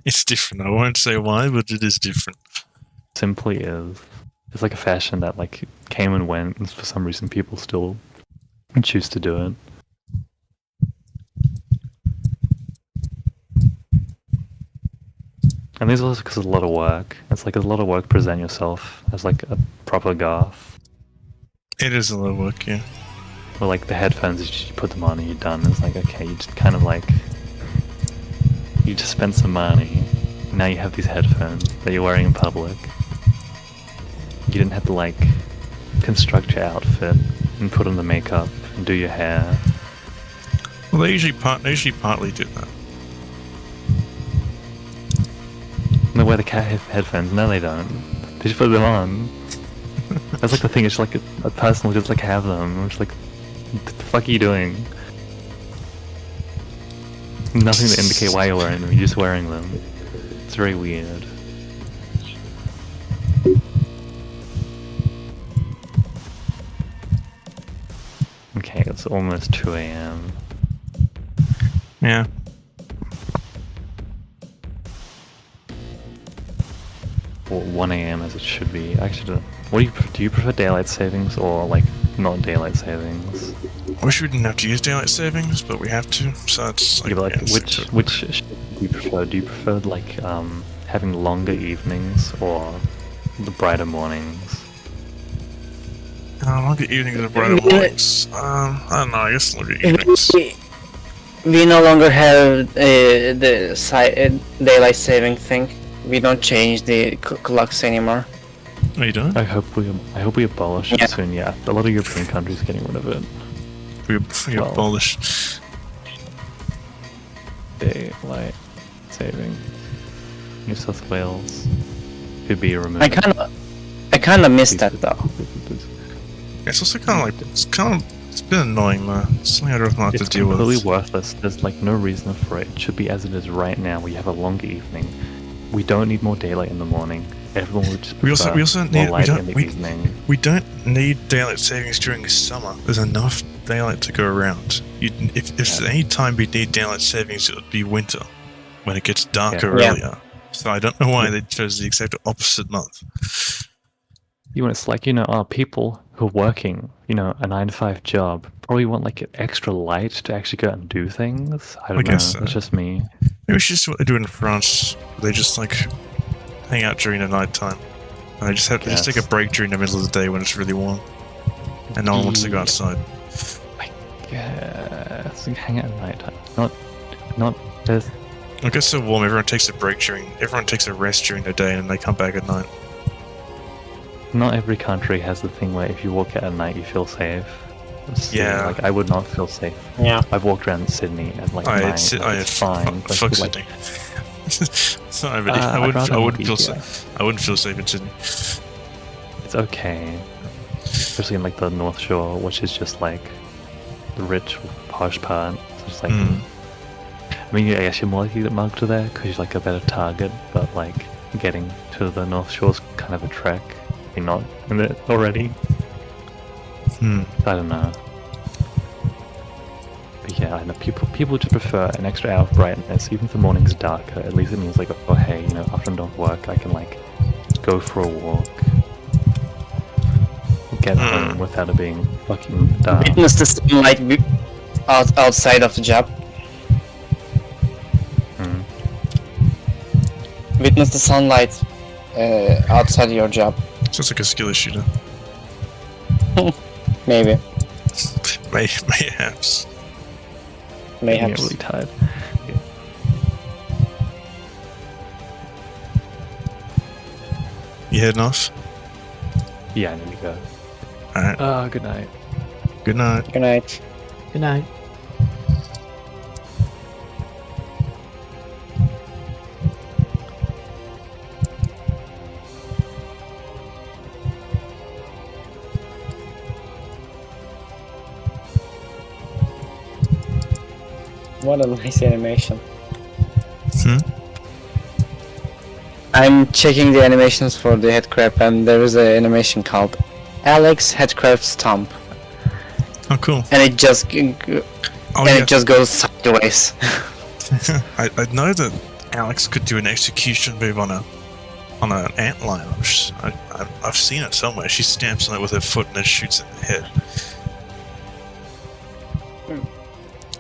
It's different. I won't say why, but it is different. Simply is. It's like a fashion that like came and went, and for some reason people still choose to do it. And this is also because it's a lot of work. It's like a lot of work to present yourself as like a proper goth. It is a lot of work, yeah. Or like the headphones, you just put them on and you're done. It's like, okay, you just kind of like, you just spent some money. Now you have these headphones that you're wearing in public. You didn't have to like construct your outfit and put on the makeup and do your hair. Well, they usually partly do that. And they wear the cat headphones. No, they don't. They just put them on. That's like the thing. It's like a person will just like have them. I'm just like, what the fuck are you doing? Nothing to indicate why you're wearing them. You're just wearing them. It's very weird. Okay, it's almost 2 AM. Yeah. Or 1 AM as it should be. Actually, what do you prefer daylight savings or like not daylight savings? I wish we didn't have to use daylight savings, but we have to. So it's like, Yeah, but, like yeah, which shift do you prefer? Do you prefer like having longer evenings or the brighter mornings? longer evenings and brighter mornings. I don't know. I guess longer evenings. We no longer have the daylight saving thing. We don't change the clocks anymore. Oh, you don't? I hope we abolish it soon. Yeah, a lot of European countries are getting rid of it. We abolish. saving. New South Wales could be removed. I kind of missed that though. It's also kind of like it's a bit annoying though. It's something I don't have to It's deal completely with. worthless. There's like no reason for it. It should be as it is right now, where you have a longer evening. We don't need more daylight in the morning. Everyone would just We also prefer need more we light in don't the we, evening. we don't need daylight savings during summer. There's enough daylight to go around. If there's any time we need daylight savings, it would be winter, when it gets darker Yeah. earlier. So I don't know why they chose the exact opposite month. You know, it's like, people who are working, a 9-to-5 job probably want like extra light to actually go out and do things. I don't know. guess so. That's just me. Maybe it's just what they do in France. They just like hang out during the night time. And they just take a break during the middle of the day when it's really warm. And no one wants to go outside. Yeah, so you hang out at night time. Not there's It gets so warm, everyone takes a rest during the day and they come back at night. Not every country has the thing where if you walk out at night you feel safe. So, Yeah. like I would not feel safe. Yeah. I've walked around Sydney at like night. It's fine. but Fuck like, Sydney. Sorry, but I'd rather I wouldn't be feel here. I wouldn't feel safe in Sydney. It's okay. Especially in like the North Shore, which is just like the rich, posh part. So it's like, I mean, I guess you're more likely to get mugged to there because you're like a better target, but like getting to the North Shore's kind of a trek. You're not in it already. I don't know. But yeah, I know people just prefer an extra hour of brightness, even if the morning's darker. At least it means like, oh hey, after I'm done with work, I can like go for a walk, get home without it being fucking dark. Witness the sunlight outside of the job. Witness the sunlight outside your job. Sounds like a skill issue, though. Maybe. Mayhaps. I get Mayhaps. really tired. You heading off? Yeah, I need to go. Alright. Good night. Good night. Good night. Good night. What a nice animation. Hmm? I'm checking the animations for the Headcrab, and there is an animation called Alex Headcrab Stomp, Oh, cool. and it just Oh, it just goes sideways. I know that Alex could do an execution move on an antlion. I've seen it somewhere. She stamps on it with her foot and then shoots it in the head.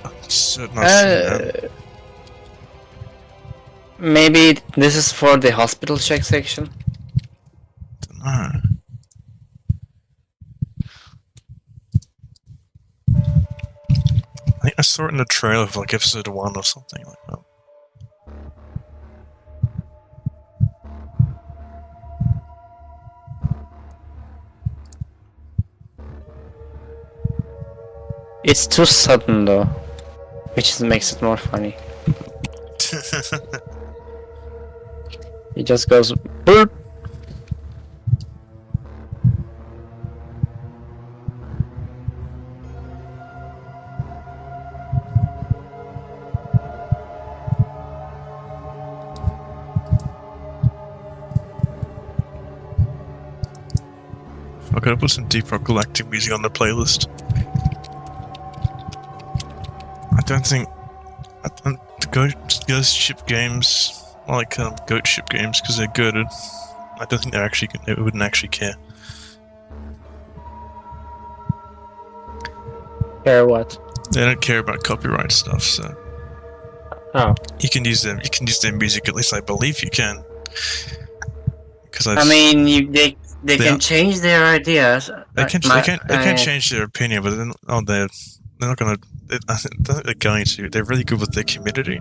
I'm certain I've seen that. Maybe this is for the hospital check section. Dunno. I think I saw it in the trailer of like episode 1 or something like that. It's too sudden though, which makes it more funny. It just goes boop. I gotta put some Deep Rock Galactic music on the playlist. The ghost ship games, like goat ship games, because they're goated. I don't think they wouldn't actually care. Care what? They don't care about copyright stuff, so Oh. you can use them. You can use their music. At least I believe you can. Because I mean, they They can are- change their ideas. they can't change their opinion, but they're not gonna. I think they're going to. They're really good with their community,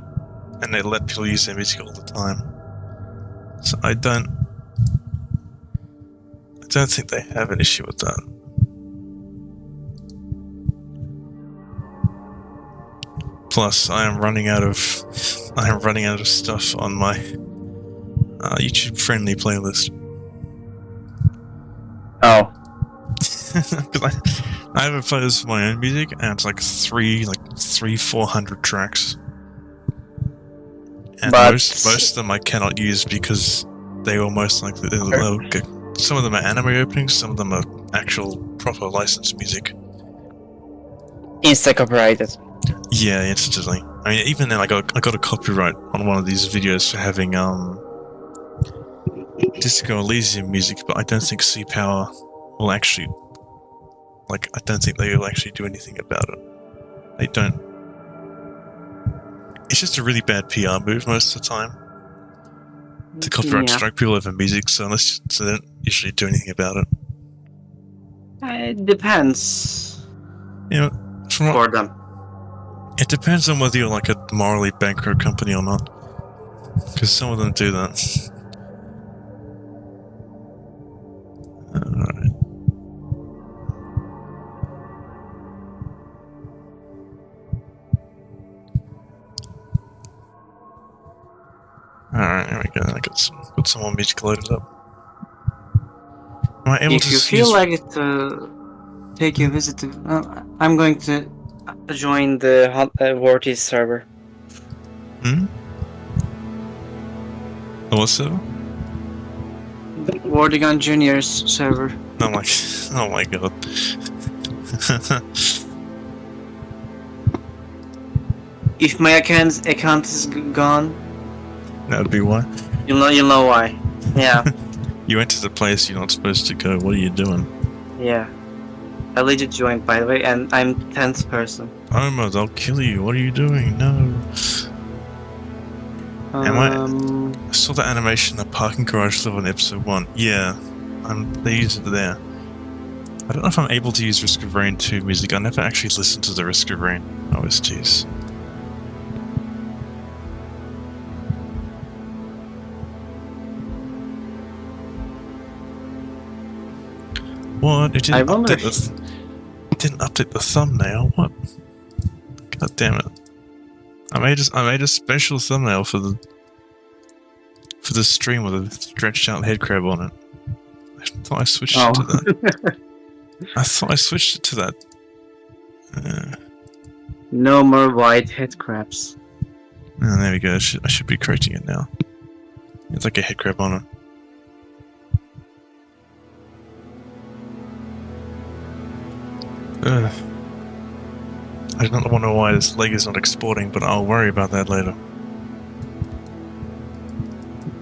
and they let people use their music all the time. So I don't think they have an issue with that. Plus, I am running out of stuff on my YouTube-friendly playlist. Oh. Because I have a playlist for my own music, and it's like 400 tracks. And But- most of them I cannot use because they almost like some of them are anime openings, some of them are actual proper licensed music. Insta copyrighted. Yeah, instantly. I mean, even then, I got a copyright on one of these videos for having Disco Elysium music, but I don't think Sea Power will actually, like, I don't think they will actually do anything about it. They don't. It's just a really bad PR move most of the time to copyright Yeah. strike people over music, so they don't usually do anything about it. It depends You know, from what, for them. it depends on whether you're like a morally bankrupt company or not, because some of them do that. Alright. Alright, there we go. I got some more music loaded up. Am I able If to you use- feel like it, take a visit to. I'm going to join the Vortex server. Hmm? The what server? The Vortigon Juniors server. Oh my god. If my account is gone, That would be why. you'll know why. Yeah, You went to the place you're not supposed to go. What are you doing? yeah. I legit joined, by the way, and I'm 10th person. Omar, they'll kill you. What are you doing? No. Am I saw the animation in the parking garage level in episode 1. Yeah. They use it there. I don't know if I'm able to use Risk of Rain 2 music. I never actually listened to the Risk of Rain OSTs. What? It I didn't wonder update the thumbnail. What? God damn it! I made a special thumbnail for the stream with a stretched out headcrab on it. I thought I switched it to that. I thought I switched it to that. No more white head crabs. Oh, there we go. I should be correcting it now. It's like a headcrab on it. Ugh. I don't know why this leg is not exporting, but I'll worry about that later.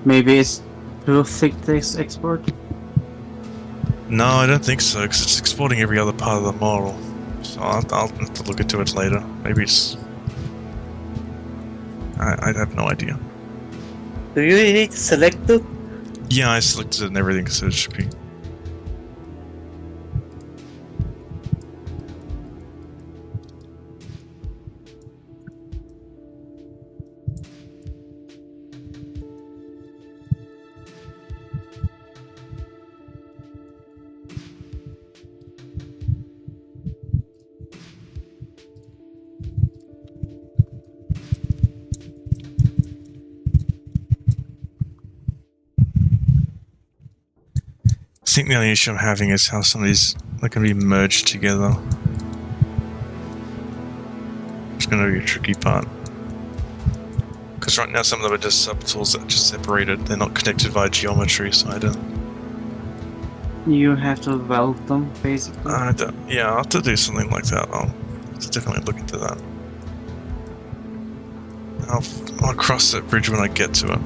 Maybe it's too thick this export. No, I don't think so, because it's exporting every other part of the model. So I'll have to look into it later. Maybe it's... I have no idea. Do you need to select it? Yeah, I selected it and everything, so it should be... I think the only issue I'm having is how some of these are going to be merged together. It's going to be a tricky part. Because right now some of them are just subtools that are just separated. They're not connected via geometry, so I don't... You have to weld them, basically. Yeah, I'll have to do something like that. I'll have to definitely look into that. I'll cross that bridge when I get to it.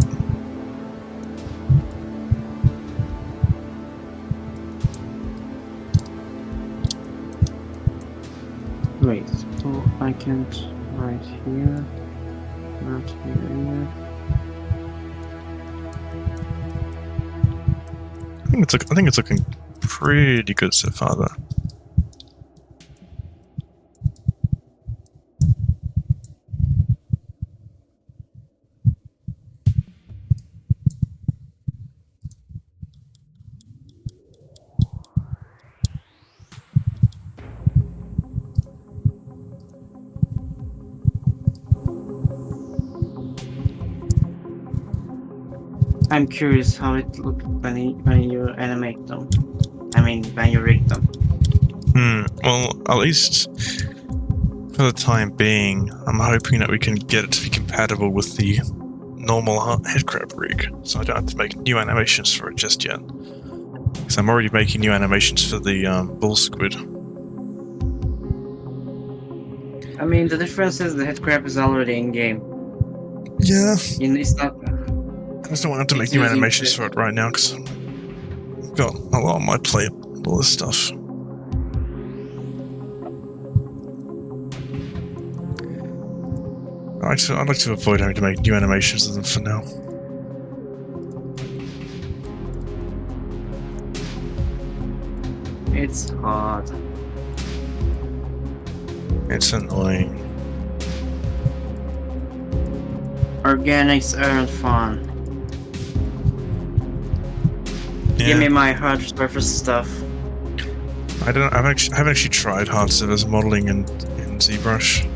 Wait, so I can't right here, not here. I think it's looking pretty good so far, though. I'm curious how it looked when you animate them. I mean, when you rig them. Well, at least for the time being, I'm hoping that we can get it to be compatible with the normal Headcrab rig, so I don't have to make new animations for it just yet. Because I'm already making new animations for the bull squid. I mean, the difference is the Headcrab is already in game. Yeah. It's not. I just don't want to have to make It's new using animations the- for it right now because I've got a lot on my plate, all this stuff. I'd like to avoid having to make new animations of them for now. It's hard. It's annoying. Organics aren't fun. Yeah. Give me my hard surface stuff. I haven't actually tried hard surface modeling in ZBrush.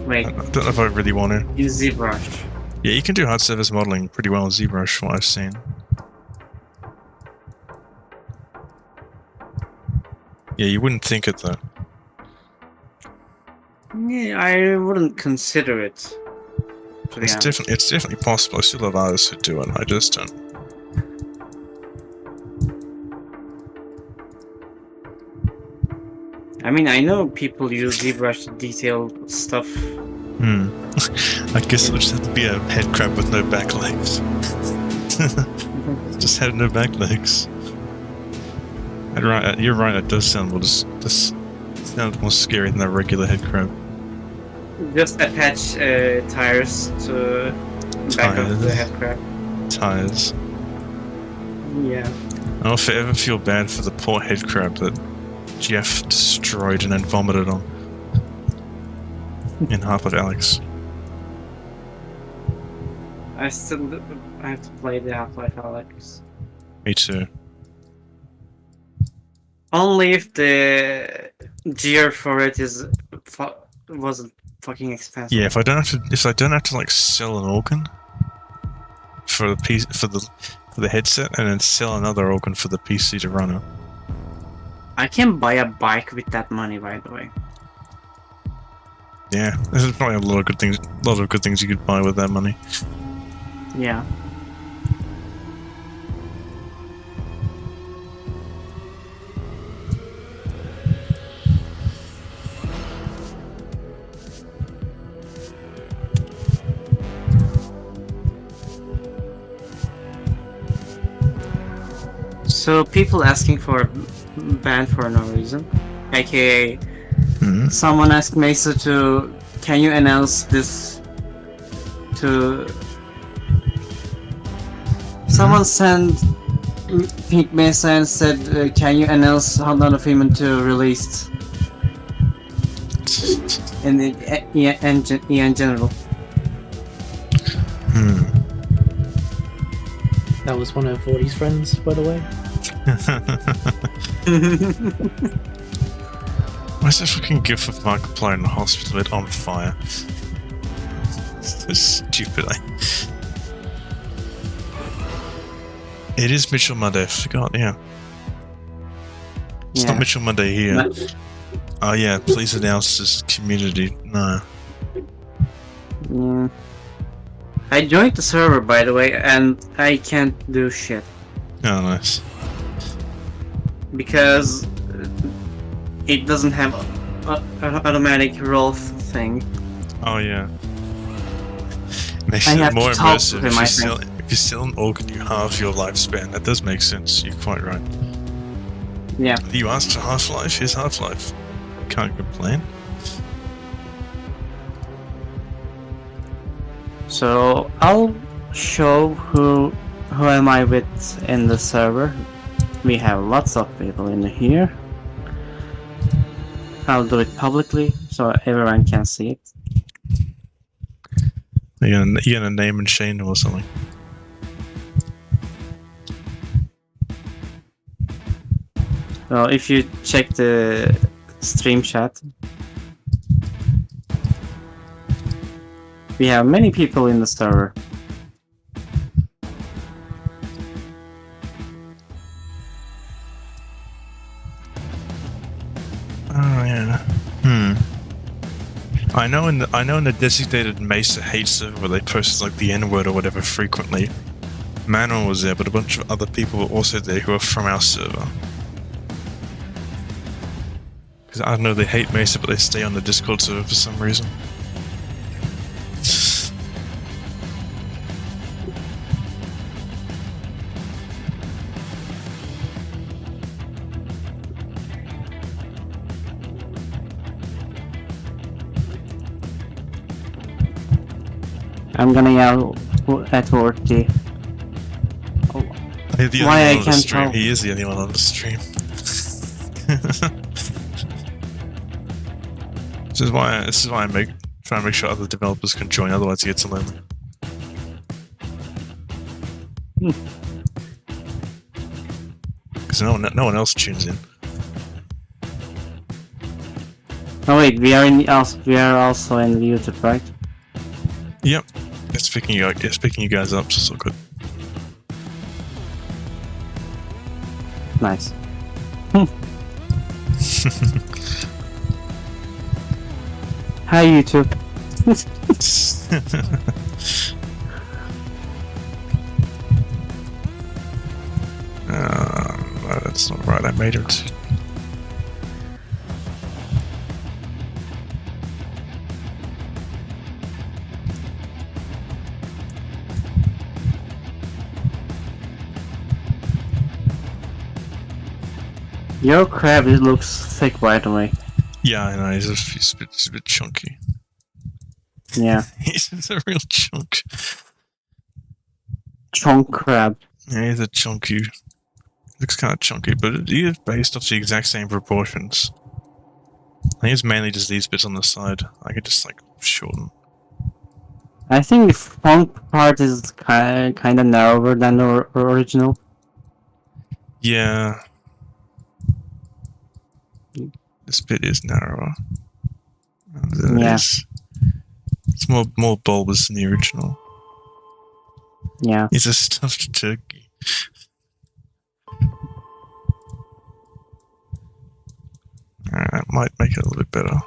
Wait, I don't know if I really want to. in ZBrush. Yeah, you can do hard surface modeling pretty well in ZBrush, from what I've seen. Yeah, you wouldn't think it though. Yeah, I wouldn't consider it. To be honest. It's definitely possible. I still have artists who do it. I just don't. I mean, I know people use ZBrush to detail stuff. I guess it'll just have to be a headcrab with no back legs. Just have no back legs. You're right. It does sound sound more scary than a regular headcrab. Just attach tires to back of the Headcrab. Tires. Yeah. I don't ever feel bad for the poor headcrab that Jeff destroyed and then vomited on in Half-Life Alex. I have to play the Half-Life Alex. Me too. Only if the gear for it wasn't fucking expensive. Yeah, if I don't have to like sell an organ for the headset and then sell another organ for the PC to run it. I can buy a bike with that money, by the way. Yeah, there's probably a lot of good things you could buy with that money. Yeah. So people asking for ban for no reason, aka someone asked Mesa to, can you announce this to... Someone sent Pink Mesa and said, can you announce Hot on Freeman to released in the EN general. That was one of Vordy's friends, by the way. Why is that fucking gif of Markiplier in the hospital bed on fire? So stupid, It is Mitchell Monday, I forgot, yeah. It's not Mitchell Monday here. No. Oh yeah, please announce this community. No. Yeah. I joined the server, by the way, and I can't do shit. Oh, nice. Because it doesn't have an automatic role thing. Oh yeah. Makes I it have more to talk immersive to him, if you sell an organ, you halve your lifespan. That does make sense. You're quite right. Yeah. You asked for Half-Life. Here's Half-Life. Can't complain. So I'll show who am I with in the server. We have lots of people in here. I'll do it publicly so everyone can see it. You're gonna name and shame them or something. So if you check the stream chat, we have many people in the server. man. I know in the designated Mesa hate server where they posted like the N-word or whatever frequently, Manuel was there, but a bunch of other people were also there who are from our server. Because I don't know, they hate Mesa, but they stay on the Discord server for some reason. I'm gonna yell at Worthy. Why I can't tell? He is the only one on the stream. This is why I try to make sure other developers can join, otherwise it gets lonely. Because no one else tunes in. Oh wait, we are also in YouTube, right? Yep. It's picking you guys up, so it's all good. Nice. Hi YouTube. No, that's not right. I made it. Your crab, it looks thick, by the way. Yeah, I know. He's a bit chunky. Yeah. He's a real chunk. Chunk crab. Yeah, he's a chunky. Looks kind of chunky, but he is based off the exact same proportions. I think it's mainly just these bits on the side. I could just like shorten. I think the front part is kind of narrower than the original. Yeah. This bit is narrower. Yeah. It's more bulbous than the original. Yeah. It's a stuffed turkey. Alright, that might make it a little bit better.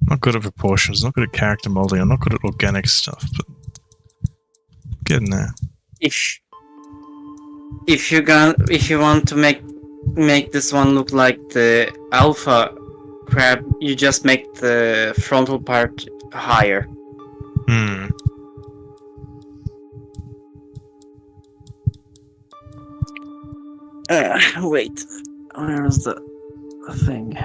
I'm not good at proportions, not good at character molding, I'm not good at organic stuff, but getting there. If you want to make this one look like the alpha crab, you just make the frontal part higher. Wait, where's the thing?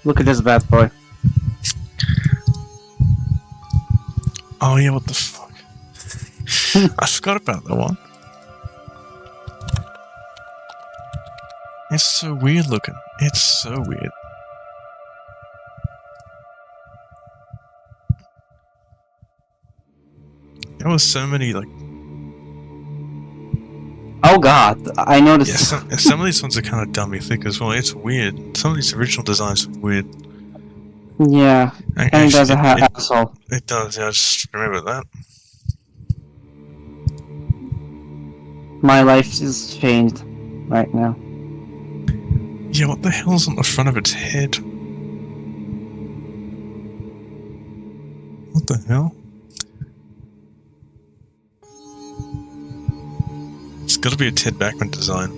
Look at this bad boy. Oh yeah, what the fuck? I forgot about that one. It's so weird looking. It's so weird. There was so many like. Oh god, I noticed. Yeah, some of these ones are kind of dummy thick as well. It's weird. Some of these original designs are weird. Yeah, and it does a asshole. It does, yeah, I just remember that. My life is changed right now. Yeah, what the hell's on the front of its head? What the hell? It's gotta be a Ted Backman design.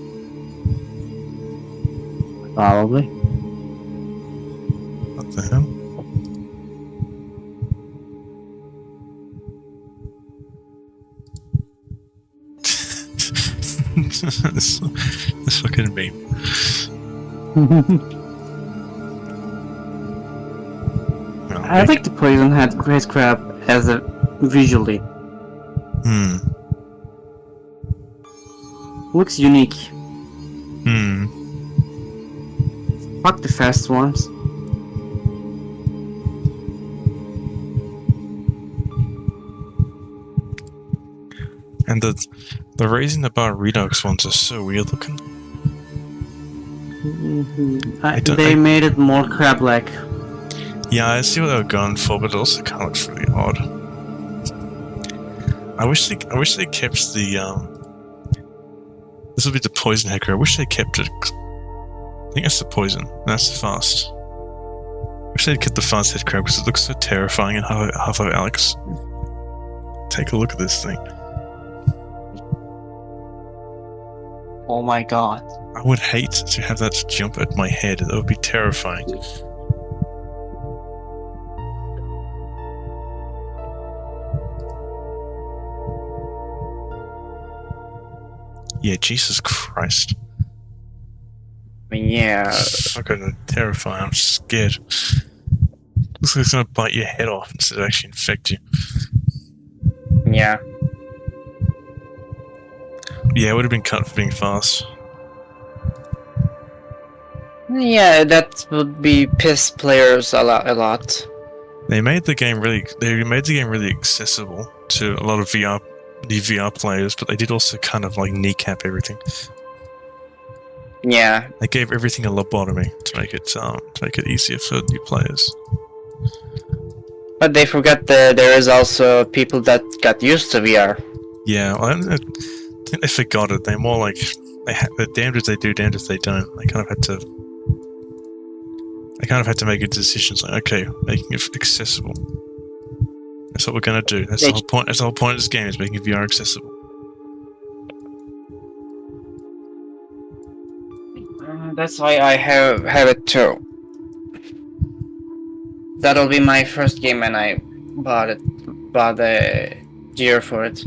Probably. What the hell? this fucking meme. I like the poison headcrab as a visually. Looks unique. Fuck the fast ones. And the Raising the Bar Redux ones are so weird looking. They made it more crab-like. Yeah, I see what they were going for, but it also kind of looks really odd. I wish they kept the This will be the poison Headcrab. I wish they kept it. I think that's the poison. That's the fast. I wish they'd kept the fast Headcrab because it looks so terrifying in Half-Life Alyx. Take a look at this thing. Oh my god. I would hate to have that jump at my head. That would be terrifying. Yeah, Jesus Christ. Yeah. Fucking terrifying. I'm scared. Looks like it's gonna bite your head off instead of actually infect you. Yeah. Yeah, it would have been cut for being fast. Yeah, that would be piss players a lot. They made the game really accessible to a lot of VR players, but they did also kind of like kneecap everything. Yeah. They gave everything a lobotomy to make it easier for new players. But they forgot that there is also people that got used to VR. Yeah, well, I think they forgot it. They're more like they're damned if they do, damned if they don't. They kind of had to make a decision. It's like, okay, making it accessible. That's what we're gonna do. That's the whole point. That's the whole point of this game, is making VR accessible. That's why I have it too. That'll be my first game, and I bought the gear for it.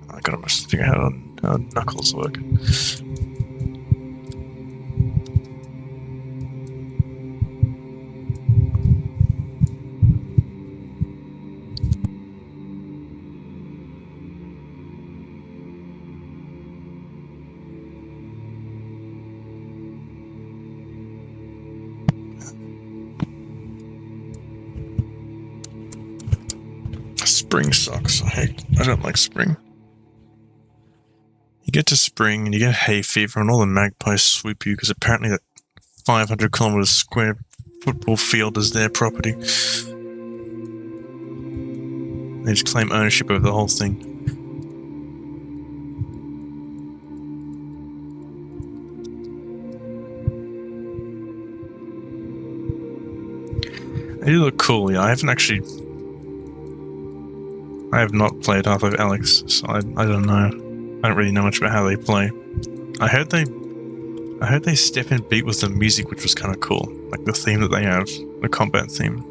I gotta figure out how Knuckles work. Spring sucks. I don't like spring. You get to spring and you get hay fever and all the magpies swoop you because apparently that 500 kilometer square football field is their property. They just claim ownership over the whole thing. They do look cool, yeah. I have not played Half-Life Alyx, so I don't know. I don't really know much about how they play. I heard they step and beat with the music, which was kind of cool. Like the theme that they have, the combat theme.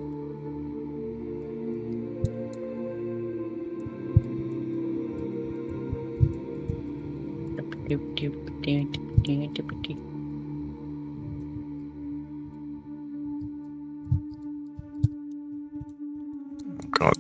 Oh God.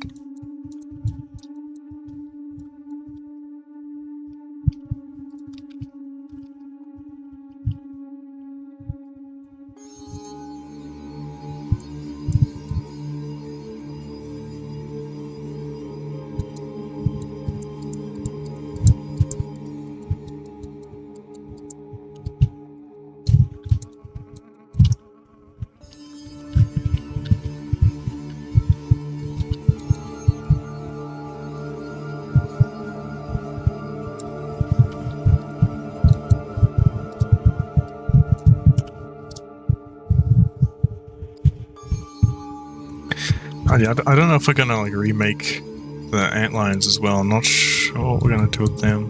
I don't know if we're gonna like remake the antlions as well. I'm not sure what we're gonna do with them.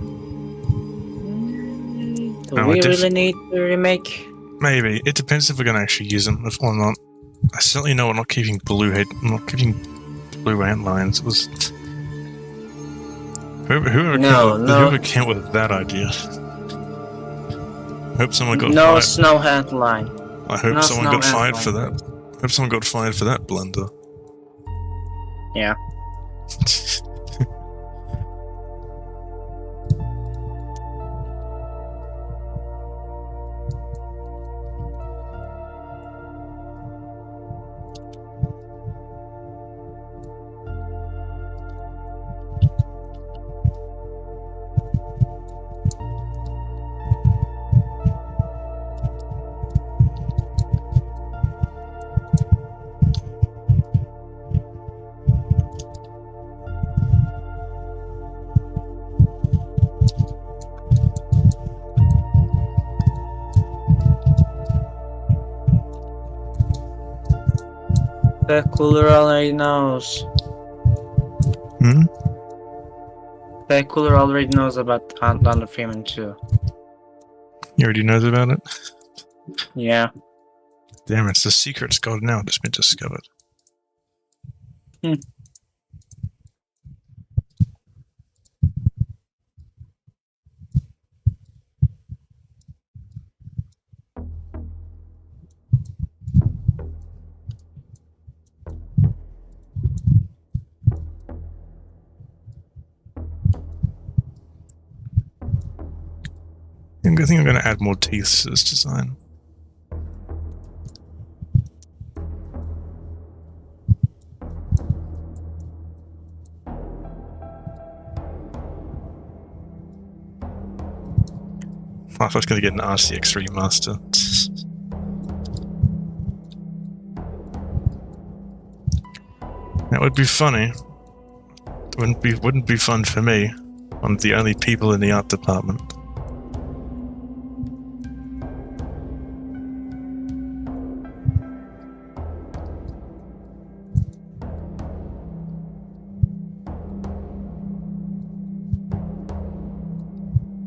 Do we really need to remake? Maybe. It depends if we're gonna actually use them or not. I certainly know we're not keeping blue antlions. It was whoever came up with that idea. I hope someone got no fired. snow antline. I hope no someone got fired antline. for that. I hope someone got fired for that blunder. Yeah. The cooler already knows. Hmm? The cooler already knows about Thunder Freeman too. He already knows about it? Yeah. Damn, it's the secret's gone now. It's been discovered. I think I'm going to add more teeth to this design. I thought I was going to get an RCX remaster. That would be funny. Wouldn't be fun for me. I'm the only people in the art department.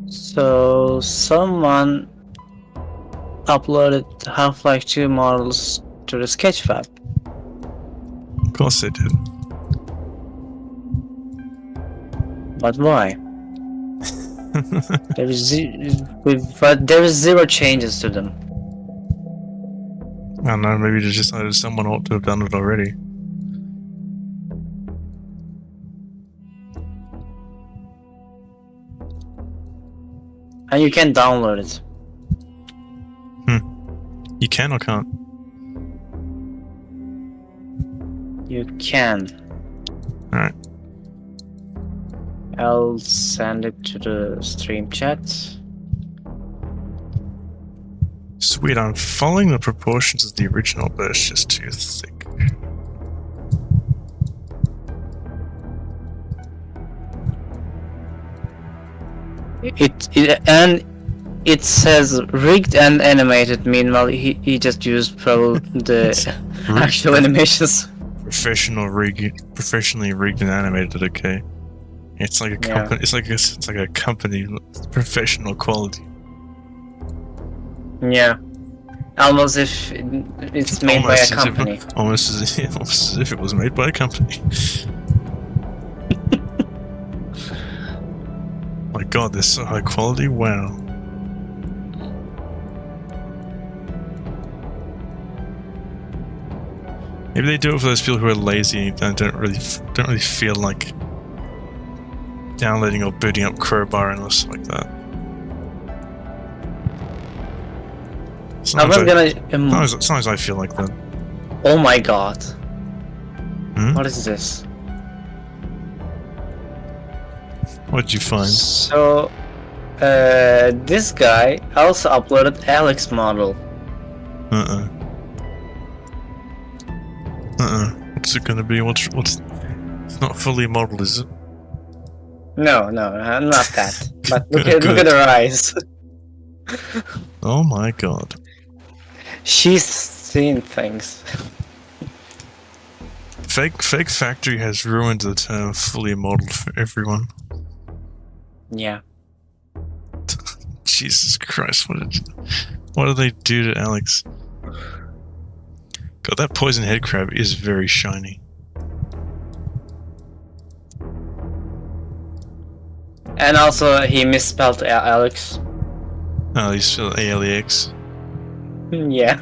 So someone uploaded Half-Life 2 models to the Sketchfab. Of course they did. But why? There is zero changes to them. I don't know, maybe they decided someone ought to have done it already. And you can download it. You can or can't? You can. Alright. I'll send it to the stream chat. Sweet, I'm following the proportions of the original, but it's just too thick. It says rigged and animated. Meanwhile, he just used probably the actual animations. Professionally rigged and animated. Okay, it's like a company. It's like a company, professional quality. Yeah, almost if it's made by a company. Almost as if it was made by a company. My God, they're so high quality. Wow. Maybe they do it for those people who are lazy and don't really feel like downloading or booting up Crowbar and stuff like that. Sometimes I feel like that. Oh my God! Hmm? What is this? What did you find? So, this guy also uploaded Alex model. What's it gonna be? What's? It's not fully modeled, is it? No, not that. But look at her eyes. Oh my God. She's seen things. Fake Factory has ruined the term fully modeled for everyone. Yeah. Jesus Christ, what did they do to Alex? God, that poison headcrab is very shiny. And also, he misspelled Alex. Oh, he spelled ALEX. Yeah.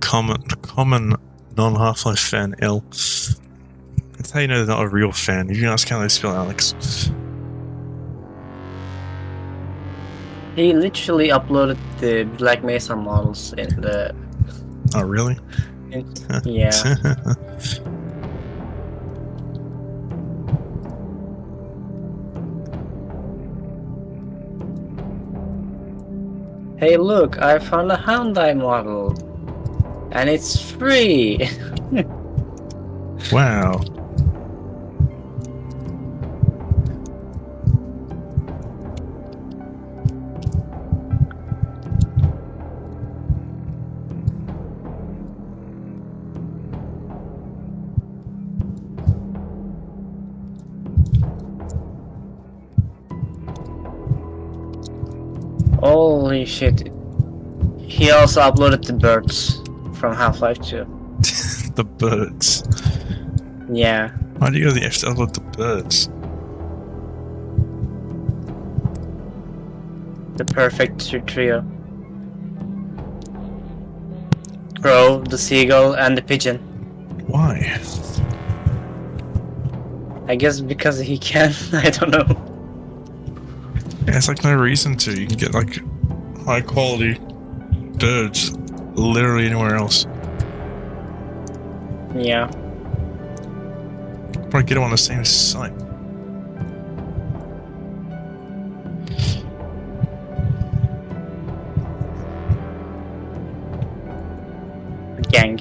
Common non-Half-Life fan L. That's how you know they're not a real fan. You can ask how they spell Alex. He literally uploaded the Black Mesa models in the... Oh, really? Yeah. Hey look, I found a Hyundai model. And it's free! Wow. Holy shit. He also uploaded the birds from Half-Life 2. The birds. Yeah. Why do you have to upload the birds? The perfect trio. Crow, the seagull, and the pigeon. Why? I guess because he can. I don't know. Yeah, it's like no reason to. You can get like high quality birds literally anywhere else. Yeah. Probably get them on the same site. Gang.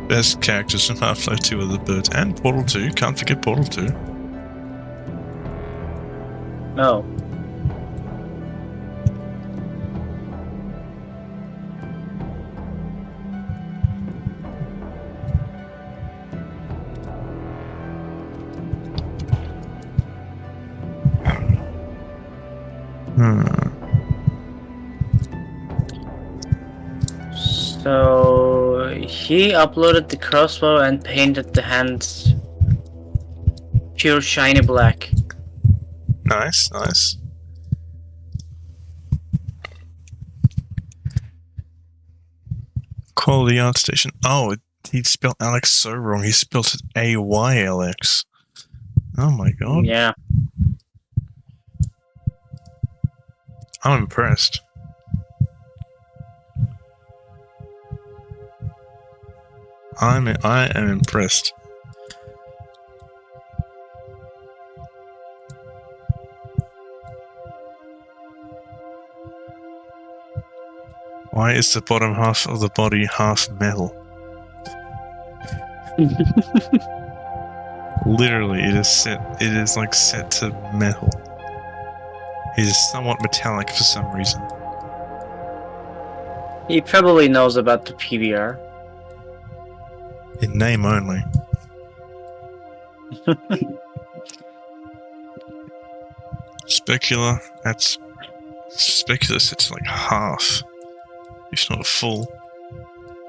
Best characters from Half-Life 2 are the birds. And Portal 2. Can't forget Portal 2. No. So he uploaded the crossbow and painted the hands pure shiny black. Nice, nice. Quality art station. Oh, he spelled Alex so wrong. He spelled it AYLX. Oh my god. Yeah. I'm impressed. I am impressed. Why is the bottom half of the body half metal? Literally, it is set. It is like set to metal. It is somewhat metallic for some reason. He probably knows about the PBR. In name only. Specular. That's specular set to like half, if not full.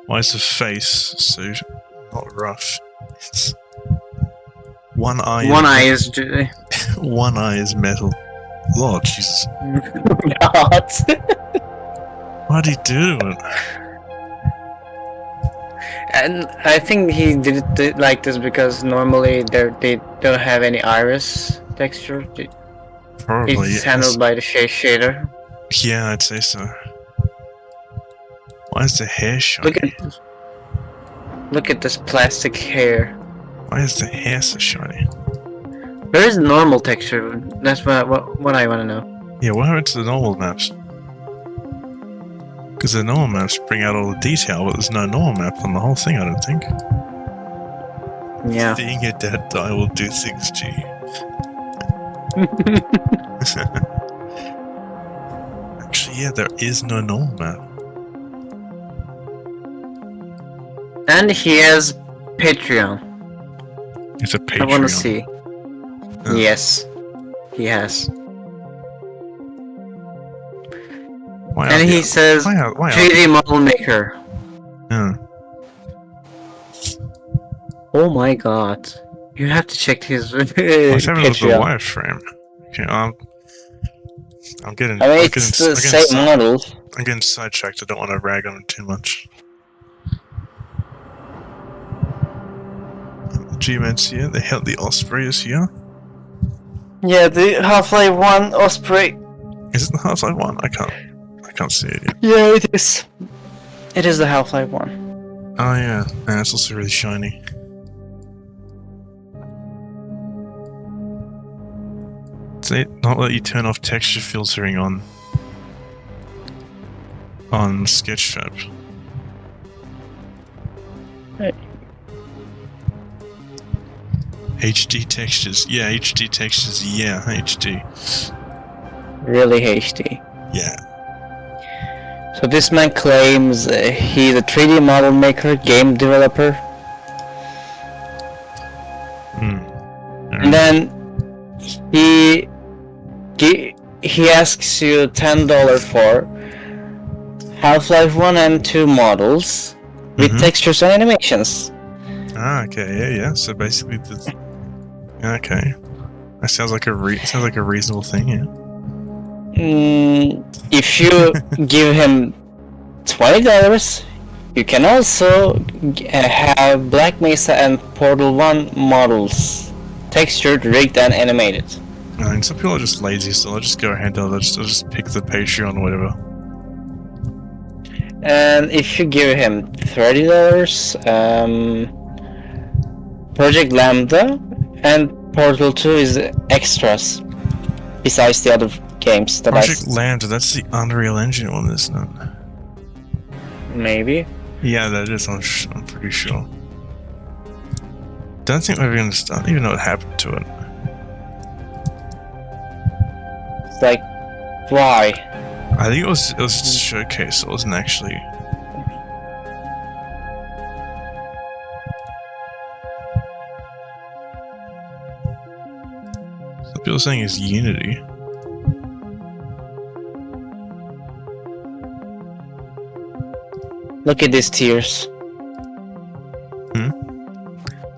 Why is the face so not rough? It's one eye. One eye is. One eye is metal. Lord Jesus. God. Why'd he do it? And I think he did it like this because normally they don't have any iris texture. Probably. It's handled by the shader. Yeah, I'd say so. Why is the hair shiny? Look at this plastic hair. Why is the hair so shiny? There is normal texture. That's what I want to know. Yeah, what happened to the normal maps? Because the normal maps bring out all the detail, but there's no normal map on the whole thing, I don't think. Yeah. Seeing your dad die will do things to you. Actually, yeah, there is no normal map. And he has Patreon. It's a Patreon. I want to see. Oh. Yes, he has. And he says, why 3D model maker. Yeah. Oh my god. You have to check his What's happening with the Patreon. wireframe? Okay, I'm getting. I mean, it's the same model. I'm getting sidetracked. I don't want to rag on it too much. G-Man's here. The Osprey is here. Yeah, the Half-Life 1 Osprey. Is it the Half-Life 1? I can't see it yet. Yeah, it is. It is the Half-Life 1. Oh yeah, and it's also really shiny. Does it not let you turn off texture filtering on Sketchfab? Right. HD textures, yeah, HD textures, yeah, HD. Really HD. Yeah. So this man claims he's a 3D model maker, game developer. Hmm. And then he he asks you $10 for Half-Life 1 and 2 models with textures and animations. Ah, okay, yeah. So basically, okay, that sounds like a reasonable thing, yeah. If you give him $20, you can also have Black Mesa and Portal 1 models, textured, rigged, and animated. I mean, some people are just lazy, so I'll just go ahead and I'll just pick the Patreon or whatever. And if you give him $30, Project Lambda and Portal 2 is extras, besides the other games that Project Lambda, that's the Unreal Engine one, isn't it? Maybe. Yeah, that is, I'm pretty sure. Don't think we've even I don't even know what happened to it. It's like, why? I think it was just a showcase, it wasn't actually... Some people are saying it's Unity. Look at these tiers.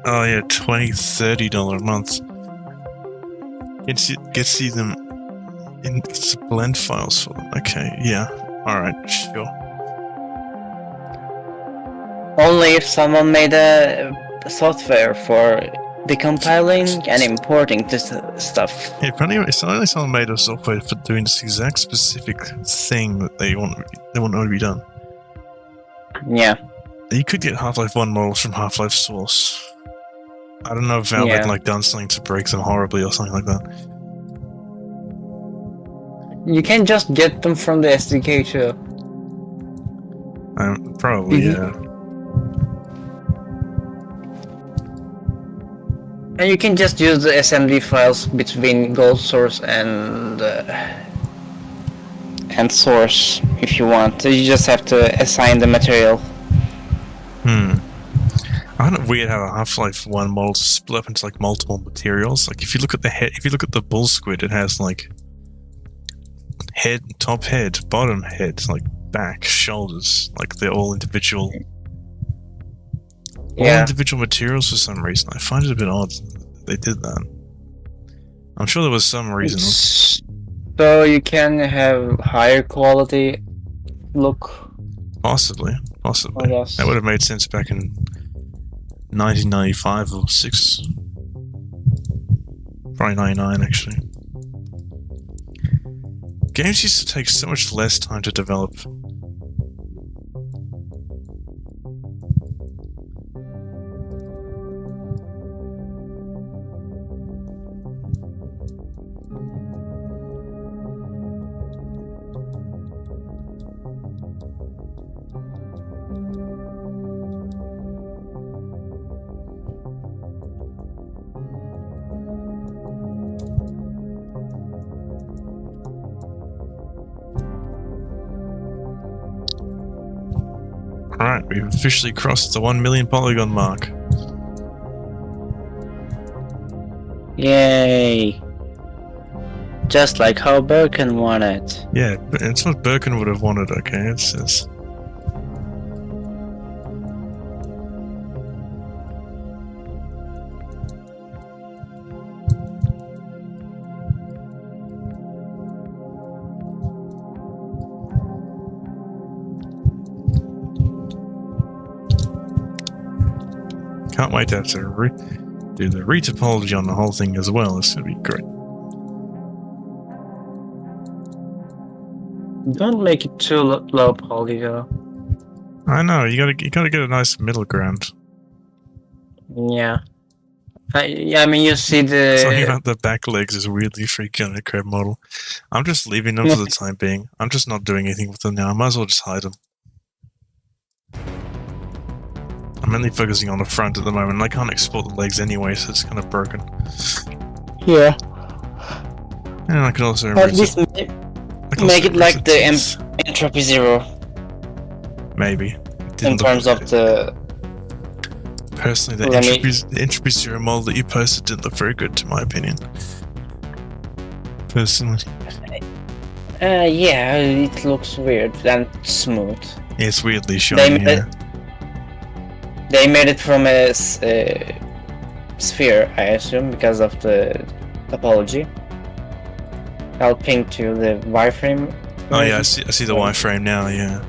Oh yeah, $20-$30 a month. Get see them in blend files for them. Okay, yeah. Alright, sure. Only if someone made a software for decompiling and importing this stuff. Yeah, apparently it's only someone made a software for doing this exact specific thing that they want to be done. Yeah. You could get Half-Life 1 models from Half-Life Source. I don't know if Valve had like done something to break them horribly or something like that. You can just get them from the SDK too. Probably, yeah. And you can just use the SMD files between gold source and source if you want. You just have to assign the material. I find it weird how a Half-Life 1 model is split up into like multiple materials. Like if you look at the head, if you look at the bull squid, it has like head, top head, bottom head, like back, shoulders, like they're all individual. All individual materials for some reason. I find it a bit odd that they did that. I'm sure there was some reason. So you can have higher quality look. Possibly. That would have made sense back in 1995 or 6. Probably 99 actually. Games used to take so much less time to develop. Alright, we've officially crossed the 1 million polygon mark. Yay! Just like how Birkin wanted. Yeah, it's what Birkin would have wanted, okay? It says. Can't wait to have to do the retopology on the whole thing as well. It's gonna be great. Don't make it too low polygon. I know, you gotta get a nice middle ground. Yeah. I mean, you see the... Something about the back legs is weirdly freaky on a crab model. I'm just leaving them for the time being. I'm just not doing anything with them now. I might as well just hide them. I'm only focusing on the front at the moment. I can't export the legs anyway, so it's kind of broken. Yeah. And I can also at least make it like the Entropy Zero. Maybe. In terms of the... Personally, the Entropy Zero model that you posted didn't look very good, to my opinion. personally. Yeah, it looks weird and smooth. Yeah, it's weirdly shiny. They made it from a sphere, I assume, because of the topology. I'll ping to the wireframe. Oh yeah, I see the wireframe now. Yeah,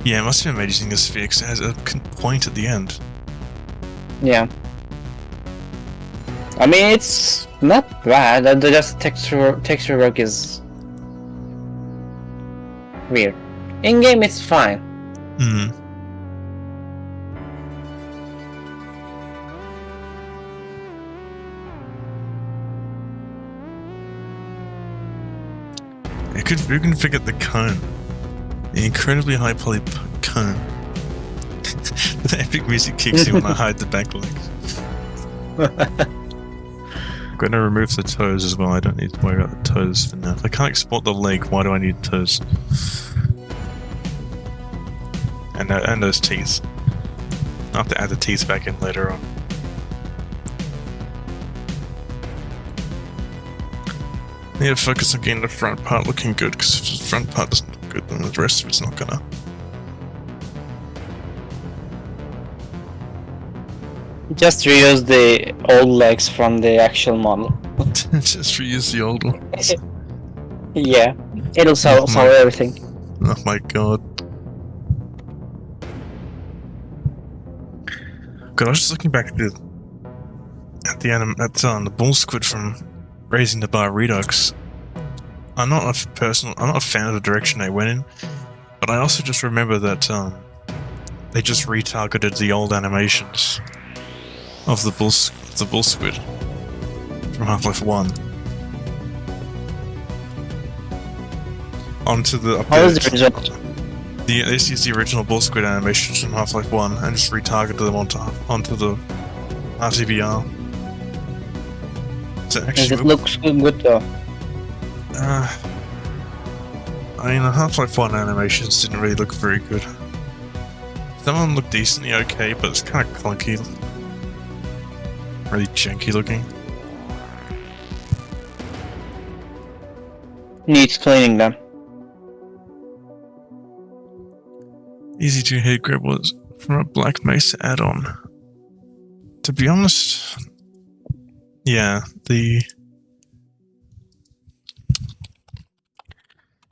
yeah, it must have been made using a sphere because it has a point at the end. Yeah. I mean, it's not bad. The just texture work is weird. In game, it's fine. Hmm. You can forget the cone. The incredibly high poly cone. The epic music kicks in when I hide the back legs. I'm going to remove the toes as well. I don't need to worry about the toes for now. If I can't export the leg, why do I need toes? And those teeth. I'll have to add the teeth back in later on. I need to focus on getting the front part looking good, because if the front part doesn't look good, then the rest of it's not gonna. Just reuse the old legs from the actual model. Just reuse the old ones. Yeah, it'll solve everything. Oh my god. God, I was just looking back at the bull squid from Raising the Bar Redux. I'm not a fan of the direction they went in, but I also just remember that they just retargeted the old animations of the bull squid from Half-Life 1 onto the updated. This is the original bull squid animations from Half-Life 1 and just retargeted them onto the RTVR. Does it look good though? I mean, the Half-Life 1 animations didn't really look very good. Some of them look decently okay, but it's kind of clunky. Really janky looking. Needs cleaning them. Easy to Headcrab was from a Black Mesa add-on. To be honest, yeah,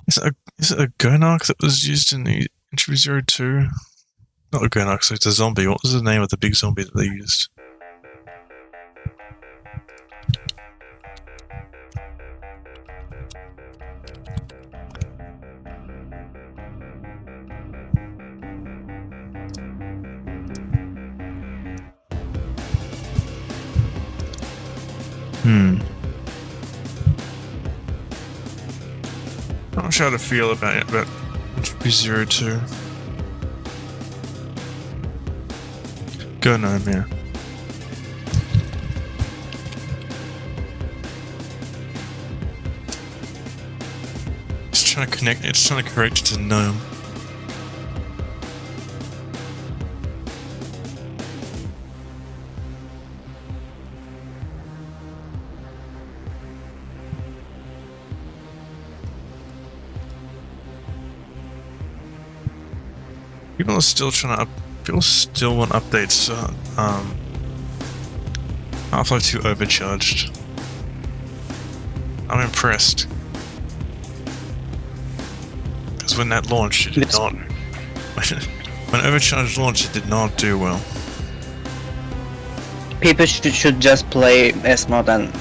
Is it a Gonarch that was used in the Entry 02? Not a Gonarch, so it's a zombie. What was the name of the big zombie that they used? I'm not sure how to feel about it, but Entropy 02. Go Gnome, yeah. It's trying to connect, it's trying to correct it to Gnome. People are still trying to people still want updates. Half-Life 2 Overcharged. I'm impressed. Because when that launched, it did not. When Overcharged launched, it did not do well. People should just play S-Mod and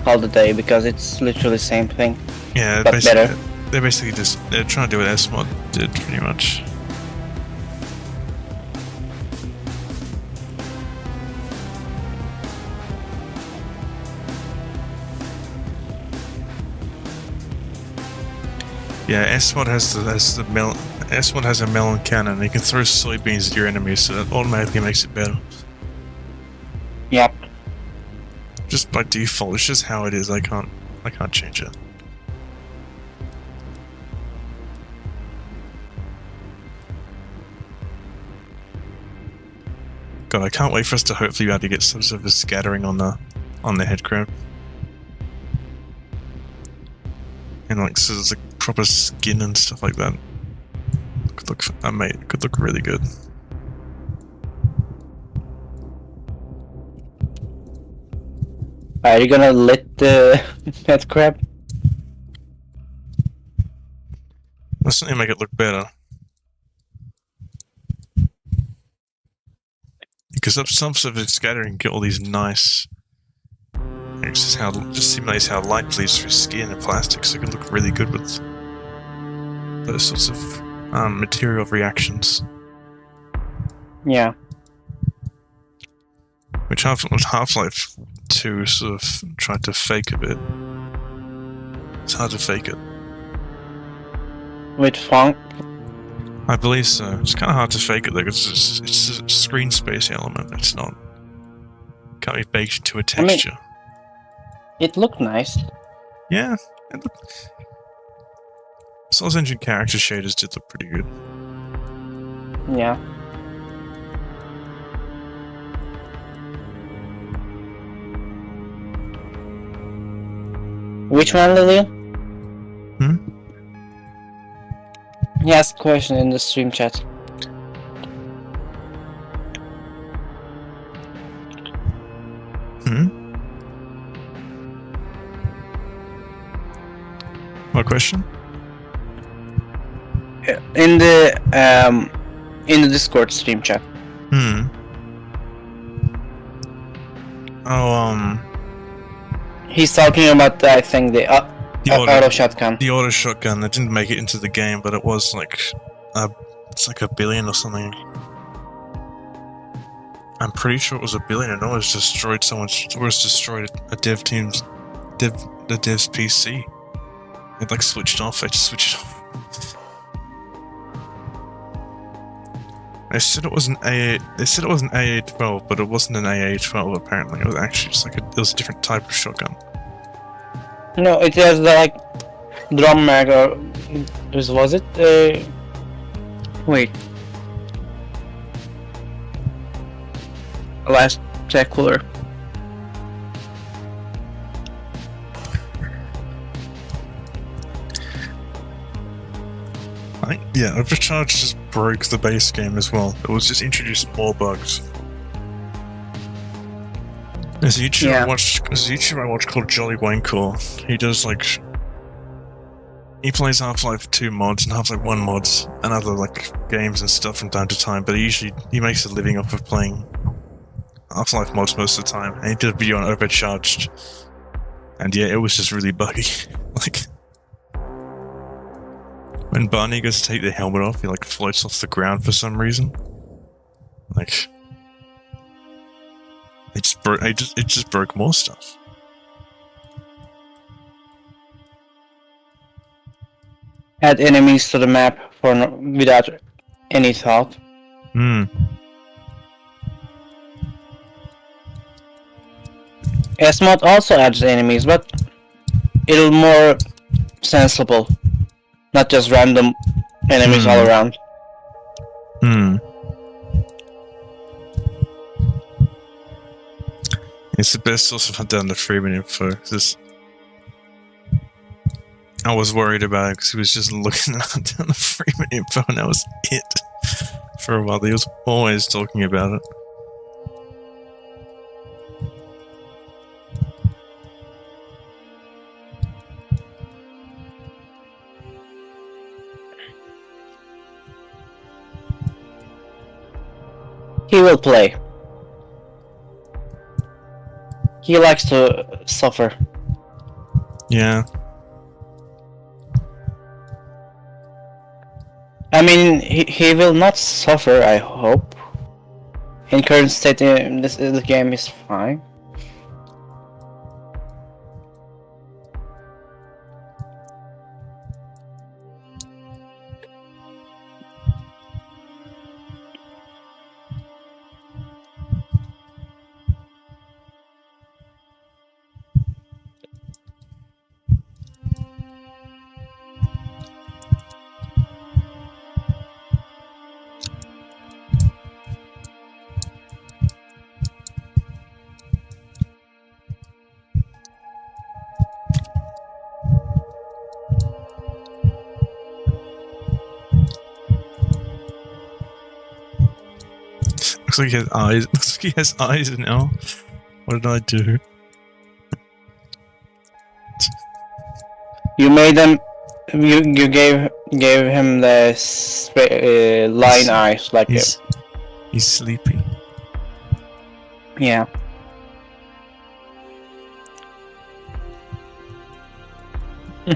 call it a day, because it's literally the same thing. Yeah, but better. They're basically they're trying to do what S-Mod did, pretty much. Yeah, S-Mod has S-Mod has a melon cannon. You can throw soybeans at your enemies, so that automatically makes it better. Yep. Just by default, it's just how it is. I can't change it. God, I can't wait for us to hopefully be able to get some sort of a scattering on the Headcrab. And like, so there's like proper skin and stuff like that. Could look really good. Are you gonna lit the Headcrab? Let's certainly make it look better. Because some sort of scattering get all these nice. It's just simulates how light bleeds through skin and plastic, so it can look really good with those sorts of material reactions. Yeah. Which Half-Life 2 sort of tried to fake a bit. It's hard to fake it. With funk? I believe so. It's kind of hard to fake it though, because it's a screen space element. It's not. Can't be baked into a texture. It looked nice. Yeah. Source Engine character shaders did look pretty good. Yeah. Which one, Lillian? He asked a question in the stream chat. What question? In the Discord stream chat. He's talking about I think the auto shotgun. The auto shotgun. That didn't make it into the game, but it was like it's like 1 billion or something. I'm pretty sure it was 1 billion. It almost destroyed a dev team's the dev's PC. It like switched off. I just switched it off. They said it was an AA12, but it wasn't an AA12 apparently. It was actually just like it was a different type of shotgun. No, it has the like drum mag or was it? Wait. Last check cooler. Overcharge just broke the base game as well. It was just introduced more bugs. There's a YouTuber I watch called Jolly Wancore. He does like he plays Half-Life 2 mods and Half-Life 1 mods and other like games and stuff from time to time, but he makes a living off of playing Half-Life mods most of the time. And he did a video on Overcharged, and yeah, it was just really buggy. Like when Barney goes to take the helmet off, he like floats off the ground for some reason. Like it just broke more stuff. Add enemies to the map without any thought. S-Mod also adds enemies, but it'll more sensible. Not just random enemies all around. It's the best source of down the Freeman info. I was worried about it because he was just looking down the Freeman info and that was it. For a while, he was always talking about it. He will play. He likes to suffer. Yeah. I mean, he will not suffer, I hope. In current state, the game is fine. Looks like he has eyes. Looks like he has eyes now. What did I do? You made him. You gave him the line eyes, like He's sleepy. yeah.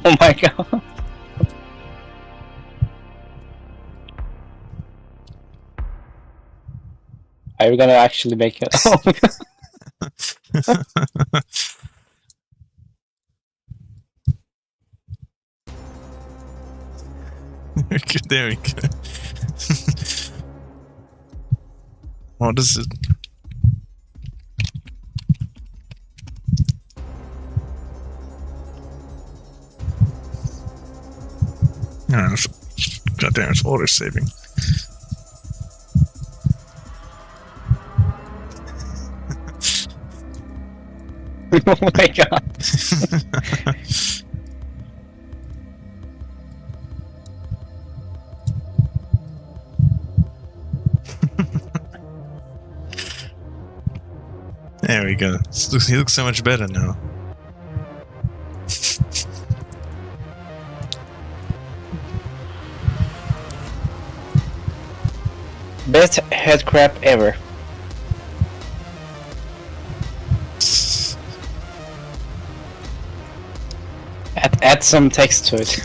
Oh my god. Are you gonna actually make it? There we go. What is it? No, God damn, it's auto saving. Oh my god. There we go. He looks so much better now. Best headcrab ever. Add some text to it.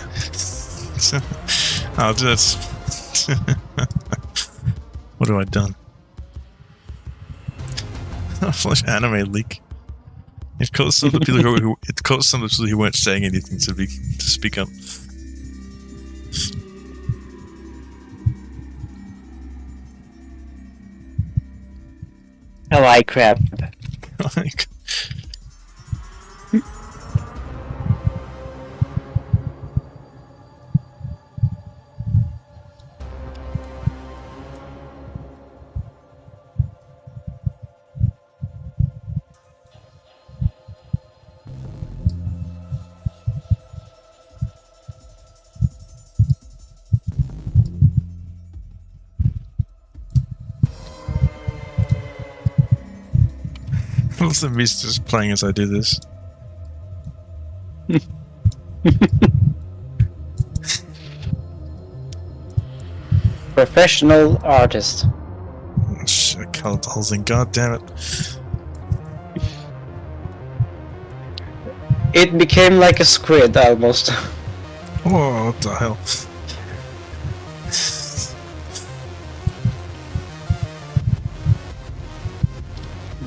I'll just. What have I done? Flash anime leak. It caused some of the people who weren't saying anything to speak up. I like crab. Like, what's the beast just playing as I do this? Professional artist. Oh, shit, Cal Dalsing, god damn it. It became like a squid almost. Oh, what the hell?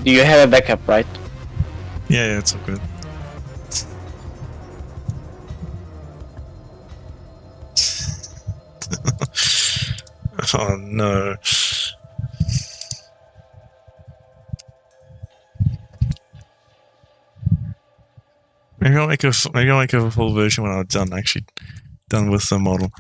Do you have a backup, right? Yeah, it's all good. Oh no. Maybe I'll make a full version when I'm done with the model.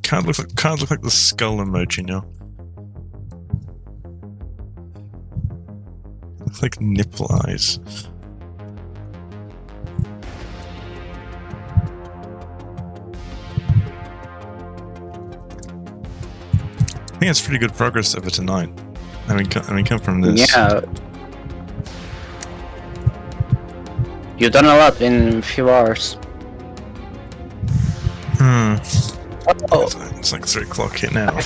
Can't look like the skull emoji now. Looks like nipple eyes. I think it's pretty good progress over tonight. I mean, come from this. Yeah. You've done a lot in a few hours. Oh, It's like 3 o'clock here now.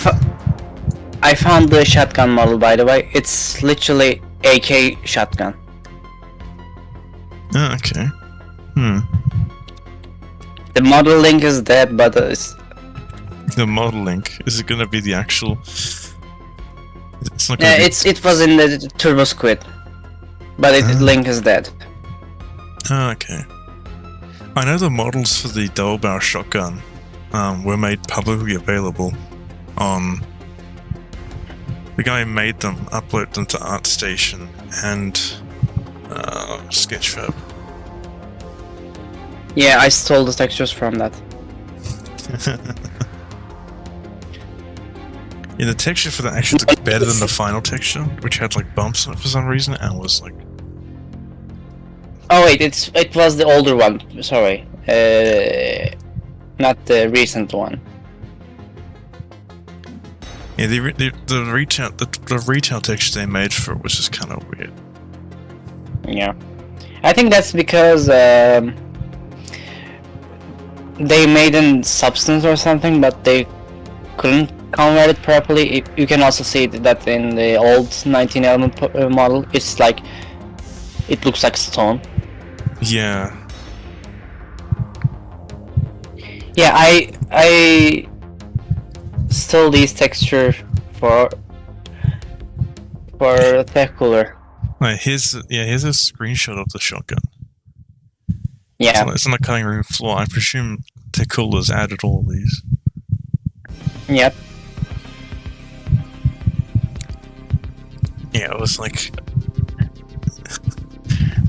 I found the shotgun model, by the way. It's literally AK shotgun. Oh, okay. The model link is dead, but it's... The model link, is it gonna be the actual? It's not gonna Yeah, be... it was in the Turbo Squid, but the link is dead. Oh, okay. I know the models for the double barrel shotgun were made publicly available on... The guy who made them uploaded them to ArtStation and Sketchfab. Yeah, I stole the textures from that. Yeah, the texture for that actually looks better than the final texture, which had like bumps on it for some reason, and was like... Oh wait, it was the older one. Sorry. not the recent one. Yeah, the retail texture they made for it was just kind of weird. Yeah, I think that's because they made in Substance or something, but they couldn't convert it properly. You can also see that in the old 1911 model, it's like it looks like stone. Yeah. Yeah, I stole these texture for Tech Cooler. Right, here's a screenshot of the shotgun. Yeah. It's on the cutting room floor. I presume Tekula's added all of these. Yep. Yeah, it was like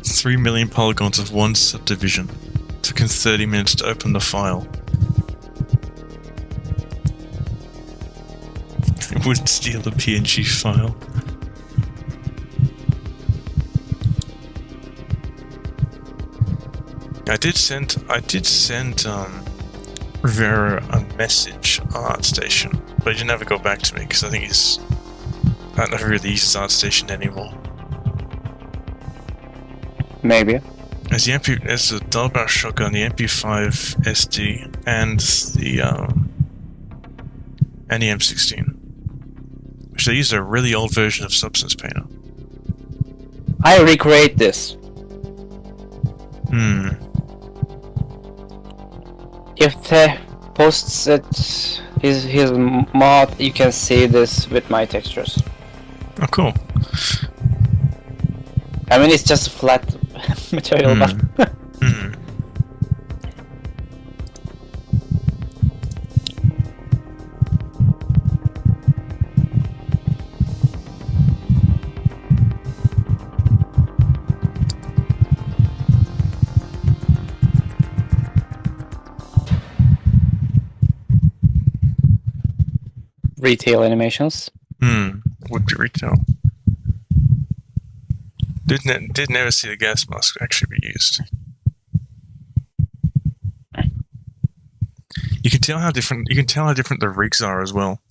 3 million polygons of one subdivision. Took him 30 minutes to open the file. It wouldn't steal the PNG file. I did send Rivera a message on ArtStation, but he never got back to me because I think I don't know if he really uses ArtStation anymore. Maybe. There's the double barrel shotgun, the MP5 SD, and the M16, which they use a really old version of Substance Painter. I recreate this. If Tech posts his mod, you can see this with my textures. Oh, cool. I mean, it's just a flat material, but retail animations. Would be retail. Did never see the gas mask actually be used. You can tell how different the rigs are as well.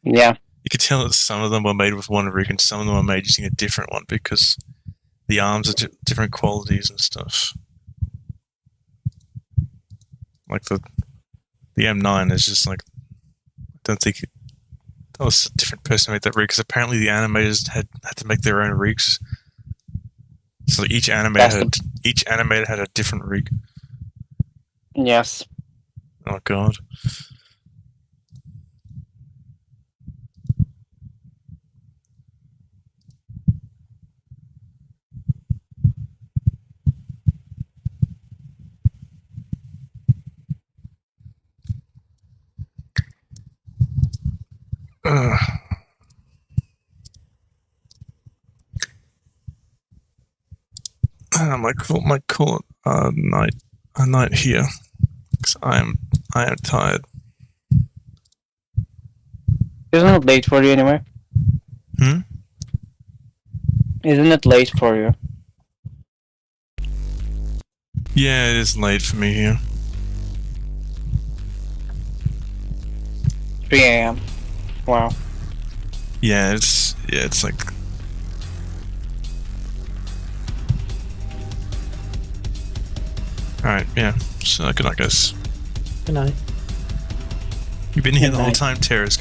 Yeah. You can tell that some of them were made with one rig and some of them were made using a different one because the arms are different qualities and stuff. Like the M9 is just like, I don't think that was a different person who made that rig because apparently the animators had to make their own rigs. So each animator had a different rig. Yes. Oh god. I might call it a night here, because I am tired. Isn't it late for you anyway? Isn't it late for you? Yeah, it is late for me here. 3 a.m. Wow. Yeah, it's like. Alright, yeah. So good night, guys. Good night. You've been here Good the whole night. time, Terrace.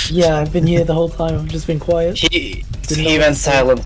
Yeah, I've been here the whole time. I've just been quiet. He went silent.